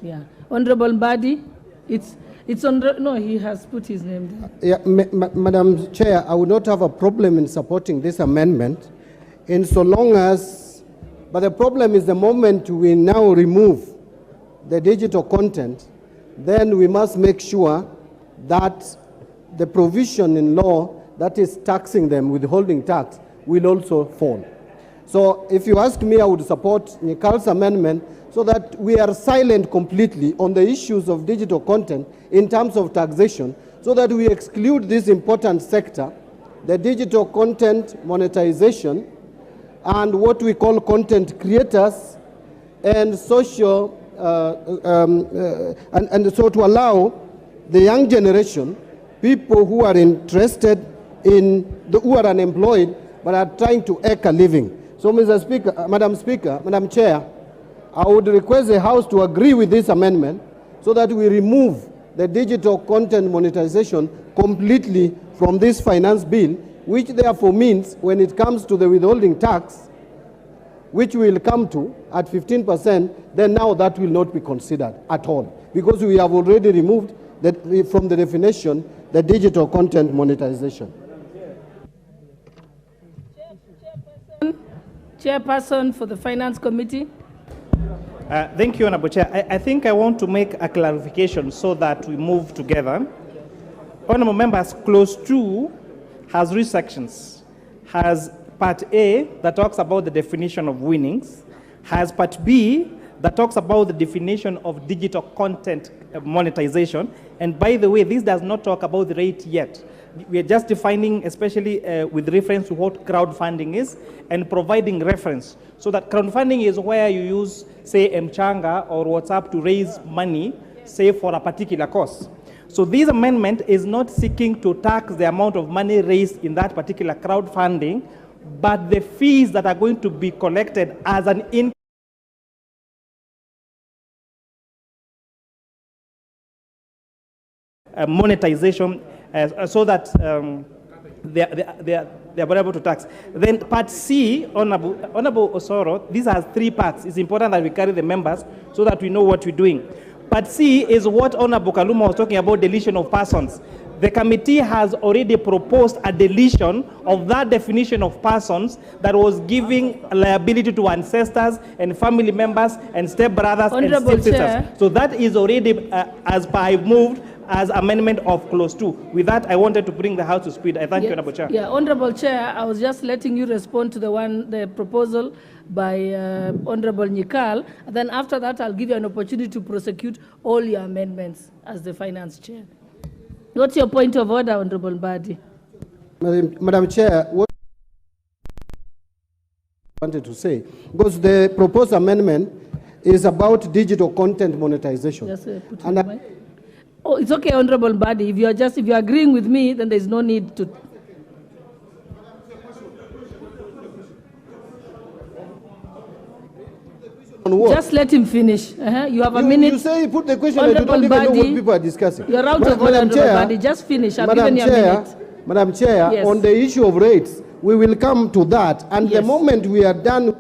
Yeah, Honorable Badi. It's on. No, he has put his name there. Yeah, Madam Chair, I would not have a problem in supporting this amendment, in so long as. But the problem is the moment we now remove the digital content, then we must make sure that the provision in law that is taxing them, withholding tax, will also fall. So if you ask me, I would support Nyikal's amendment so that we are silent completely on the issues of digital content in terms of taxation, so that we exclude this important sector, the digital content monetization, and what we call content creators, and social, and so to allow the young generation, people who are interested in, who are unemployed, but are trying to eke a living. So, Mr. Speaker, Madam Chair, I would request the House to agree with this amendment so that we remove the digital content monetization completely from this finance bill, which therefore means when it comes to the withholding tax, which we will come to at 15%, then now that will not be considered at all, because we have already removed from the definition the digital content monetization. Chairperson for the Finance Committee. Thank you, Honorable Chair. I think I want to make a clarification so that we move together. Honorable members, clause 2 has three sections. Has part A that talks about the definition of winnings, has part B that talks about the definition of digital content monetization. And by the way, this does not talk about the rate yet. We are just defining, especially with reference to what crowdfunding is, and providing reference. So that crowdfunding is where you use, say, Mchanga or WhatsApp to raise money, say, for a particular cause. So this amendment is not seeking to tax the amount of money raised in that particular crowdfunding, but the fees that are going to be collected as an income monetization, so that they are able to tax. Then part C, Honorable Osoro, this has 3 parts. It's important that we carry the members so that we know what we're doing. Part C is what Honorable Kaluma was talking about, deletion of persons. The committee has already proposed a deletion of that definition of persons that was giving liability to ancestors and family members and stepbrothers and stepsisters. So that is already, as per I moved, as amendment of clause 2. With that, I wanted to bring the House to speed. I thank you, Honorable Chair. Yeah, Honorable Chair, I was just letting you respond to the proposal by Honorable Nyikal. And then after that, I'll give you an opportunity to prosecute all your amendments as the Finance Chair. What's your point of order, Honorable Mbadi? Madam Chair, what I wanted to say, because the proposed amendment is about digital content monetization. Just put in the mic. Oh, it's okay, Honorable Mbadi. If you're agreeing with me, then there's no need to. Just let him finish. You have a minute. You say put the question, and you don't even know what people are discussing. You're out of order, Honorable Mbadi. Just finish. I've given you a minute. Madam Chair, yes. On the issue of rates, we will come to that. And the moment we are done.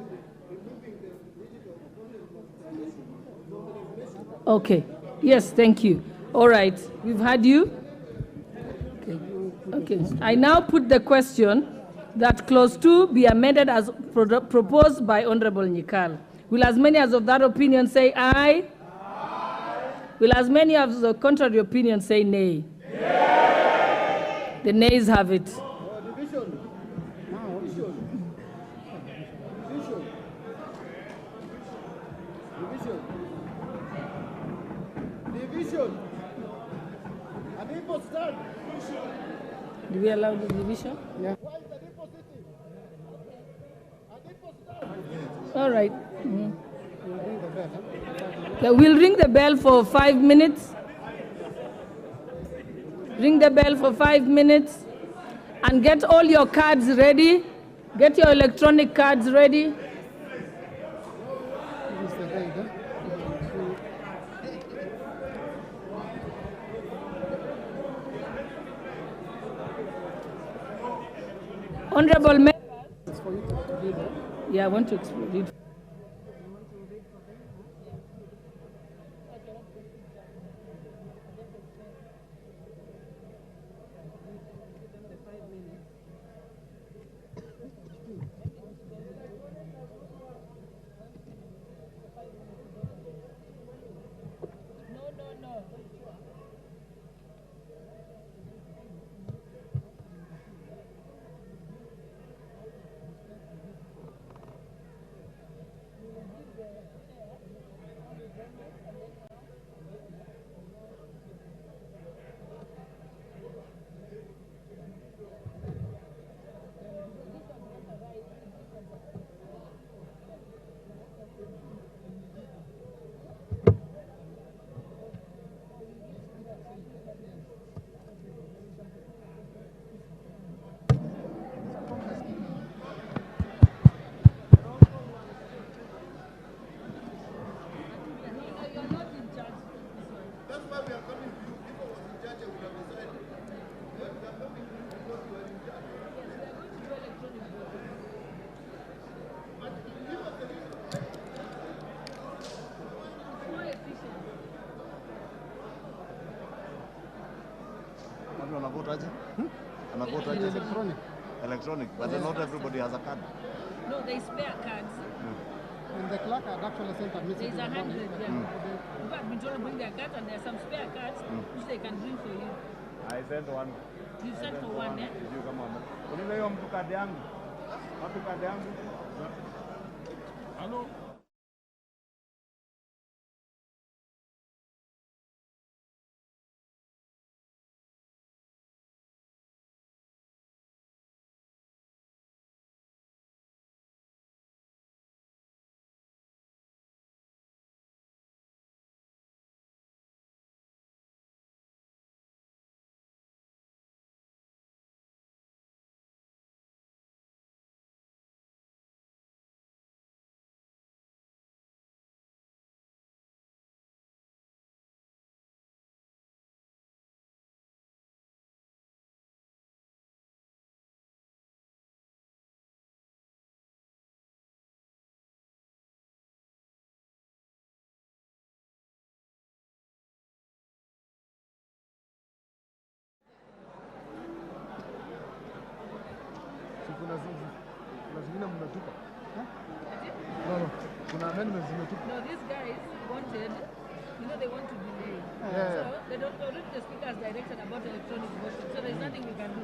Okay. Yes, thank you. All right. We've had you. Okay. I now put the question that clause 2 be amended as proposed by Honorable Nyikal. Will as many as of that opinion say aye? Aye. Will as many as of the contrary opinion say nay? Nay. The nays have it. Do we allow the division? Yeah. All right. Okay, we'll ring the bell for 5 minutes. Ring the bell for 5 minutes. And get all your cards ready. Get your electronic cards ready. Honorable members. Yeah, I want to read. Electronic. Electronic, but not everybody has a card. No, they spare cards. And the clerk had actually sent a message. There's 100 there. People have been told to bring their cards, and there are some spare cards which they can bring for you. I sent one. You sent for one, eh? Did you come on? Unipe hiyo mtu kadi yangu. Wapi kadi yangu? Hello. amendments zimetupwa. No, these guys wanted, they want to delay. Yeah. So they don't already the speaker has directed about electronic voting, so there's nothing we can do.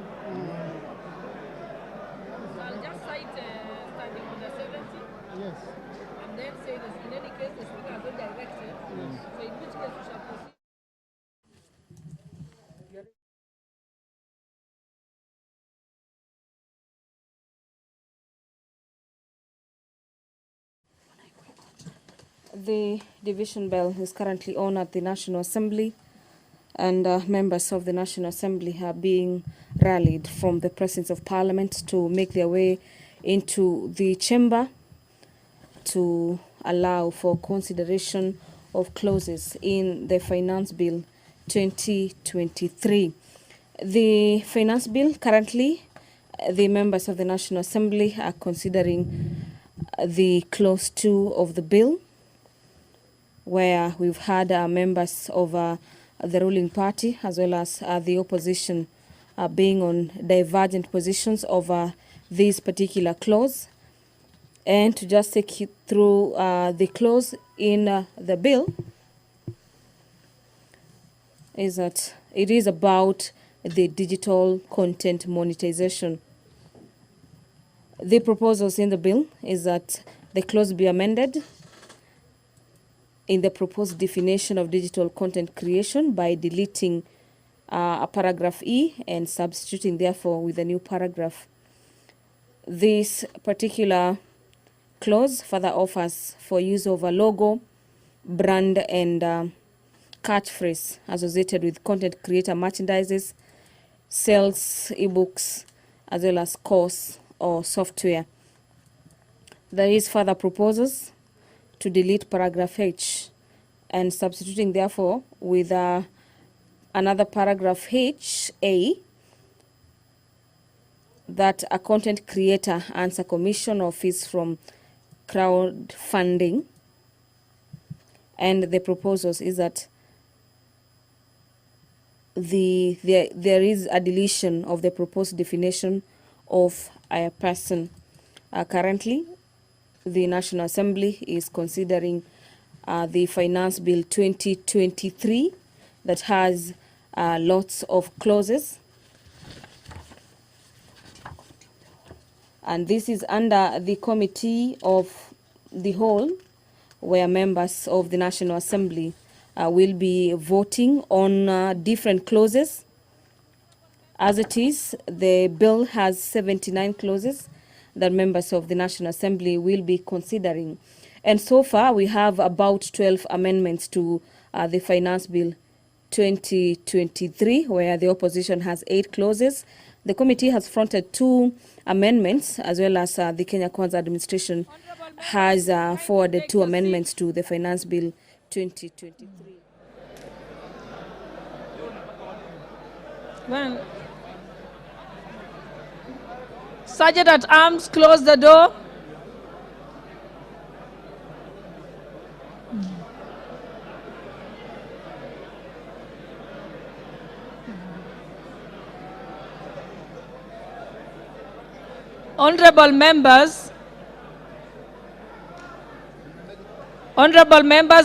So I'll just cite standing order 70. Yes. And then say that in any case the speaker has not directed. Yes. So in which case we shall proceed. The division bell is currently on at the National Assembly, and members of the National Assembly are being rallied from the presence of Parliament to make their way into the chamber to allow for consideration of clauses in the Finance Bill 2023. The Finance Bill currently, the members of the National Assembly are considering the clause 2 of the bill, where we've had members of the ruling party as well as the opposition being on divergent positions over this particular clause. And to just take you through the clause in the bill is that it is about the digital content monetization. The proposals in the bill is that the clause be amended in the proposed definition of digital content creation by deleting a paragraph E and substituting therefore with a new paragraph. This particular clause further offers for use of a logo, brand and catchphrase associated with content creator merchandises, sells ebooks as well as course or software. There is further proposals to delete paragraph H and substituting therefore with another paragraph H, A, that a content creator earns a commission or fees from crowdfunding. And the proposals is that there is a deletion of the proposed definition of a person. Currently, the National Assembly is considering the Finance Bill 2023 that has lots of clauses. And this is under the Committee of the Whole, where members of the National Assembly will be voting on different clauses. As it is, the bill has 79 clauses that members of the National Assembly will be considering. And so far, we have about 12 amendments to the Finance Bill 2023, where the opposition has 8 clauses. The committee has fronted 2 amendments, as well as the Kenya Kwanza administration has forwarded 2 amendments to the Finance Bill 2023. Well, Sergeant at Arms, close the door. Honorable members,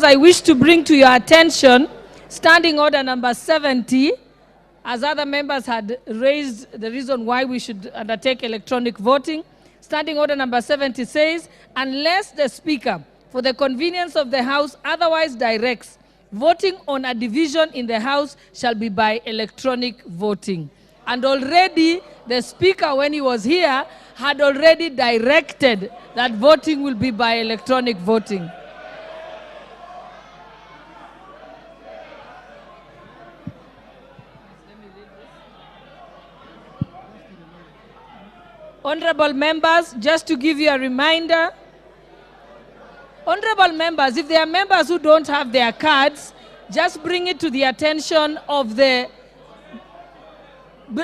I wish to bring to your attention Standing Order number 70, as other members had raised the reason why we should undertake electronic voting. Standing Order number 70 says, unless the Speaker, for the convenience of the House, otherwise directs, voting on a division in the House shall be by electronic voting. And already the Speaker, when he was here, had already directed that voting will be by electronic voting. Honorable members, just to give you a reminder, honorable members, if there are members who don't have their cards, just bring it to the attention of the...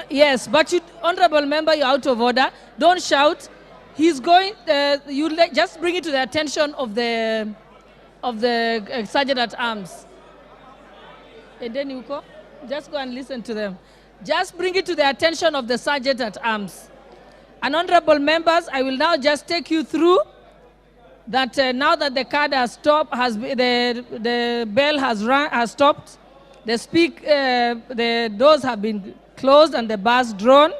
Yes, but you, honorable member, you're out of order. Don't shout. He's going, just bring it to the attention of the Sergeant at Arms. And then you go, just go and listen to them. Just bring it to the attention of the Sergeant at Arms. And honorable members, I will now just take you through that now that the card has stopped, the bell has stopped, the doors have been closed and the bus drawn,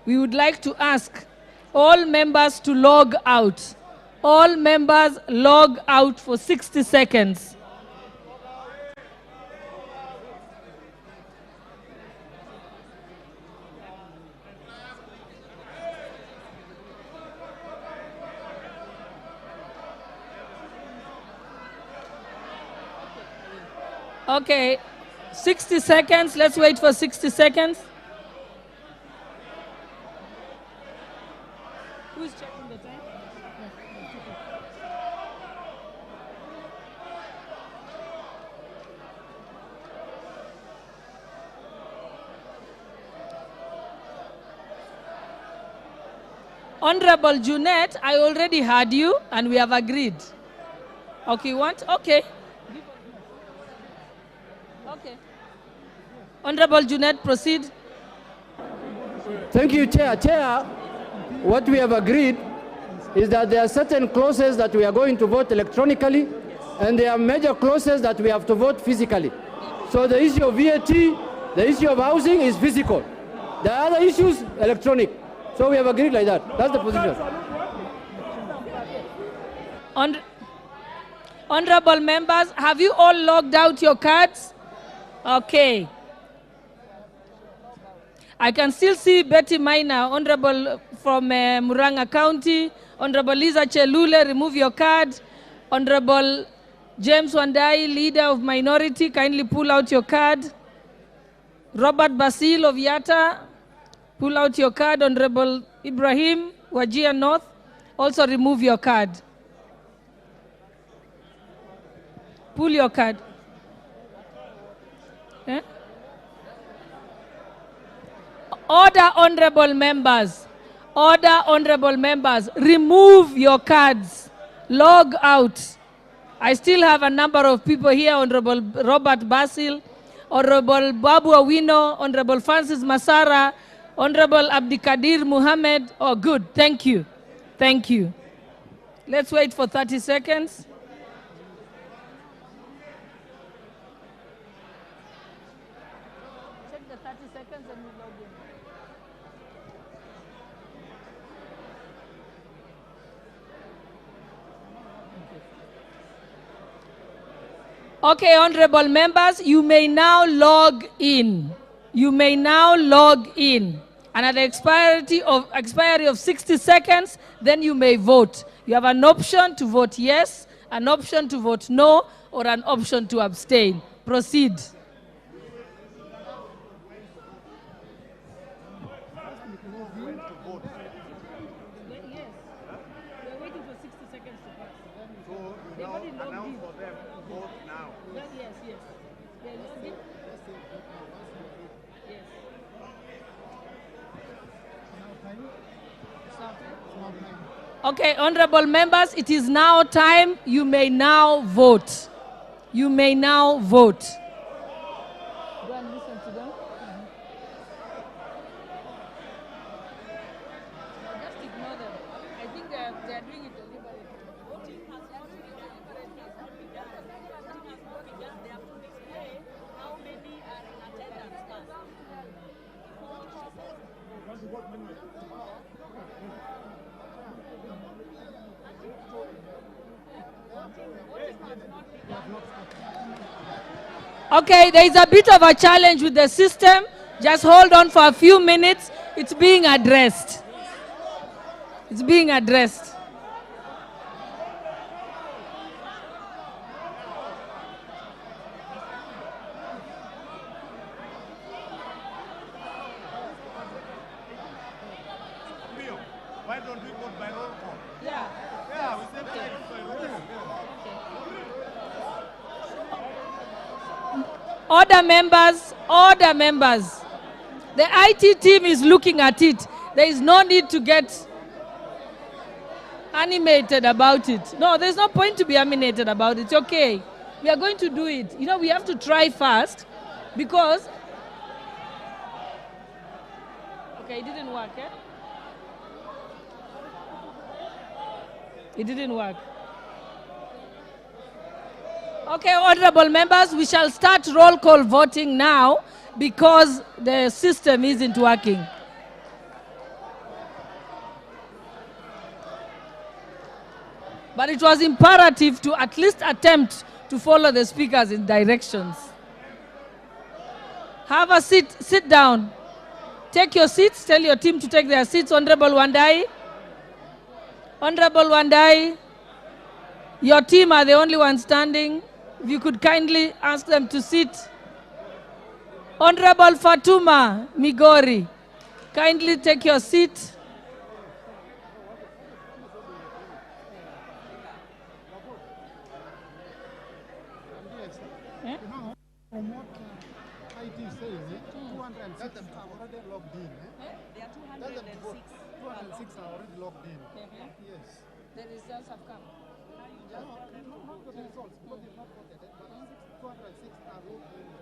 we would like to ask all members to log out. All members log out for 60 seconds. Okay, 60 seconds. Let's wait for 60 seconds. Who's checking the time? Honorable Junet, I already heard you and we have agreed. Okay, you want? Okay. Okay. Honorable Junet, proceed. Thank you, Chair. Chair, what we have agreed is that there are certain clauses that we are going to vote electronically, and there are major clauses that we have to vote physically. So the issue of VAT, the issue of housing is physical. The other issues, electronic. So we have agreed like that. That's the position. Honorable members, have you all logged out your cards? Okay. I can still see Betty Maina, Honorable from Muranga County. Honorable Lisa Chelule, remove your card. Honorable James Wandai, Leader of Minority, kindly pull out your card. Robert Basil of Yatta, pull out your card. Honorable Ibrahim, Wajir North, also remove your card. Pull your card. Eh? Order, honorable members. Order, honorable members. Remove your cards. Log out. I still have a number of people here. Honorable Robert Basil, Honorable Babu Awino, Honorable Francis Masara, Honorable Abdikadir Muhammad. Oh, good. Thank you. Thank you. Let's wait for 30 seconds. Check the 30 seconds and we log in. Okay, honorable members, you may now log in. You may now log in. And at the expiry of 60 seconds, then you may vote. You have an option to vote yes, an option to vote no, or an option to abstain. Proceed. Okay, honorable members, it is now time. You may now vote. You may now vote. Go and listen to them. Just ignore them. I think they are doing it deliberately. Voting has not been deliberately. They have to display how many are in attendance first. Okay, there is a bit of a challenge with the system. Just hold on for a few minutes. It's being addressed. It's being addressed. Why don't we vote by roll call? Yeah. Yeah, we said by roll call. Order members, order members. The IT team is looking at it. There is no need to get animated about it. No, there's no point to be animated about it. It's okay. We are going to do it. You know, we have to try first because... Okay, it didn't work, eh? It didn't work. Okay, honorable members, we shall start roll call voting now because the system isn't working. But it was imperative to at least attempt to follow the speakers in directions. Have a seat, sit down. Take your seats, tell your team to take their seats. Honorable Wandai. Honorable Wandai, your team are the only ones standing. If you could kindly ask them to sit. Honorable Fatuma Migori, kindly take your seat. From what IT says, 206 are already logged in. There are 206. 206 are already logged in. Yes. The results have come. Not the results, because they've not voted. But 206 are logged in.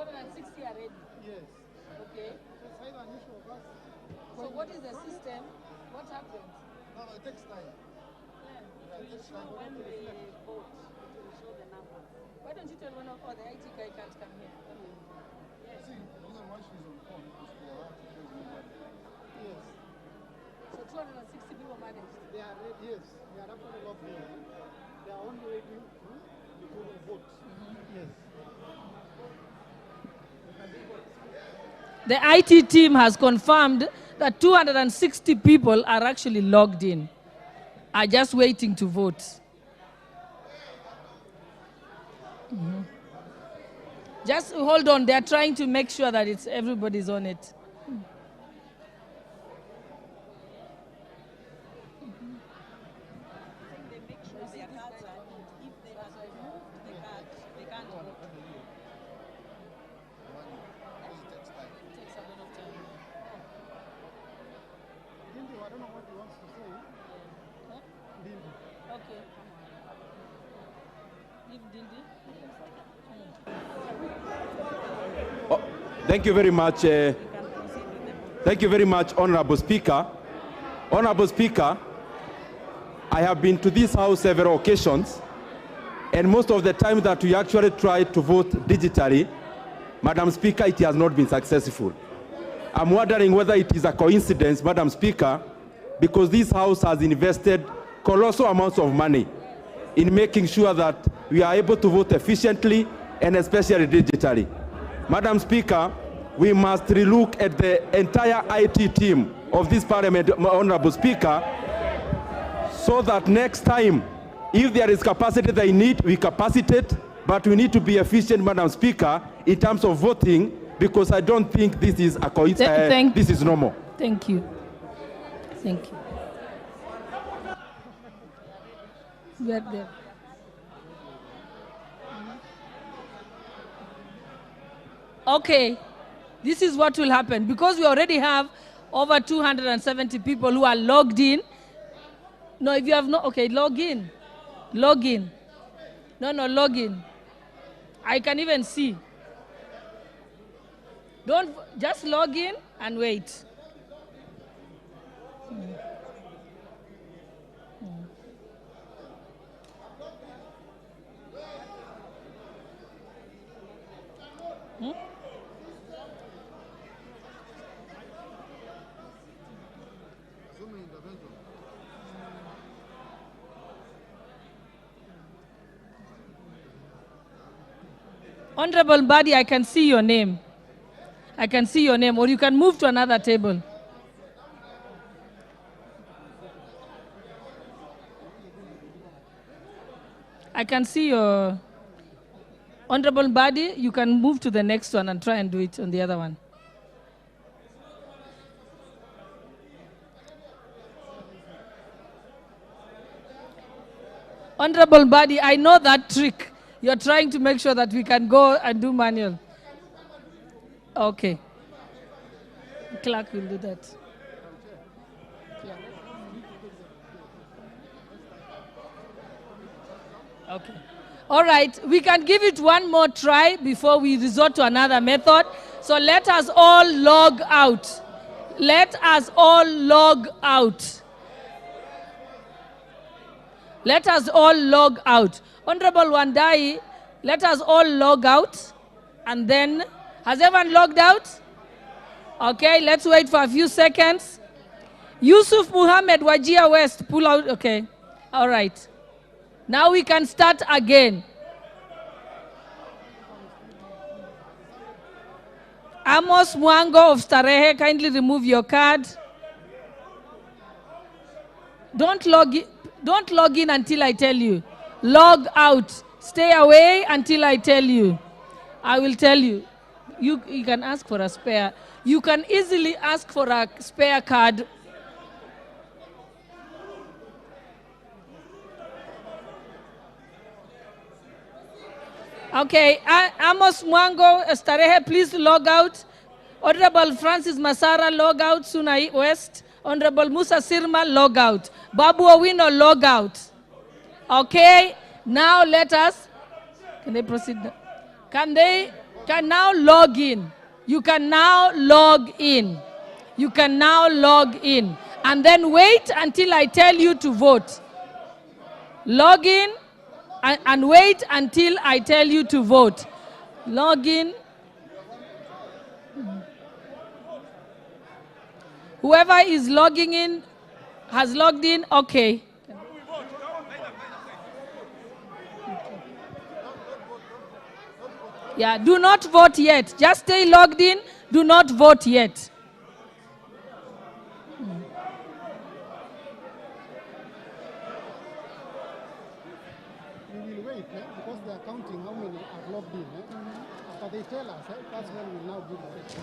260 are ready. Yes. Okay. So it's either an issue of us. So what is the system? What happens? No, it takes time. It will show when they vote. It will show the numbers. Why don't you tell one of the IT guy can't come here? Yes. See, the reason why she's on phone is for her to tell you that. Yes. So 260 people managed. They are ready, yes. They are actually logged in. They are only waiting to do the vote. Yes. The IT team has confirmed that 260 people are actually logged in, are just waiting to vote. Just hold on, they're trying to make sure that everybody's on it. I don't know what he wants to say. Okay. Leave Dindi. Thank you very much. Thank you very much, Honorable Speaker. Honorable Speaker, I have been to this House several occasions, and most of the time that we actually try to vote digitally, Madam Speaker, it has not been successful. I'm wondering whether it is a coincidence, Madam Speaker, because this House has invested colossal amounts of money in making sure that we are able to vote efficiently and especially digitally. Madam Speaker, we must relook at the entire IT team of this Parliament, Honorable Speaker, so that next time, if there is capacity they need, we capacitate, but we need to be efficient, Madam Speaker, in terms of voting, because I don't think this is a coincidence. This is normal. Thank you. Thank you. There. Okay, this is what will happen. Because we already have over 270 people who are logged in. No, if you have not, okay, log in. Log in. No, log in. I can even see. Don't, just log in and wait. Honorable Mbadi, I can see your name. I can see your name, or you can move to another table. I can see your... Honorable Mbadi, you can move to the next one and try and do it on the other one. Honorable Mbadi, I know that trick. You're trying to make sure that we can go and do manual. Okay. Clerk will do that. Okay. All right, we can give it one more try before we resort to another method. So let us all log out. Let us all log out. Let us all log out. Honorable Wandai, let us all log out. And then, has everyone logged out? Okay, let's wait for a few seconds. Yusuf Muhammad, Wajir West, pull out. Okay, all right. Now we can start again. Amos Mwango of Starehe, kindly remove your card. Don't log in until I tell you. Log out. Stay away until I tell you. I will tell you. You can ask for a spare. You can easily ask for a spare card. Okay, Amos Mwango, Starehe, please log out. Honorable Francis Masara, log out. Sunai West. Honorable Musa Sirma, log out. Babu Owino, log out. Okay, now let us, can they proceed? Can now log in. You can now log in. You can now log in. And then wait until I tell you to vote. Log in and wait until I tell you to vote. Log in. Whoever is logging in has logged in, okay. Yeah, do not vote yet. Just stay logged in. Do not vote yet. We will wait because they are counting how many are logged in. After they tell us, that's when we will now give it.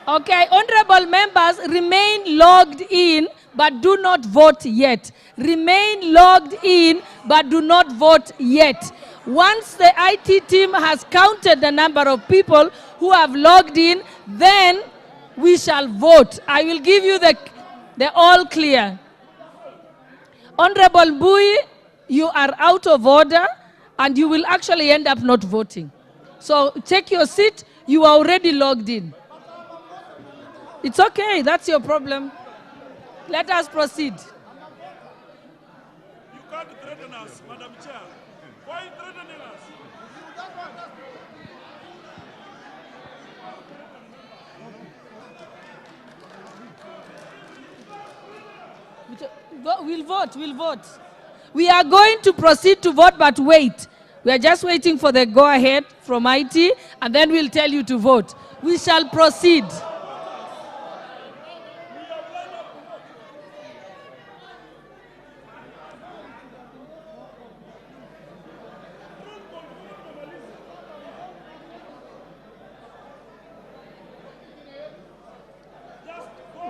Okay, honorable members, remain logged in, but do not vote yet. Remain logged in, but do not vote yet. Once the IT team has counted the number of people who have logged in, then we shall vote. I will give you the all clear. Honorable Bui, you are out of order, and you will actually end up not voting. So take your seat. You are already logged in. It's okay. That's your problem. Let us proceed. You can't threaten us, Madam Chair. Why are you threatening us? We'll vote. We are going to proceed to vote, but wait. We are just waiting for the go-ahead from IT, and then we'll tell you to vote. We shall proceed.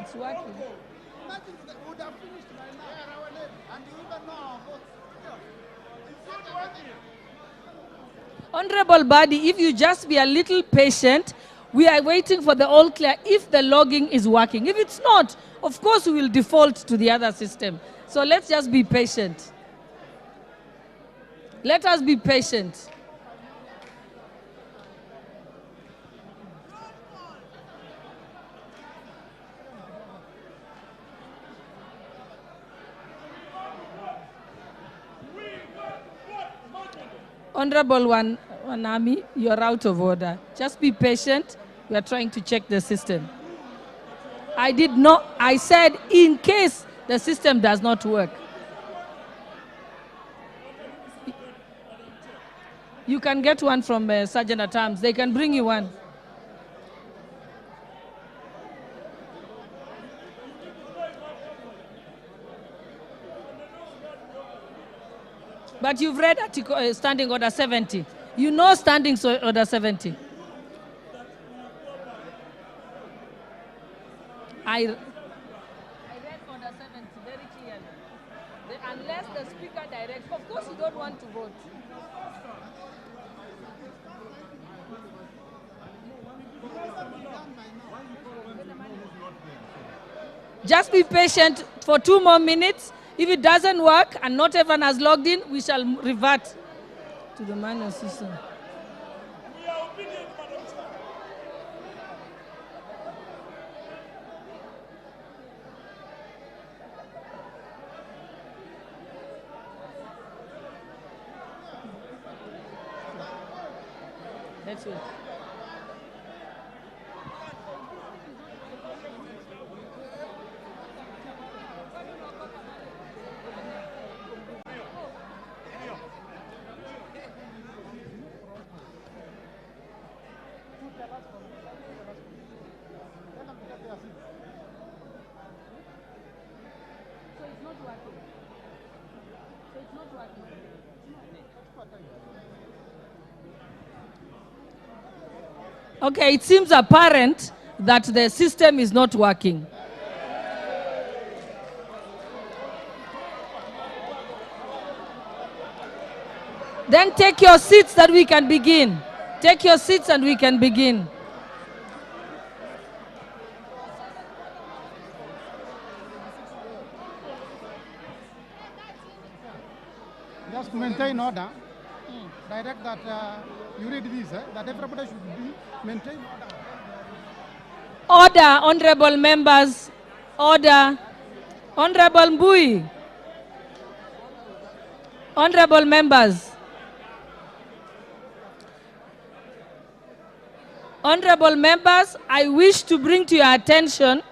It's working. Imagine we would have finished by now. And you even know our votes. It's not working. Honorable Badi, if you just be a little patient, we are waiting for the all clear if the logging is working. If it's not, of course we will default to the other system. So let's just be patient. Let us be patient. Honorable Wanami, you're out of order. Just be patient. We are trying to check the system. I said in case the system does not work. You can get one from Sergeant at Arms. They can bring you one. But you've read article, Standing Order 70. You know Standing Order 70. I read Order 70 very clearly. Unless the Speaker directs, of course you don't want to vote. Just be patient for 2 more minutes. If it doesn't work and not everyone has logged in, we shall revert to the manual system. Let's wait. Okay, it seems apparent that the system is not working. Then take your seats that we can begin. Take your seats and we can begin. Just to maintain order, direct that you read this, that everybody should be maintain order. Order, honorable members. Order. Honorable Mbui. Honorable members. Honorable members, I wish to bring to your attention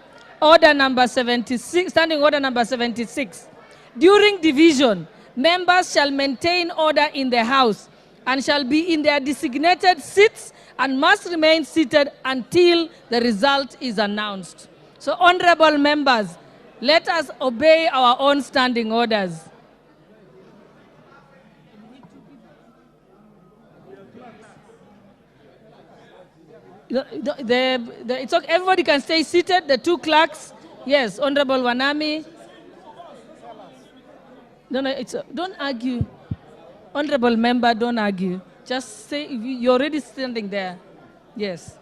order number 76, standing order number 76. During division, members shall maintain order in the House and shall be in their designated seats and must remain seated until the result is announced. So, honorable members, let us obey our own standing orders. It's okay. Everybody can stay seated. The two clerks, yes, Honorable Wanami. No, don't argue. Honorable member, don't argue. Just say, you're already standing there. Yes.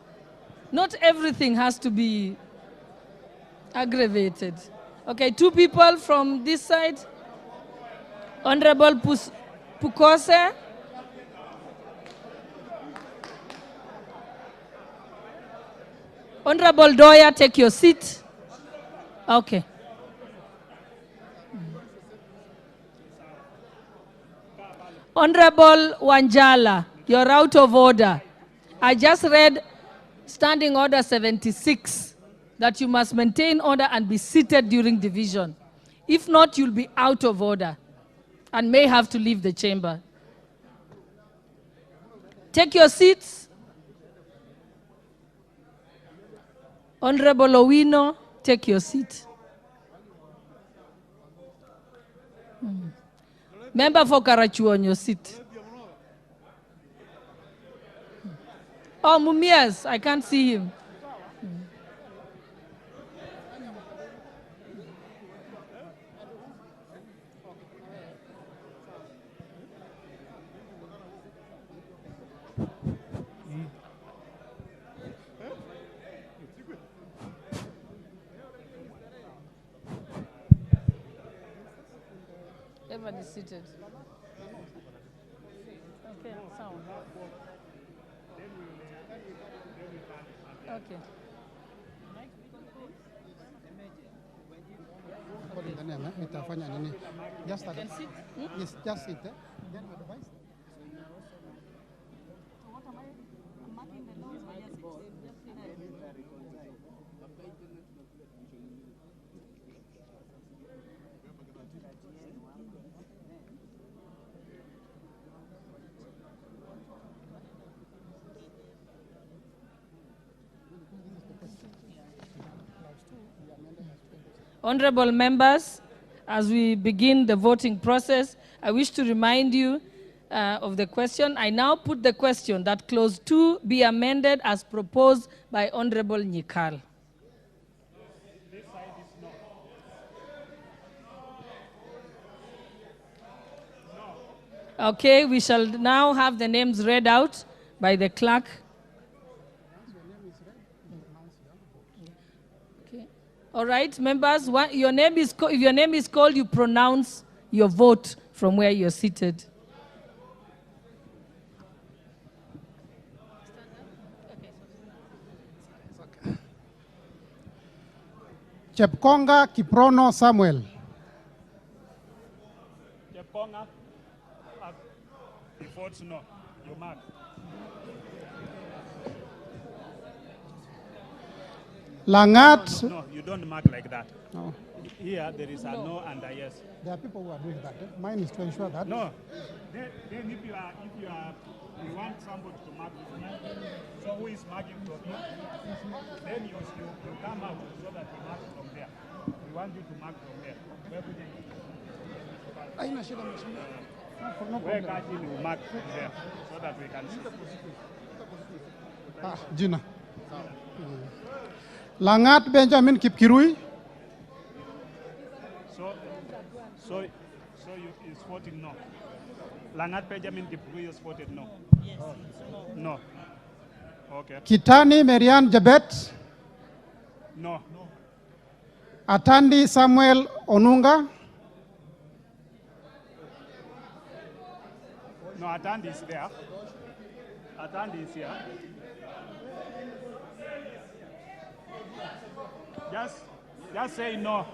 Not everything has to be aggravated. Okay, two people from this side. Honorable Pukose. Honorable Doya, take your seat. Okay. Honorable Wanjala, you're out of order. I just read Standing Order 76, that you must maintain order and be seated during division. If not, you'll be out of order and may have to leave the chamber. Take your seats. Honorable Owino, take your seat. Member for Karachu on your seat. Oh, Mumias, I can't see him. Everybody seated. Okay, sound. Okay. Itafanya nini? Just that. Yes, just sit. Then advice. Honorable members, as we begin the voting process, I wish to remind you of the question. I now put the question that clause 2 be amended as proposed by Honorable Nyikal. Okay, we shall now have the names read out by the clerk. All right, members, if your name is called, you pronounce your vote from where you're seated. Chepkonga Kiprono Samuel. Chepkonga, votes no. You mark. Langat. No, you don't mark like that. No. Here there is a no and a yes. There are people who are doing that. Mine is to ensure that. No. Then if you want somebody to mark this line, so who is marking from here? Then you come out so that you mark from there. We want you to mark from there. Haina shida mheshimiwa. No Where problem. Kajini will mark there so that we can see. Jina. Langat Benjamin Kipkirui. So you is voting no. Langat Benjamin Kipkirui is voted no. Yes. No. Okay. Kitani Marian Jabet. No. Atandi Samuel Onunga. No, Atandi is there. Atandi is here. Just say no.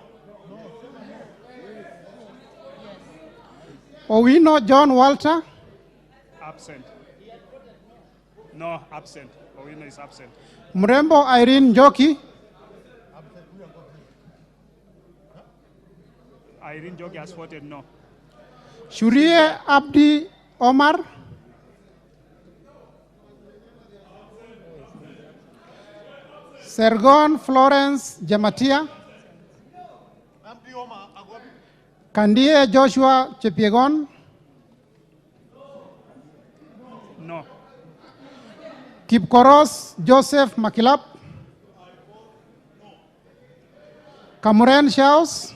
Owino John Walter. Absent. No, absent. Owino is absent. Mrembo Irene Njoki. Irene Jogi has voted no. Shurie Abdi Omar. Sergon Florence Jamatia. Kandie Joshua Chepiegon. No. Kipkoros Joseph Makilap. Kamuren Shaus.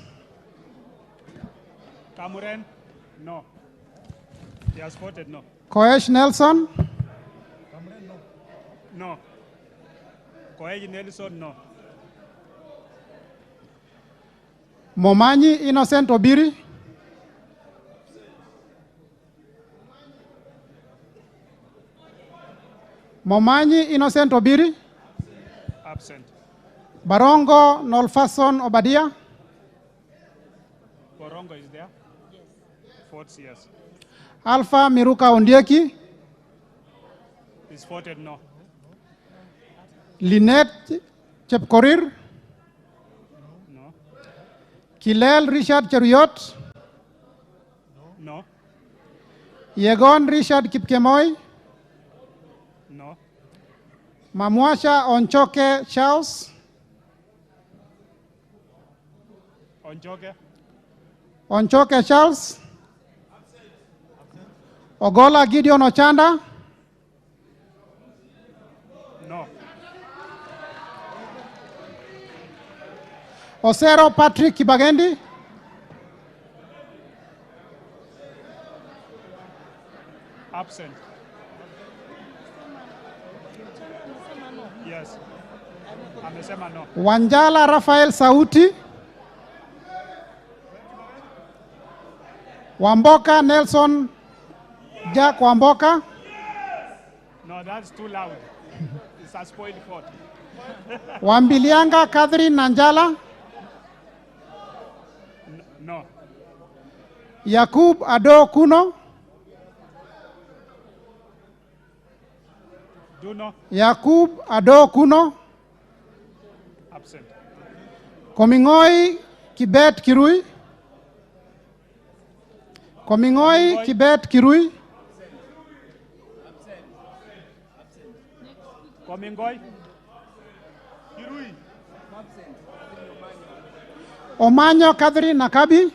Kamuren? No. He has voted no. Koesh Nelson. No. Koeji Nelson, no. Momanyi Innocent Obiri. Momanyi Innocent Obiri. Absent. Barongo Nolfason Obadia. Borongo is there? Yes. Votes yes. Alpha Miruka Ondieki. He's voted no. Lynette Chepkorir. No. Kilel Richard Cheruyot. No. Yegon Richard Kipkemoy. No. Mamwasha Onchoke Charles. Onchoke? Onchoke Charles. Ogola Gideon Ochanda. No. Osero Patrick Kibagendi. Absent. Yes. Amesema no. Wanjala Rafael Sauti. Wamboka Nelson Jack Wamboka. No, that's too loud. It's a spoiled vote. Wambilianga Catherine Nanjala. No. Yakub Ado Kuno. Do no. Yakub Ado Kuno. Absent. Komingoi Kibet Kirui. Komingoi Kibet Kirui. Komingoi. Kirui. Omanyo Catherine Nakabi.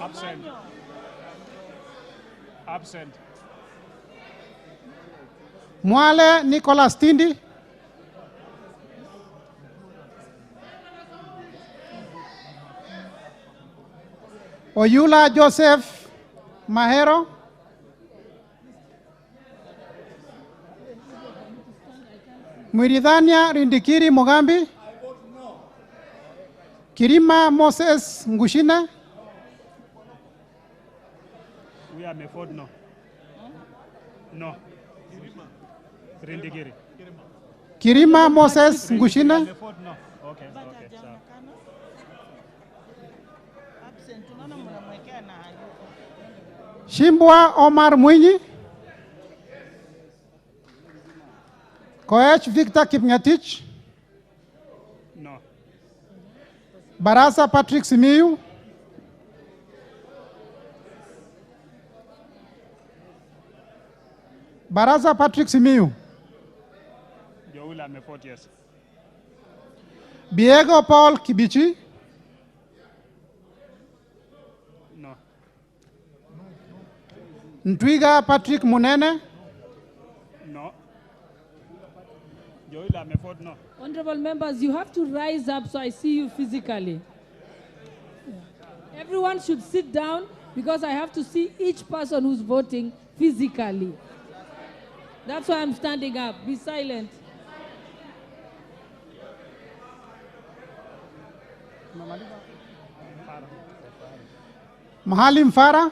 Absent. Absent. Mwale Nicholas Tindi. Oyula Joseph Mahero. Mwiridhania Rindikiri Mugambi. Kirima Moses Ngushine. We are Meford no. No. Rindigiri. Kirima Moses Ngushine. Meford no. Okay, okay. So. Shimbwa Omar Mwinyi. Koech Victor Kipngetich. No. Barasa Patrick Simiyu. Barasa Patrick Simiyu. Joula amefort yes. Biego Paul Kibichi. No. Ntwiga Patrick Munene. No. Joula amefort no. Honorable members, you have to rise up so I see you physically. Everyone should sit down because I have to see each person who's voting physically. That's why I'm standing up. Be silent. Mahalim Farah.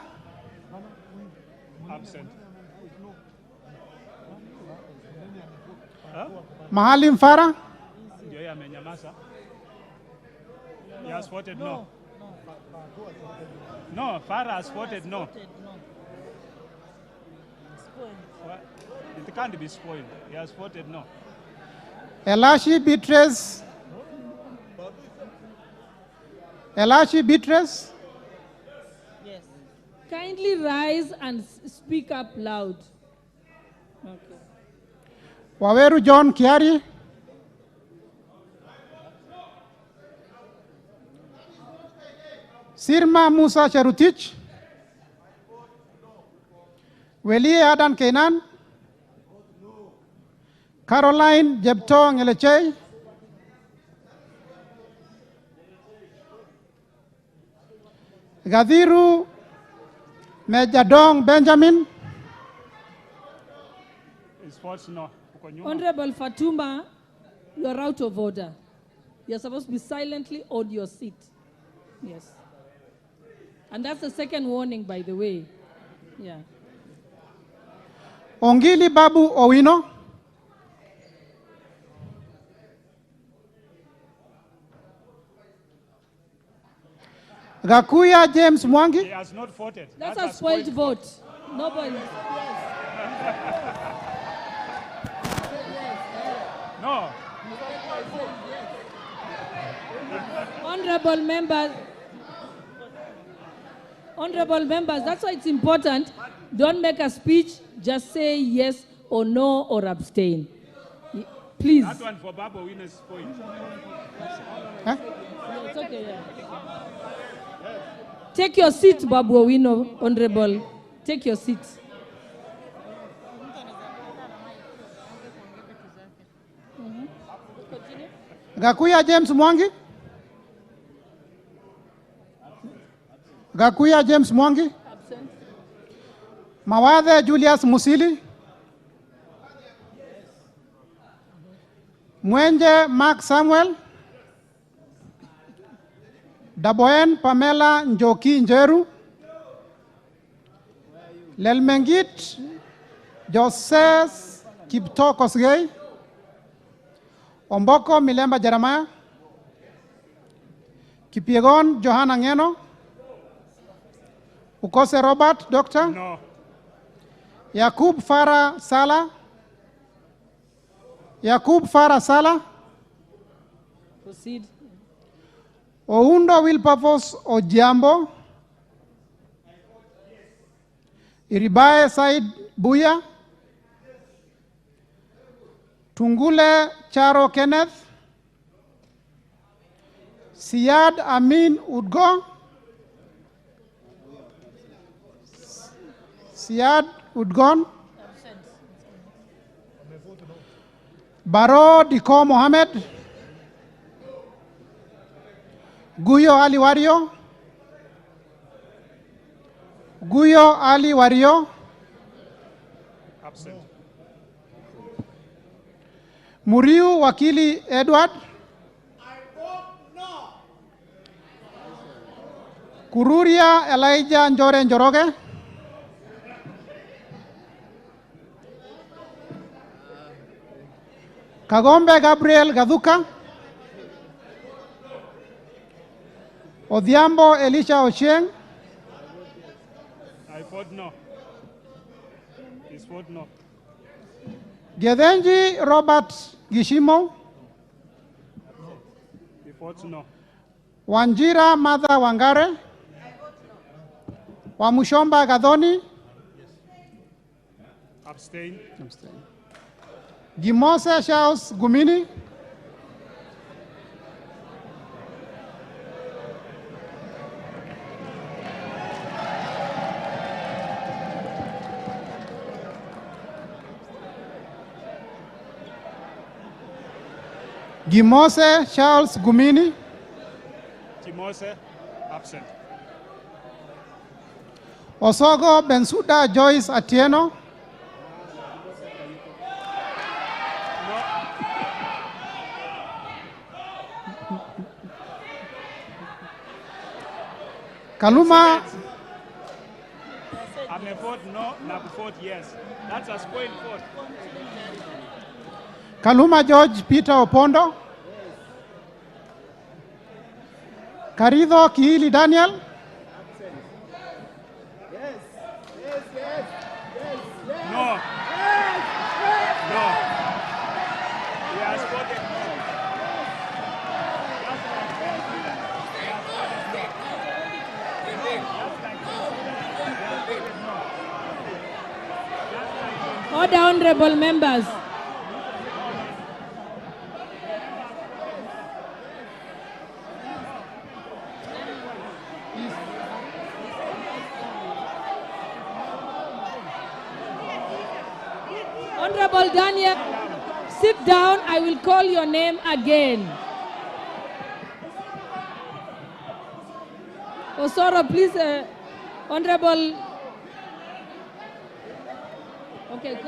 Absent. Huh? Mahalim Farah. Ndio yeye amenyamaza. He has voted no. No, Farah has voted no. Well, it can't be spoiled. He has voted no. Elashi Beatrice. Elashi Beatrice. Yes. Kindly rise and speak up loud. Okay. Waweru John Kiari. Sirma Musa Cherutich. Welie Adan Kenan. Caroline Jepto Ngelechei. Gadhiru Mejadong Benjamin. His votes no. Uko nyuma. Honorable Fatuma, you're out of order. You're supposed to be silently on your seat. Yes. And that's the second warning, by the way. Yeah. Ongili Babu Owino. Gakuya James Mwangi. He has not voted. That's That a has spoiled vote. Nobody. No. Honorable members, that's why it's important. Don't make a speech, just say yes or no or abstain. Please. That one for Babu Winners point. Huh? Yeah, it's okay, yeah. Take your seat, Babu Owino, Honorable. Take your seat. Gakuya James Mwangi. Gakuya James Mwangi. Absent. Mawadhe Julius Musili. Mwenje Mark Samuel. Daboen Pamela Njoki Njeru. Lelmengit Joses Kipto Kosgei. Omboko Milemba Jeremiah. Kipiegon Johanna Ngeno. Ukose Robert, Doctor. No. Yakub Farah Sala. Yakub Farah Sala. Proceed. Oundo Wilberforce Ojiambo. Iribae Said Buya. Tungule Charo Kenneth. Siad Amin Udgo. Siad Udgon. Baro Diko Mohammed. Guyo Ali Wario. Guyo Ali Wario. Absent. Muriu Wakili Edward. Kururia Elijah Njore Njoroge. Kagombe Gabriel Gaduka. Odhiambo Elisha Ochieng. I vote no. His vote no. Gethenji Robert Gishimo. He votes no. Wanjira Martha Wangare. Wamushomba Gadhoni. Abstain. Gimose Charles Gumini. Gimose Charles Gumini. Timose, absent. Osogo Bensuda Joyce Atieno. Kaluma. I may vote no, na vote yes. That's a spoiled vote. Kaluma George Peter Opondo. Karidho Kiili Daniel. No. No. He has voted no. Order, honorable members. Honorable Daniel, sit down. I will call your name again. Osoro, please, Honorable. Okay.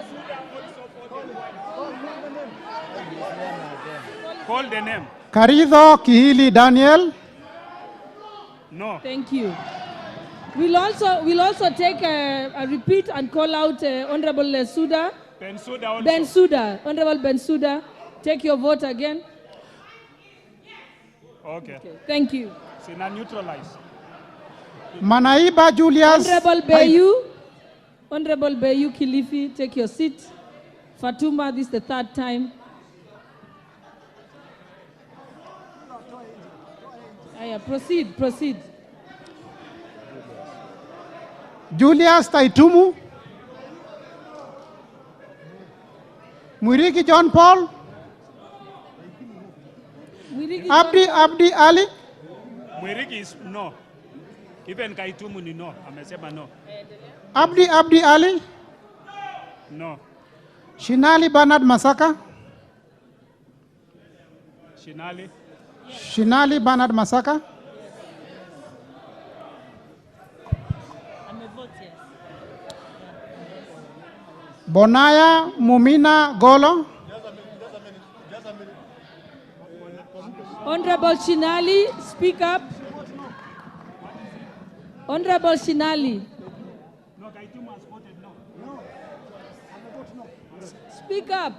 Call the name. Karidho Kiili Daniel. No. Thank you. We'll also take a repeat and call out Honorable Suda. Bensouda also. Bensouda, Honorable Bensouda, take your vote again. Okay. Thank you. So now neutralize. Manaiba Julius. Honorable Bayu, Honorable Bayu Kilifi, take your seat. Fatuma, this is the third time. Aya, proceed. Julius Taitumu. Mwirigi John Paul. Abdi Ali. Mwirigi is no. Even Kaitumu ni no. Amesema no. Abdi Ali. No. Shinali Bernard Masaka. Shinali Bernard Masaka. Bonaya Mumina Golo. Honorable Shinali, speak up. Honorable Shinali. Speak up.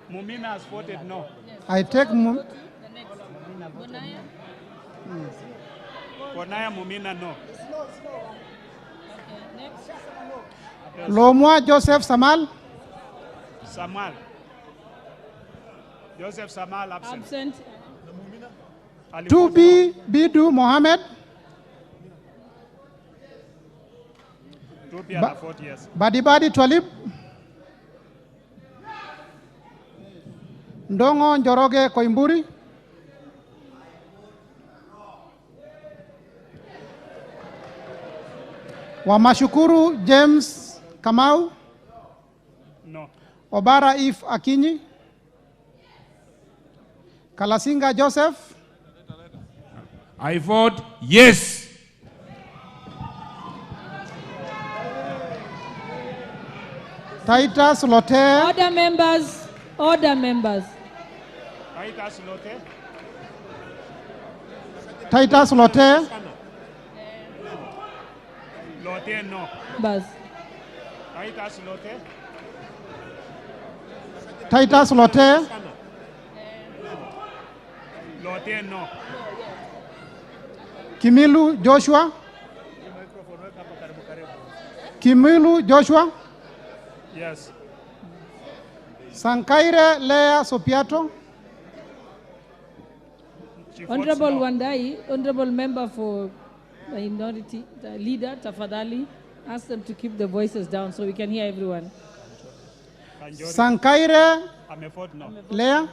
Mumina has voted no. I take Bonaya Mumina no. Lomwa Joseph Samal. Joseph Samal absent. 2B Bidu Mohammed. 2B and 40 yes. Badibadi Twalib. Ndongo Njoroge Koimburi. Wamashukuru James Kamau. No. Obara If Akinyi. Kalasinga Joseph. I vote yes. Titus Lote. Order members. Titus Lote. Lote no. Bas. Titus Lote. Titus Lote. no. Kimilu Joshua. Kimilu Joshua. Yes. Sankaire Lea Sopiato. Honorable Wandai, Honorable Member for Minority Leader, Tafadhali, ask them to keep the voices down so we can hear everyone. Sankaire Lea.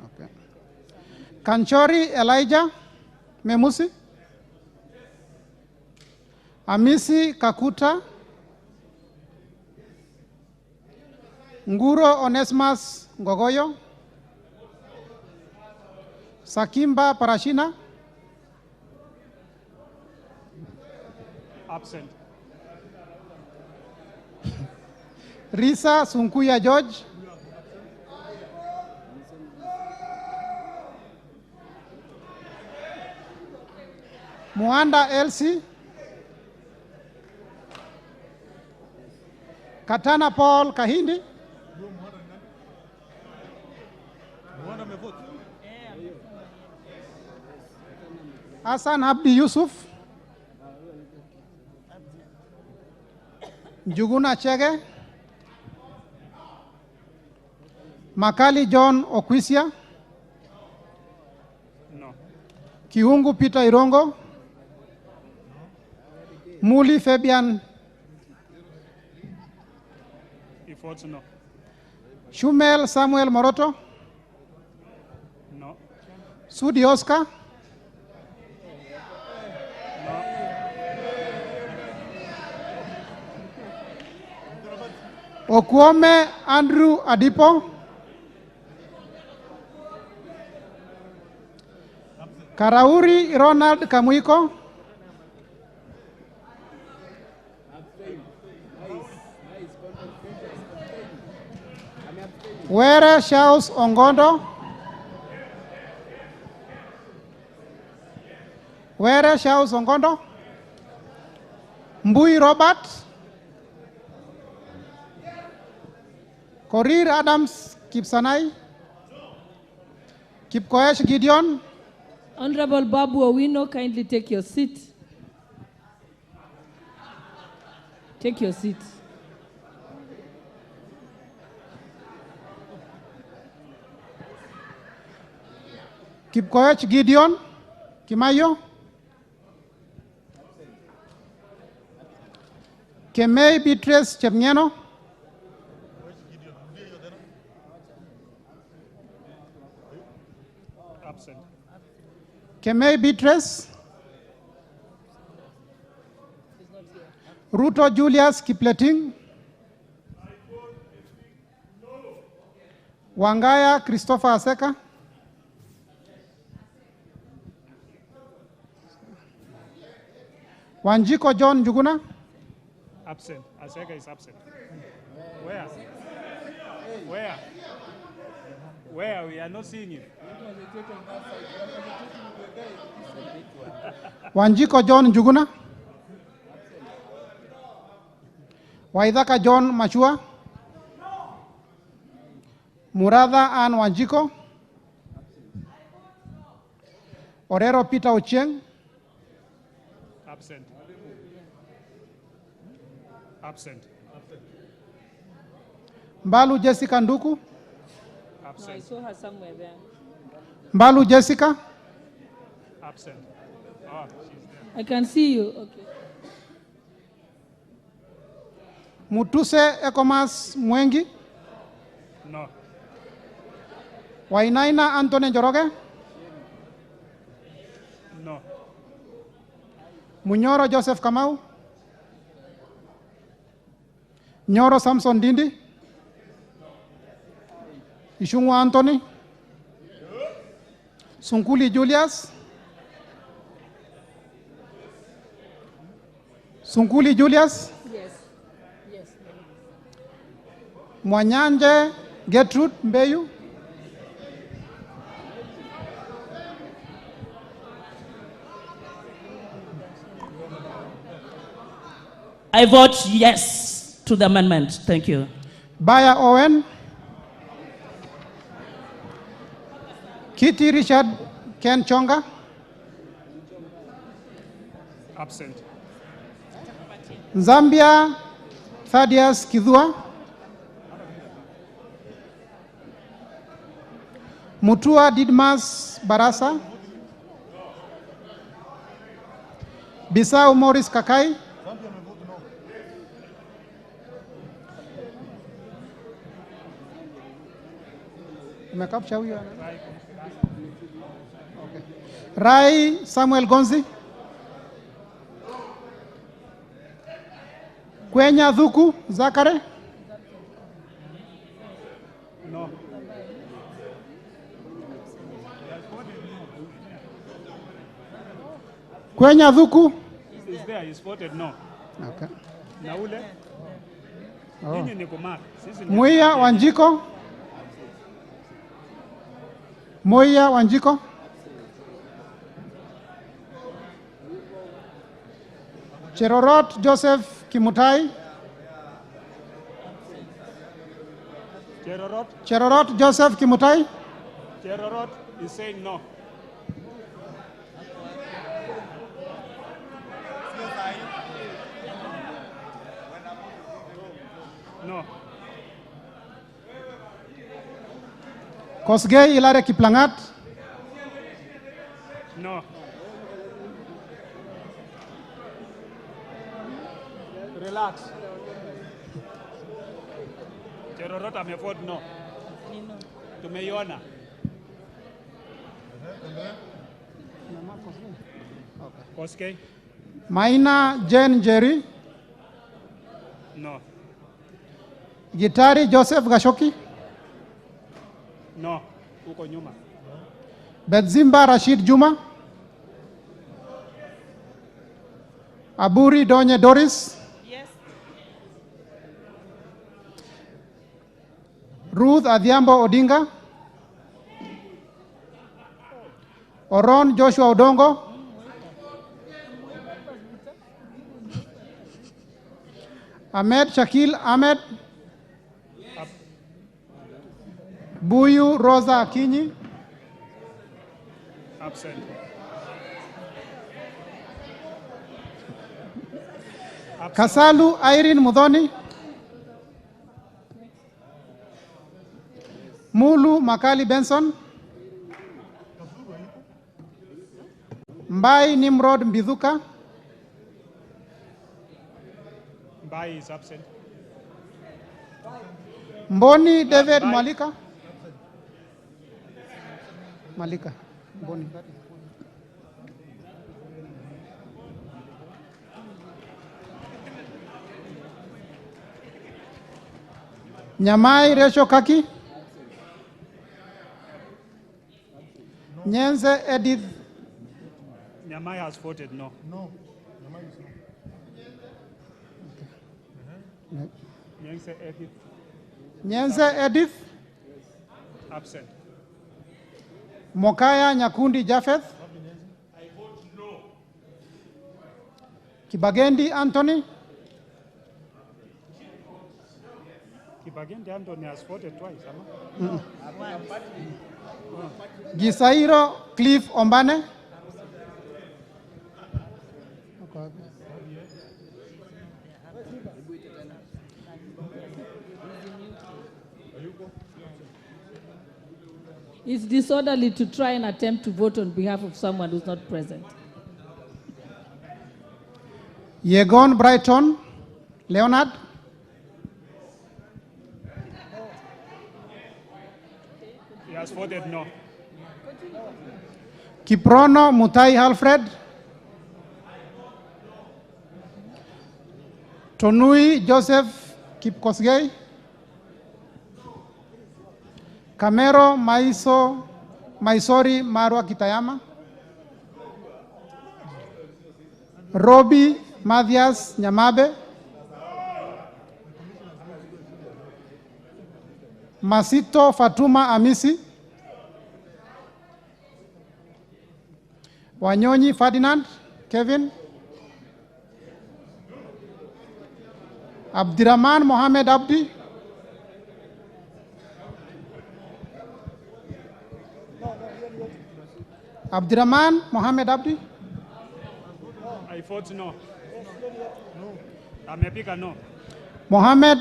Okay. Kanchori Elijah Memusi. Amisi Kakuta. Nguro Onesmus Ngogoyo. Sakimba Parashina. Absent. Risa Sunkuya George. Muanda Elsie. Katana Paul Kahindi. Hassan Abdi Yusuf. Njuguna Chege. Makali John Okwisia. No. Kiungu Peter Irongo. Muli Fabian. If what's no. Shumel Samuel Moroto. No. Sudi Oscar. Okwome Andrew Adipo. Karauri Ronald Kamuiko. Were Shaus Ongondo. Were Shaus Ongondo. Mbui Robert. Korir Adams Kipsanai. Kipkoesh Gideon. Honorable Babu Owino, kindly take your seat. Take your seat. Kipkoech Gideon Kimayo. Kemei Beatrice Chepngeno. Absent. Kemei Beatrice. Ruto Julius Kipleting. Wangaya Christopher Aseka. Wanjiko John Njuguna. Absent. Aseka is absent. Where? Where? Where? We are not seeing him. Wanjiko John Njuguna. Waithaka John Machua. Muradha Ann Wanjiko. Orero Peter Ochieng. Absent. Absent. Mbalu Jessica Nduku. No, I Absent. saw her somewhere there. Mbalu Jessica. Absent. Oh, she's there. I can see you. Okay. Mutuse Ekomas Mwengi. No. Wainaina Anthony Njoroge. No. Munyoro Joseph Kamau. Nyoro Samson Dindi. Ishungu Anthony. Sunkuli Julius. Sunkuli Julius. Yes. Yes. Mwanyanje Gertrude Mbeyu. I vote yes to the amendment. Thank you. Baya Owen. Kitty Richard Ken Chonga. Absent. Zambia Thaddeus Kidhua. Mutua Didmas Barasa. Bisau Morris Kakai. Umekapcha huyo? Okay. Rai Samuel Gonzi. Kwenya Dhuku Zakare. No. Kwenya Dhuku. Is there? He's voted no. Okay. Na ule? Oh. Nyinyi ni kumaka. Sisi ni Muia Wanjiko. Muia Wanjiko. Cherorot Joseph Kimutai. Cherorot. Cherorot Joseph Kimutai. Cherorot is saying no. No. Kosgei Ilare Kiplangat. No. Relax. Cherorot amevote no. Tumeiona. Koskei? Maina Jane Jerry. No. Gitari Joseph Gashoki. No. Uko nyuma. Bedzimba Rashid Juma. Aburi Donye Doris. Yes. Ruth Adhiambo Odinga. Oron Joshua Odongo. Ahmed Shakil Ahmed. Buyu Rosa Akinyi. Absent. Kasalu Irene Mudhoni. Mulu Makali Benson. Mbai Nimrod Mbithuka. Mbai is absent. Mboni David Malika. Malika. Mboni. Nyamai Resho Kaki. Nyenze Edith. Nyamai has voted no. No. Nyamai is no. Nyense Edith. Nyenze Edith. Absent. Mokaya Nyakundi Japheth. I vote no. Kibagendi Anthony. Kibagendi Anthony has voted twice, ama? Gisairo Cliff Ombane. It's disorderly to try and attempt to vote on behalf of someone who's not present. Yegon Brighton Leonard. He has voted no. Kiprono Mutai Alfred. Tonui Joseph Kipkosgei. Kamero Maisori Marwa Kitayama. Robi Mathias Nyamabe. Masito Fatuma Amisi. Wanyonyi Ferdinand Kevin. Abdirahman Mohamed Abdi. Abdirahman Mohamed Abdi. I vote no. Amepiga no. Mohamed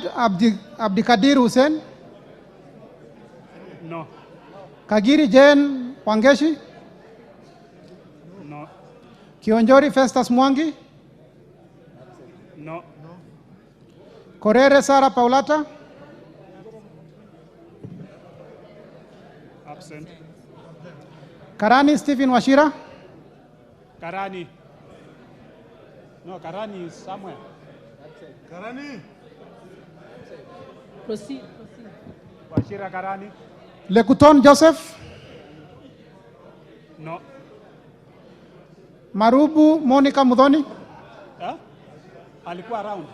Abdikadir Hussein. No. Kagiri Jane Wangeshi. No. Kionjori Festus Mwangi. No. Korere Sara Paulata. Absent. Karani Stephen Washira. Karani. No, Karani is somewhere. Karani. Proceed. Washira Karani. Lekuton Joseph. No. Marubu Monica Mudhoni. Huh? Alikuwa around.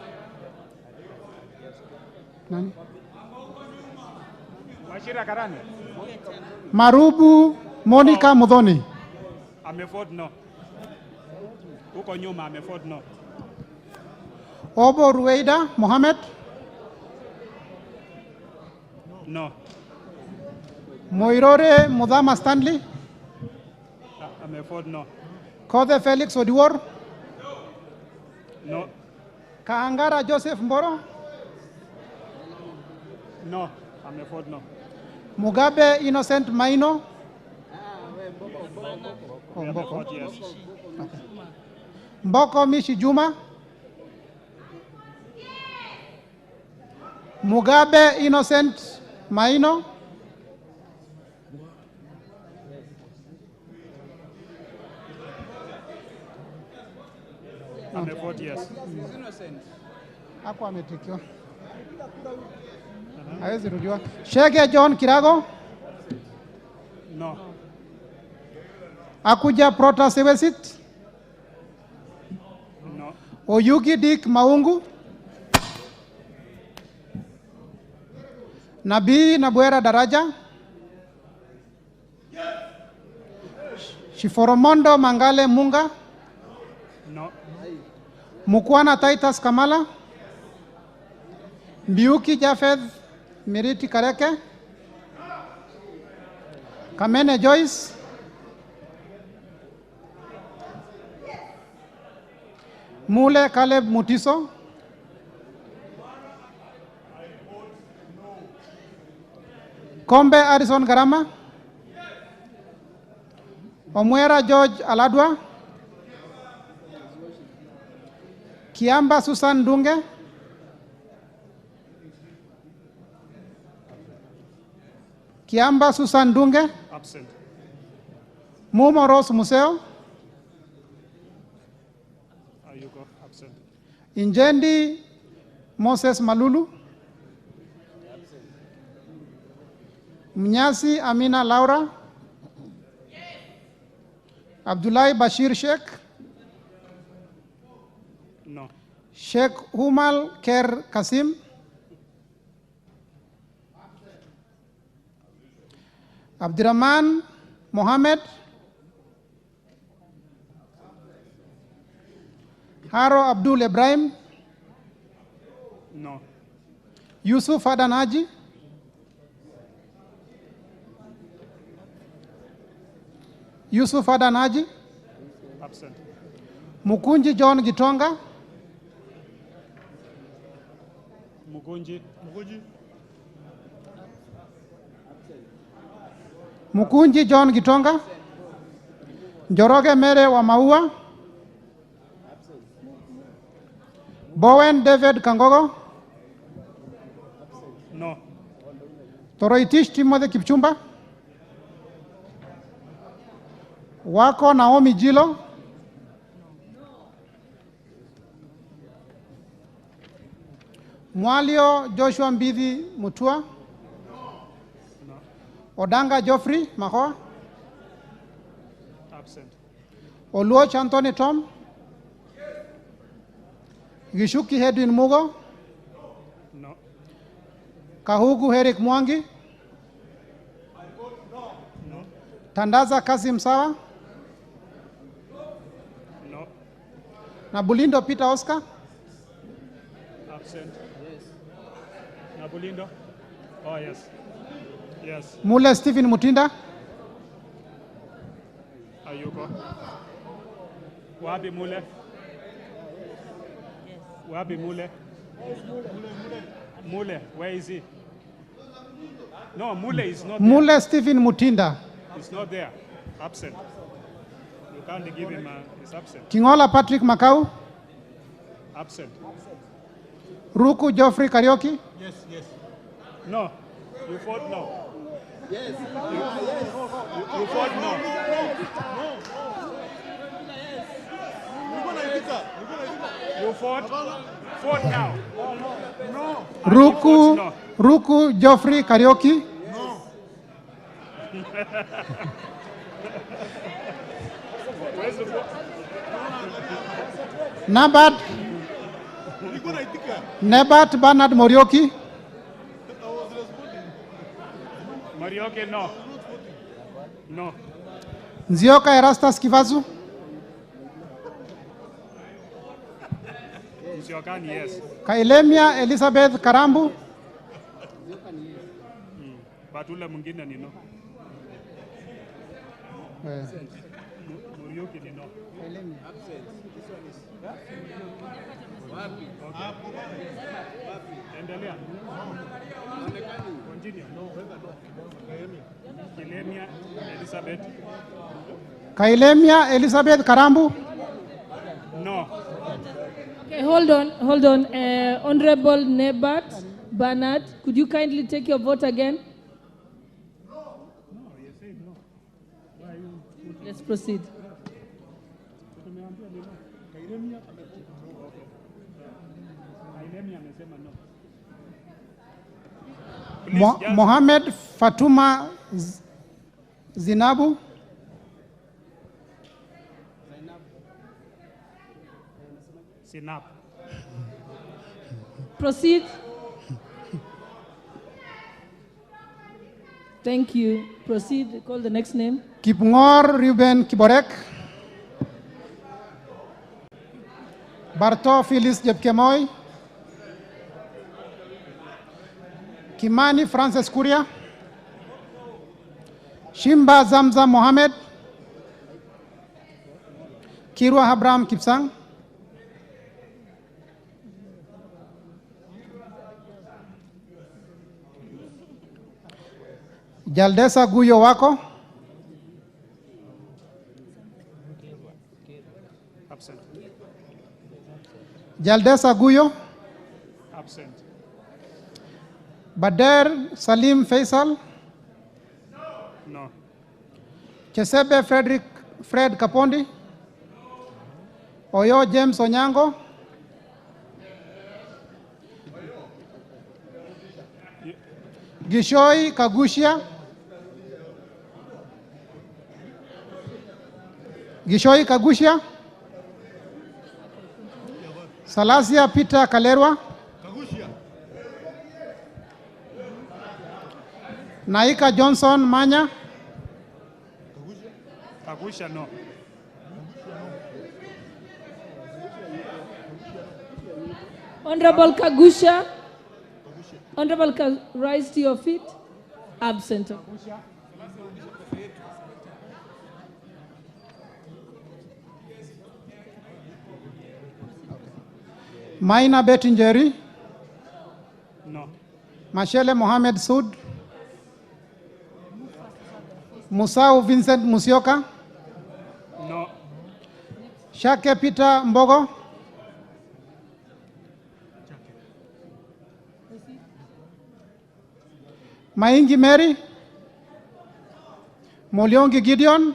Nani? Washira Karani. Marubu Monica Mudhoni. Amevote no. Huko nyuma amevote no. Obo Ruweida Mohamed. No. Moirore Mudhama Stanley. Amevote no. Kothe Felix Odiwor. No. Kaangara Joseph Mboro. No. Amevote no. Mugabe Innocent Maino. Amevote yes. Mboko Mishi Juma. Mugabe Innocent Maino. Amevote yes. Hapo ametikiwa. Hawezi rudiwa. Shege John Kirago. No. Akuja Protasewesit. No. Oyugi Dick Maungu. Nabii Nabwera Daraja. Shiforomondo Mangale Munga. No. Mukwana Titus Kamala. Mbiuki Jafeth Miriti Kareke. Kamene Joyce. Mule Caleb Mutiso. Kombe Addison Garama. Omwera George Aladwa. Kiamba Susan Dunge. Kiamba Susan Dunge. Absent. Mumo Rose Museo. Ayuko absent. Injendi Moses Malulu. Mnyasi Amina Laura. Abdullahi Bashir Sheikh. No. Sheikh Humal Ker Kasim. Abdirahman Mohamed. Haro Abdul Ibrahim. No. Yusuf Adan Haji. Yusuf Adan Haji. Absent. Mukunji John Gitonga. Mugunji. Mugunji. Mukunji John Gitonga. Njoroge Mere wa Maua. Bowen David Kangogo. No. Toroitish Timothy Kipchumba. Wako Naomi Jilo. Mwalio Joshua Mbidhi Mutua. Odanga Geoffrey Mahoa. Absent. Oluoch Anthony Tom. Gishuki Edwin Mugo. No. Kahugu Eric Mwangi. No. Tandaza Kasim Sawa. No. Nabulindo Peter Oscar. Absent. Yes. Nabulindo. Oh yes. Yes. Mule Stephen Mutinda. Hayuko. Wapi Mule? Wapi Mule? Mule, where is he? No, Mule is not there. Mule Stephen Mutinda. He's not there. Absent. You can't give him he's absent. Kingola Patrick Makau. Absent. Ruku Geoffrey Karioki. Yes. No. You fought no. Yes. You fought no. You fought now. No. Ruku Geoffrey Karioki. Where's the vote? Nebat Bernard Morioki. Marioke, no. No. Nzioka Erastus Kivazu. Nziokani, yes. Kailemia Elizabeth Karambu. But ule mwingine ni no. Muriuki ni no. Absent. This one is wapi? Endelea. Continue. Kilemia Elizabeth. Kailemia Elizabeth Karambu. No. Okay, hold on. Honorable Nebat Bernard, could you kindly take your vote again? Let's proceed. Mohamed Fatuma Zinabu. Sinap. Proceed. Thank you. Proceed. Call the next name. Kipngor Ruben Kiborek. Barto Phyllis Jepkemoy. Kimani Francis Kuria. Shimba Zamzam Mohammed. Kirwa Abraham Kipsang. Jaldesa Guyo Wako. Absent. Jaldesa Guyo. Absent. Bader Salim Faisal. No. Chesebe Fred Kapondi. Oyo James Onyango. Gishoi Kagushia. Gishoi Kagushia. Salasia Peter Kalerwa. Naika Johnson Manya. Kagusha, no. Honorable Kagusha. Honorable rise to your feet. Absent. Maina Betinjeri. No. Mashele Mohamed Sud. Musau Vincent Musioka. No. Shake Peter Mbogo. Maingi Mary. Moliongi Gideon.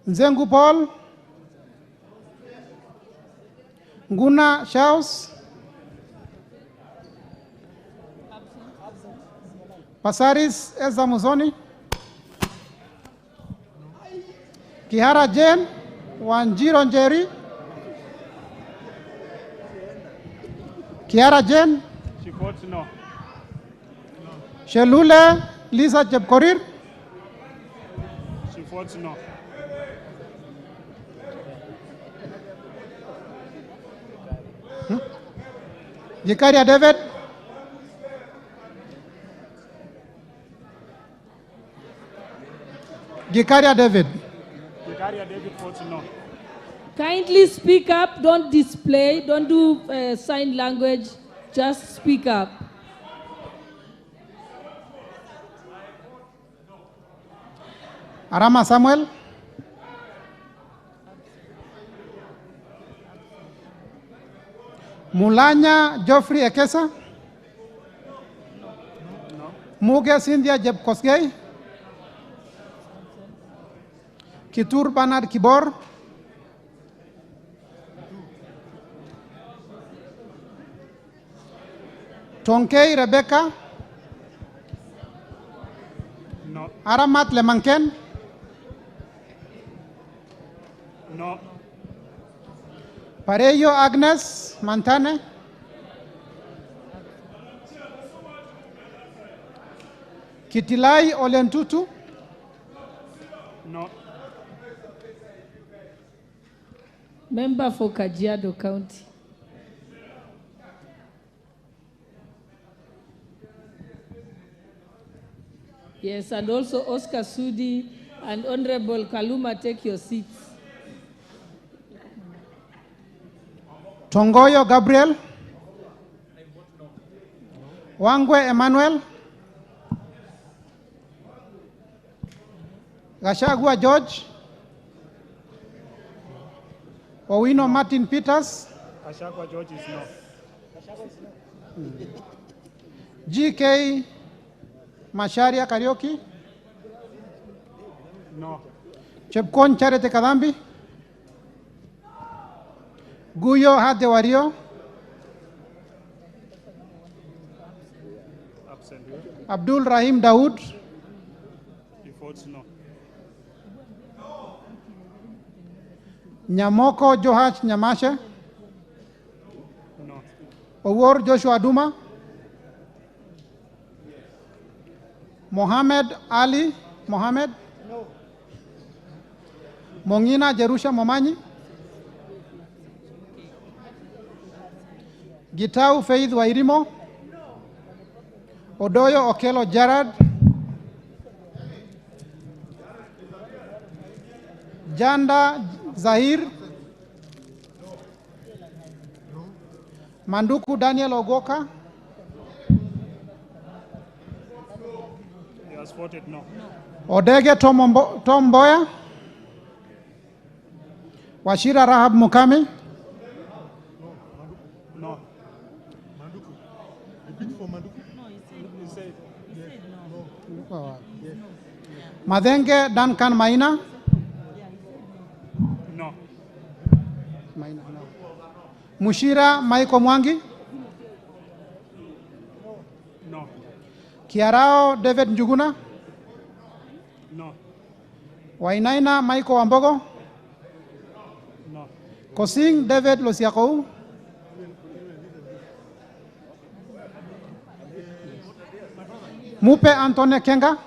Nzengu Paul. Nguna Shaus. Pasaris Eza Musoni. Kihara Jane. Wanjiro Njeri. Kiara Jane. She votes no. Shelule Lisa Jepkorir. She votes no. Jikaria David. Gikaria David. Gikaria David votes no. Kindly speak up, don't display, don't do sign language, just speak up. Arama Samuel. Mulanya Geoffrey Ekesa. Muge Cynthia Jepkosgei. Kitur Bernard Kibor. Tonkei Rebecca. No. Aramat Lemanken. No. Pareyo Agnes Mantane. Kitilai Olentutu. No. Member for Kajiado County. Yes, and also Oscar Sudi and Honorable Kaluma, take your seats. Tongoyo Gabriel. Wangwe Emmanuel. Gashagua George. Owino Martin Peters. Ashakwa George is no. GK Masharia Karaoke. No. Chepkon Charity Kadambi. Guyo Hade Wario. Absent. Abdul Rahim Dawood. He votes no. Nyamoko Johach Nyamashe. No. Owor Joshua Duma. Mohammed Ali Mohammed. No. Mongina Jerusha Momanyi. Gitau Faith Wairimo. Odoyo Okelo Gerard. Janda Zahir. Manduku Daniel Ogoka. He has voted no. Odege Tom Mboya. Washira Rahab Mukami. No. Repeat for Manduku. He said no. Madenge Duncan Maina. no. Maina, no. Mushira Maiko Mwangi. No. Kiarao David Njuguna. No. Wainaina Maiko Wambogo. No. Kosing David Losiakou. Mupe Antone Kenga.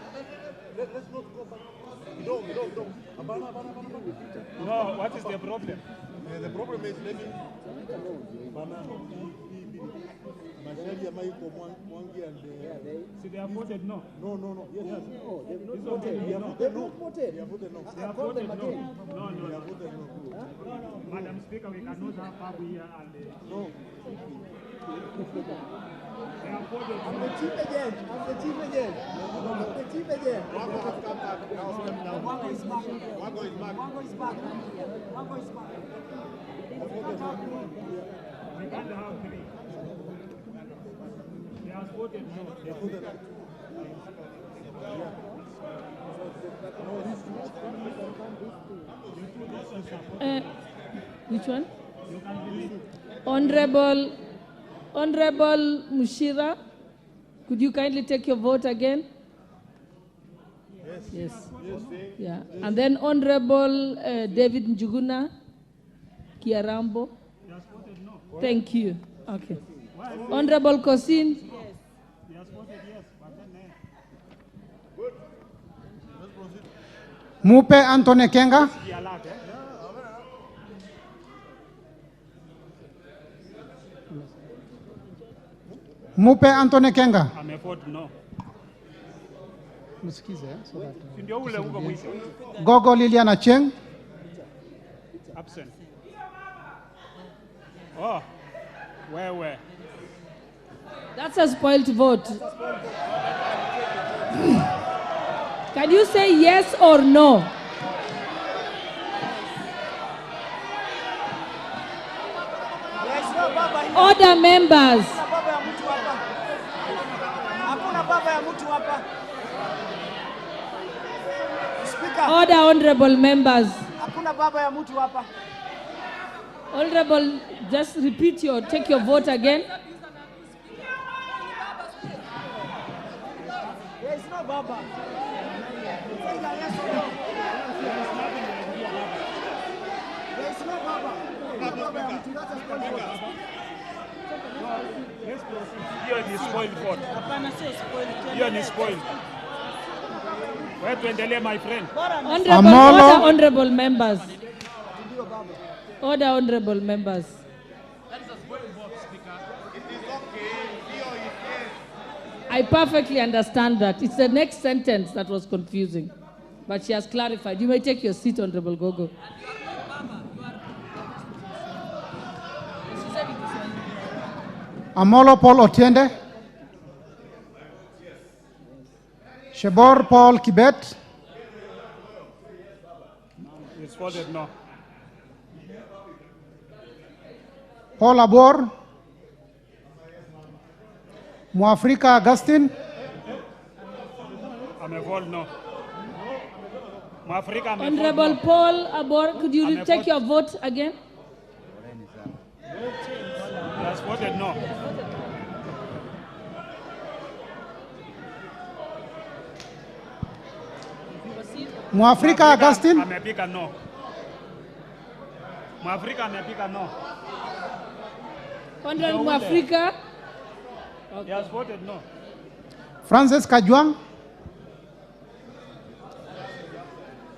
No, what is the problem? The problem is maybe Masharia Maiko Mwangi and See, they have voted no. No. Yes. No, They have It's voted. okay. They have No. voted no. They have voted no. They have voted no. No. They have voted no. Madam Speaker, we cannot have Babu here and no. They have voted I'm the chief agent. I'm the chief agent. I'm the chief agent. Wago has come back. Now step down. Wago is back. Wago is back. Wago is back. Wago is back. We can't have three. They have voted no. They have voted no. Which one? You can believe. Honorable Mushira, could you kindly take your vote again? Yes. Yeah. And then Honorable David Njuguna Kiarambo. Thank you. Okay. Honorable Kosin. He has voted yes, but then Mupe Antone Kenga. he allowed, eh? Mupe Antone Kenga. I'm a vote no. msikize, so that, Ndio ule uko mwisho. Gogo Lilian Acheng. Absent. Oh, where? That's a spoiled vote. Can you say yes or no? Order members. Hakuna baba ya mtu hapa. Speaker. Order, honorable members. Hakuna baba ya mtu hapa. Honorable, just take your vote again. There is no baba. There is no baba. Baba ya mtu, that's a spoiled vote. Hiyo ni spoiled vote. Hapana, sio spoiled. Hiyo ni spoiled. Wewe tuendelee, my friend. Order, honorable members. Order, honorable members. I perfectly understand that. It's the next sentence that was confusing. But she has clarified. You may take your seat, Honorable Gogo. Amolo Paul Otiende. Shebor Paul Kibet. It's voted no. Paul Abor. Mwafrika Augustine. Amevote no. Mwafrika amevote Honorable no. Paul Abor, could you take your vote again? He has voted no. Mwafrika Augustine. Amepiga no. Mwafrika amepiga no. Honorable Mwafrika. He has voted no. Francis Kajwang.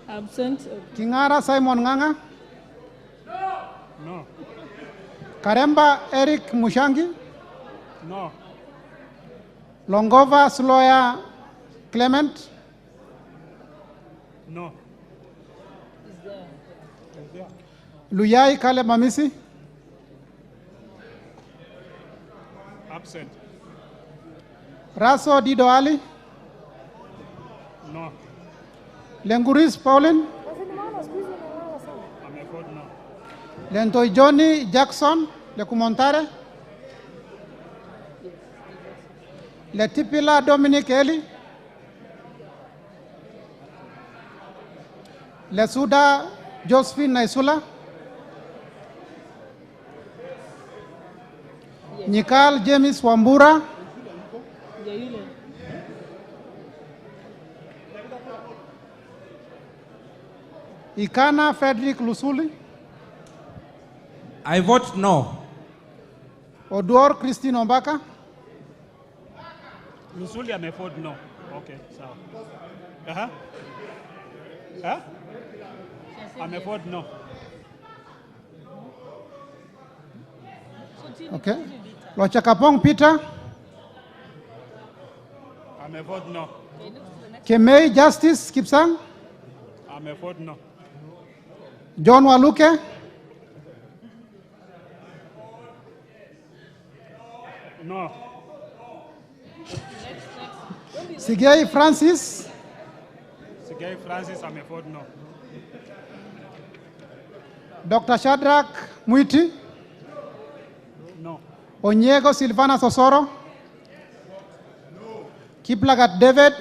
Absent. Kingara Simon Nganga. No. Karemba Eric Mushangi. No. Longova Sloya Clement. No. Luyai Kale Mamisi. Absent. Raso Dido Ali. No. Lenguris Pauline. Amevote no. Lentoi Johnny Jackson Lekumontare. Letipila Dominic Eli. Lesuda Josephine Naisula. Nikal James Wambura. Ikana Frederick Lusuli. I vote no. Oduor Christine Ombaka. Lusuli amevote no. Okay, sawa. Huh? Amevote no. Okay. Lochakapong Peter. Amevote no. Kemei Justice Kipsang. Amevote no. John Waluke. No. Sigei Francis. Sigei Francis amevote no. Dr. Shadrach Mwiti. No. Onyego Silvana Sosoro. Kiplagat David.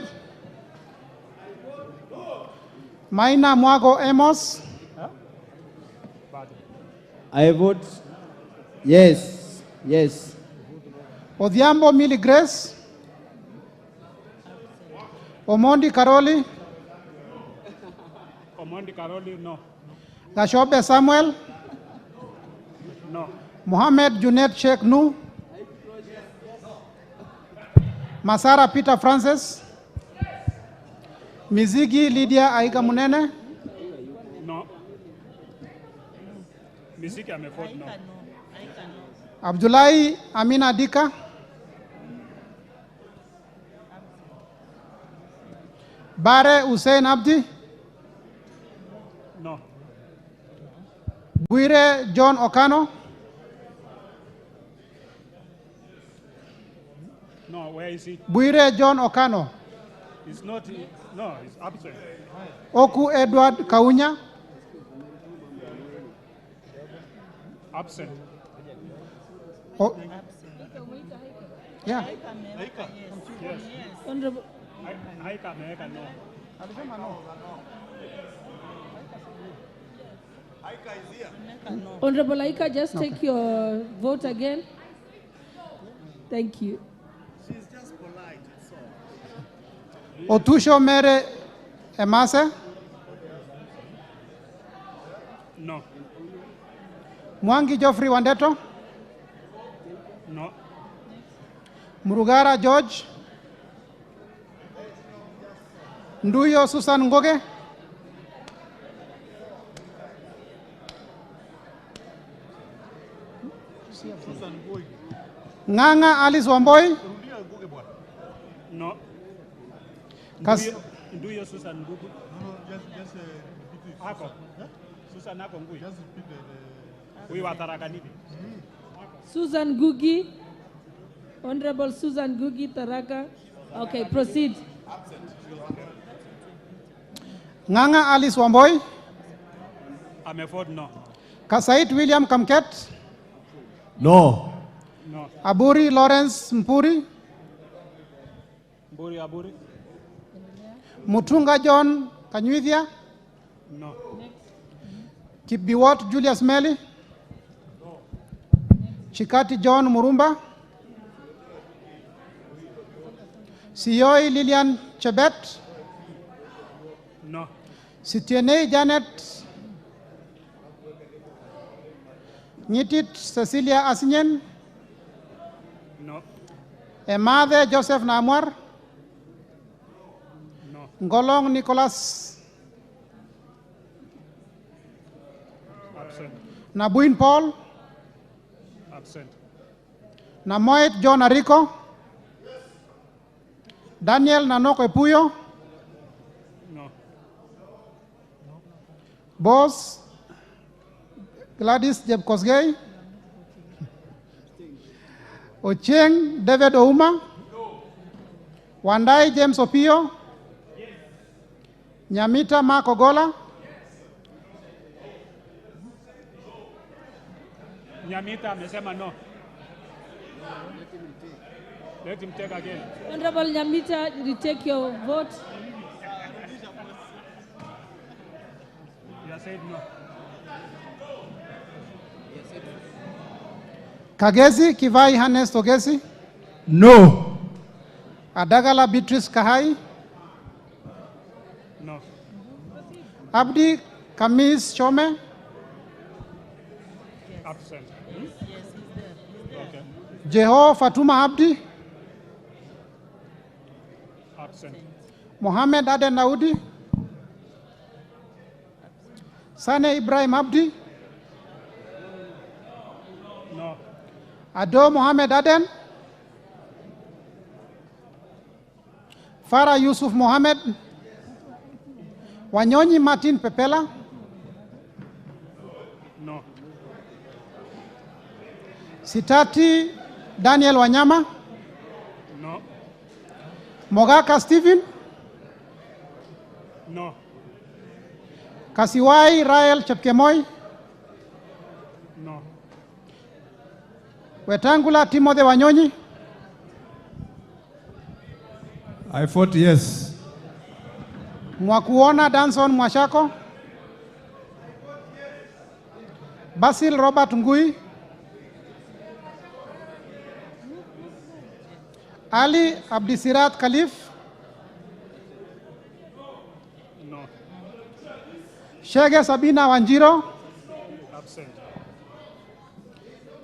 Maina Mwago Amos. I vote yes. Yes. Odhiambo Millie Grace. Omondi Karoli. Omondi Karoli no. Gashobe Samuel. No. Mohamed Junet Sheikh Nu. Masara Peter Francis. Mizigi Lydia Aiga Munene. No. Mizigi amevote no. Abdullahi Amina Dika. Bare Hussein Abdi, No. Buire John Okano, No, where is he? Buire John Okano, He's not, no, he's absent. Oku Edward Kaunya, Absent. O- yeah. Yes. Honorable. Haika Meheka, no. Honorable Aika, just take your vote again. Thank you. She's just polite, it's all. Otusho Mere Emase, No. Mwangi Geoffrey Wandeto, No. Murugara George, Nduyo Susan Ngoge, Nganga Alice Wamboi, No. Kas- Nduyo Susan Ngugu. Ako. Susan ako ngui. Huyu wa Tharaka Nithi. Susan Gugi. Honorable Susan Gugi Taraka. Okay, proceed. Nganga Alice Wamboi, Ameford, no. Kasait William Kamket, No. No. Aburi Lawrence Mpuri, Mburi Aburi? Mutunga John Kanyuithia, No. Kibiwot Julius Meli, Chikati John Murumba, Sioi Lilian Chebet, No. Sitienei Janet, Nyitit Cecilia Asinyen, No. Emade Joseph Namwar, No. Ngolong Nicholas Absent. Nabuin Paul, Absent. Namoit John Ariko, Daniel Nanoko Epuyo, No. Boss Gladys Jebkosgei, Ochieng David Ouma, Wandai James Opio, Nyamita Mark Ogola, Nyamita amesema no. Let him take again. Honorable Nyamita, retake your vote. You have said no. Kagezi Kivai Hannes Togesi, No. Adagala Beatrice Kahai, No. Abdi Kamis Chome, Absent. Okay. Jeho Fatuma Abdi, Absent. Mohammed Aden Naudi, Sane Ibrahim Abdi, No. Ado Mohammed Aden, Farah Yusuf Mohammed, Wanyonyi Martin Pepela, No. Sitati Daniel Wanyama, No. Mogaka Stephen, No. Kasiwai Rael Chepkemoi, No. Wetangula Timothy Wanyonyi, I vote yes. Mwakuona Danson Mwashako, Basil Robert Ngui, Ali Abdisirat Khalif, No. Shege Sabina Wanjiro, Absent.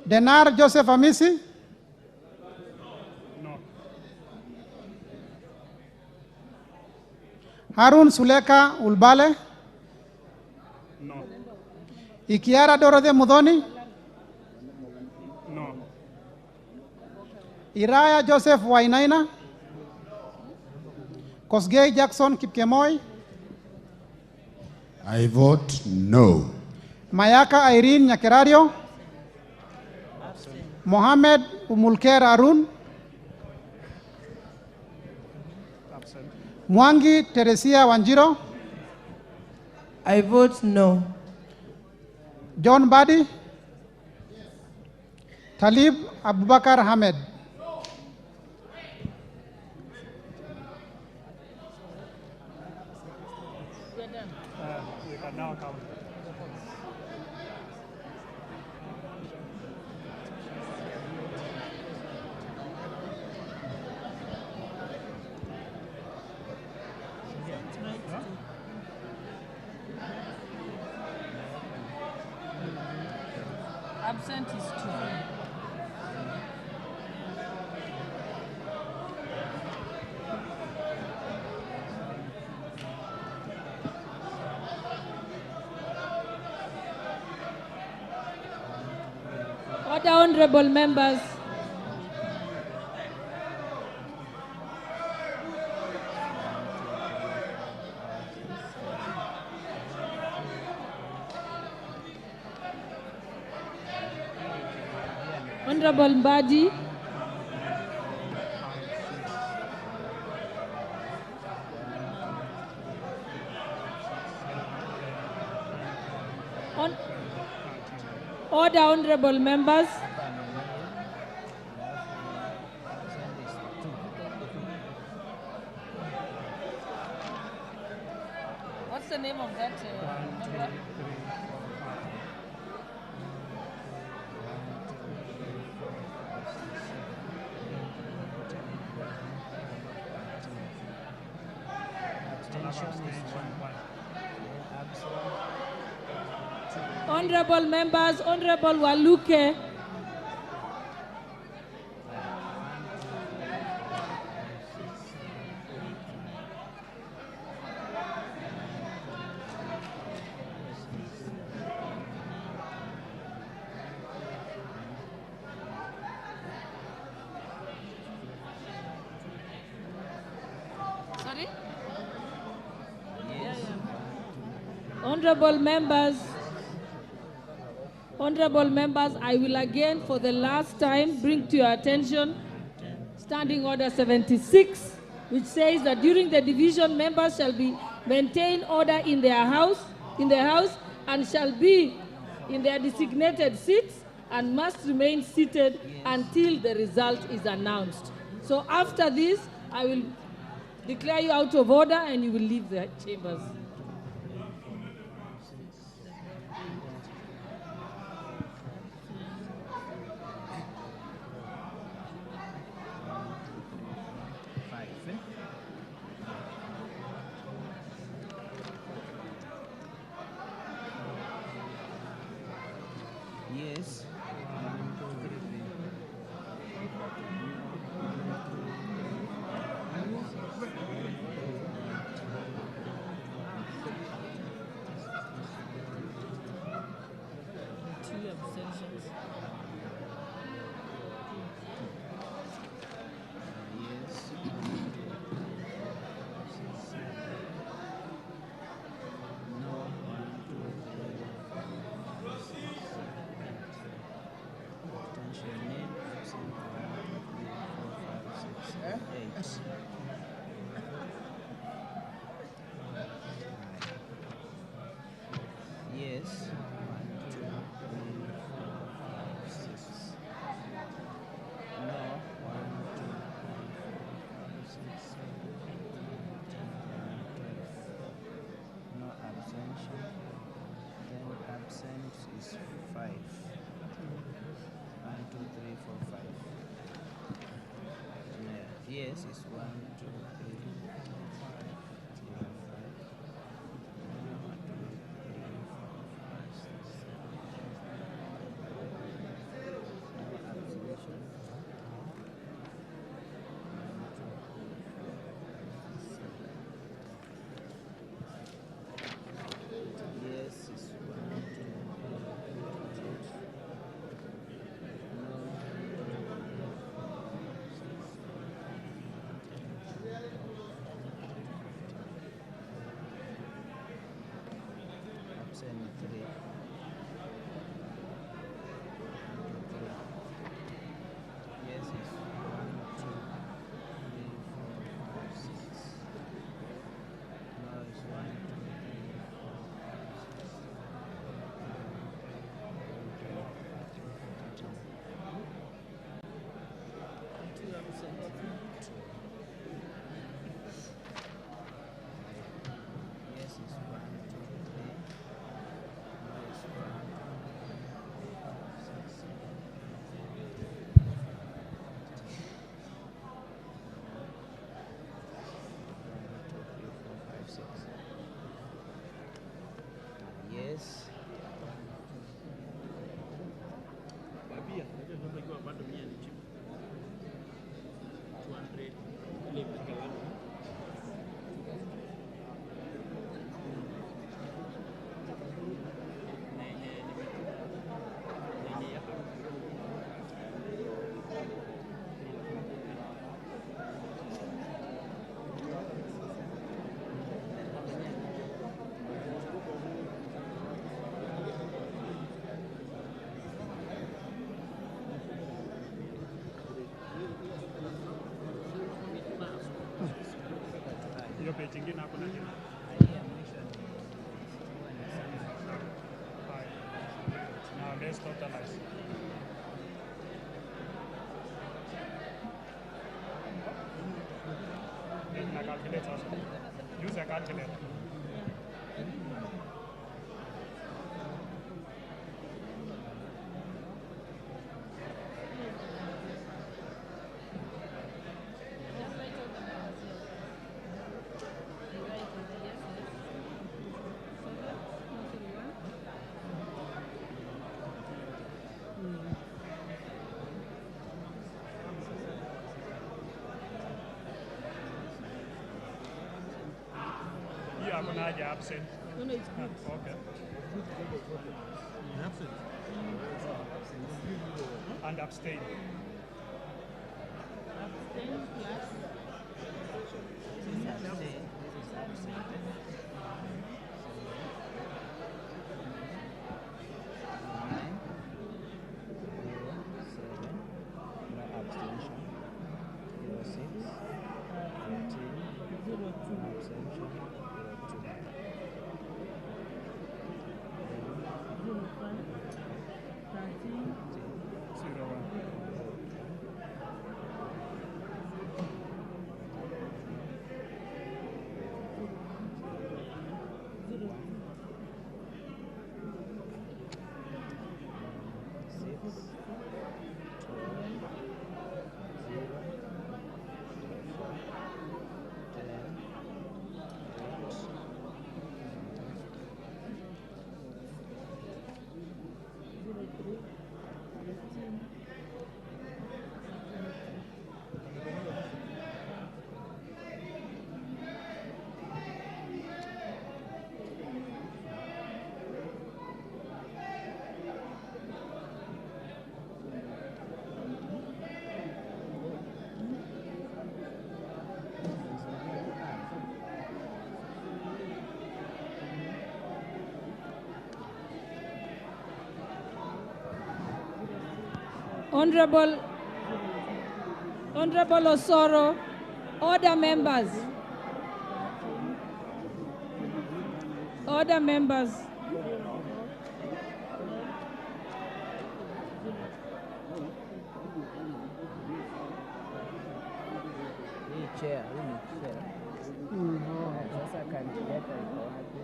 Denar Joseph Amisi, No. Harun Suleka Ulbale, No. Ikiara Dorothy Mudhoni, No. Iraya Joseph Wainaina, Kosgei Jackson Kipkemoi, I vote no. Mayaka Irene Nyakerario, Mohammed Umulker Arun, Mwangi Teresia Wanjiro, I vote no. John Badi, Talib Abubakar Ahmed. We can now count. Absent is 2. Order, honorable members. Honorable Mbadi. Order, honorable members. What's the name of that member? Honorable members, Honorable Waluke. Sorry? Honorable members, I will again for the last time bring to your attention Standing Order 76, which says that during the division, members shall be maintain order in their house, and shall be in their designated seats and must remain seated until the result is announced. So after this, I will declare you out of order and you will leave the chambers. Yes. Two abstentions. Yes. No abstention. Then absent is 5. 1, 2, 3, 4, 5. Yes is 1, 2, 3, 4, 5. Yes is 1, 2, 3, 4, 5, 6. Hiyo page ingine hakuna tena. Now let's totalize. Then na calculate also. Use a calculator. Yeah, I'm gonna absent. No, it's good. Okay. Absent. And abstain. Abstain plus. Honorable Osoro, order members. Order members. Hii chair, hii ni chair. Sasa kandidata iko wapi?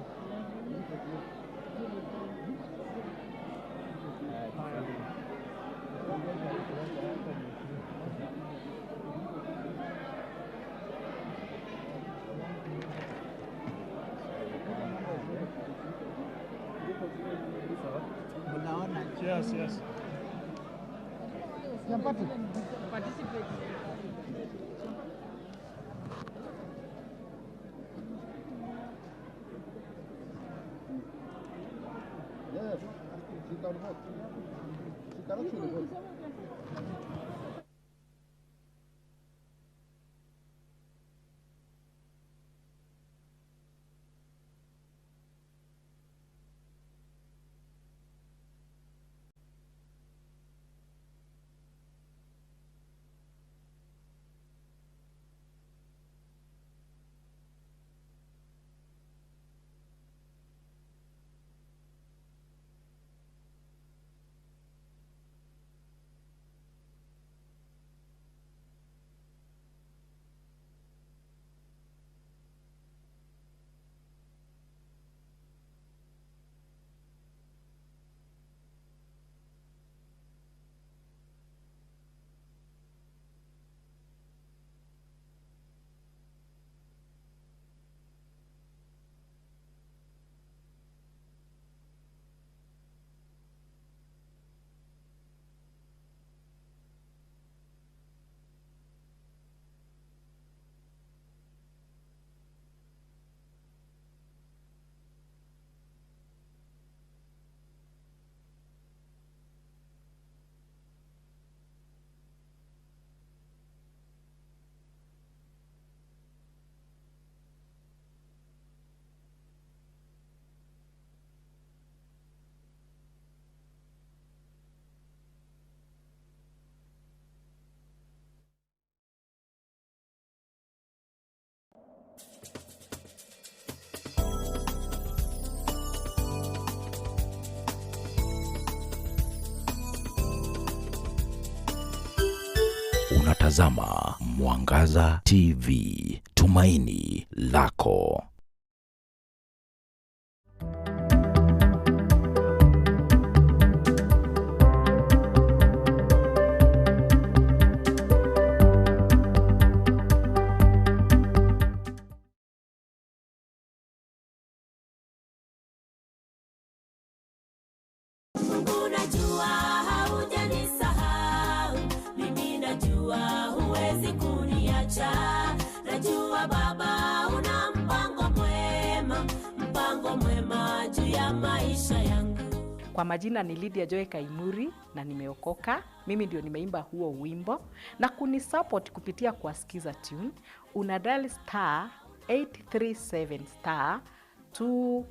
Unaona? Yes, yes. Participate. Yes, she can vote. She can actually vote. Unatazama Mwangaza TV, tumaini lako. Unajua haujanisahau, mimi najua huwezi kuniacha. Najua Baba una mpango mwema juu ya maisha yangu. Kwa majina ni Lydia Joy Kaimuri na nimeokoka. Mimi ndio nimeimba huo wimbo, na kunisupport kupitia kwa Skiza Tune una dial *837 *2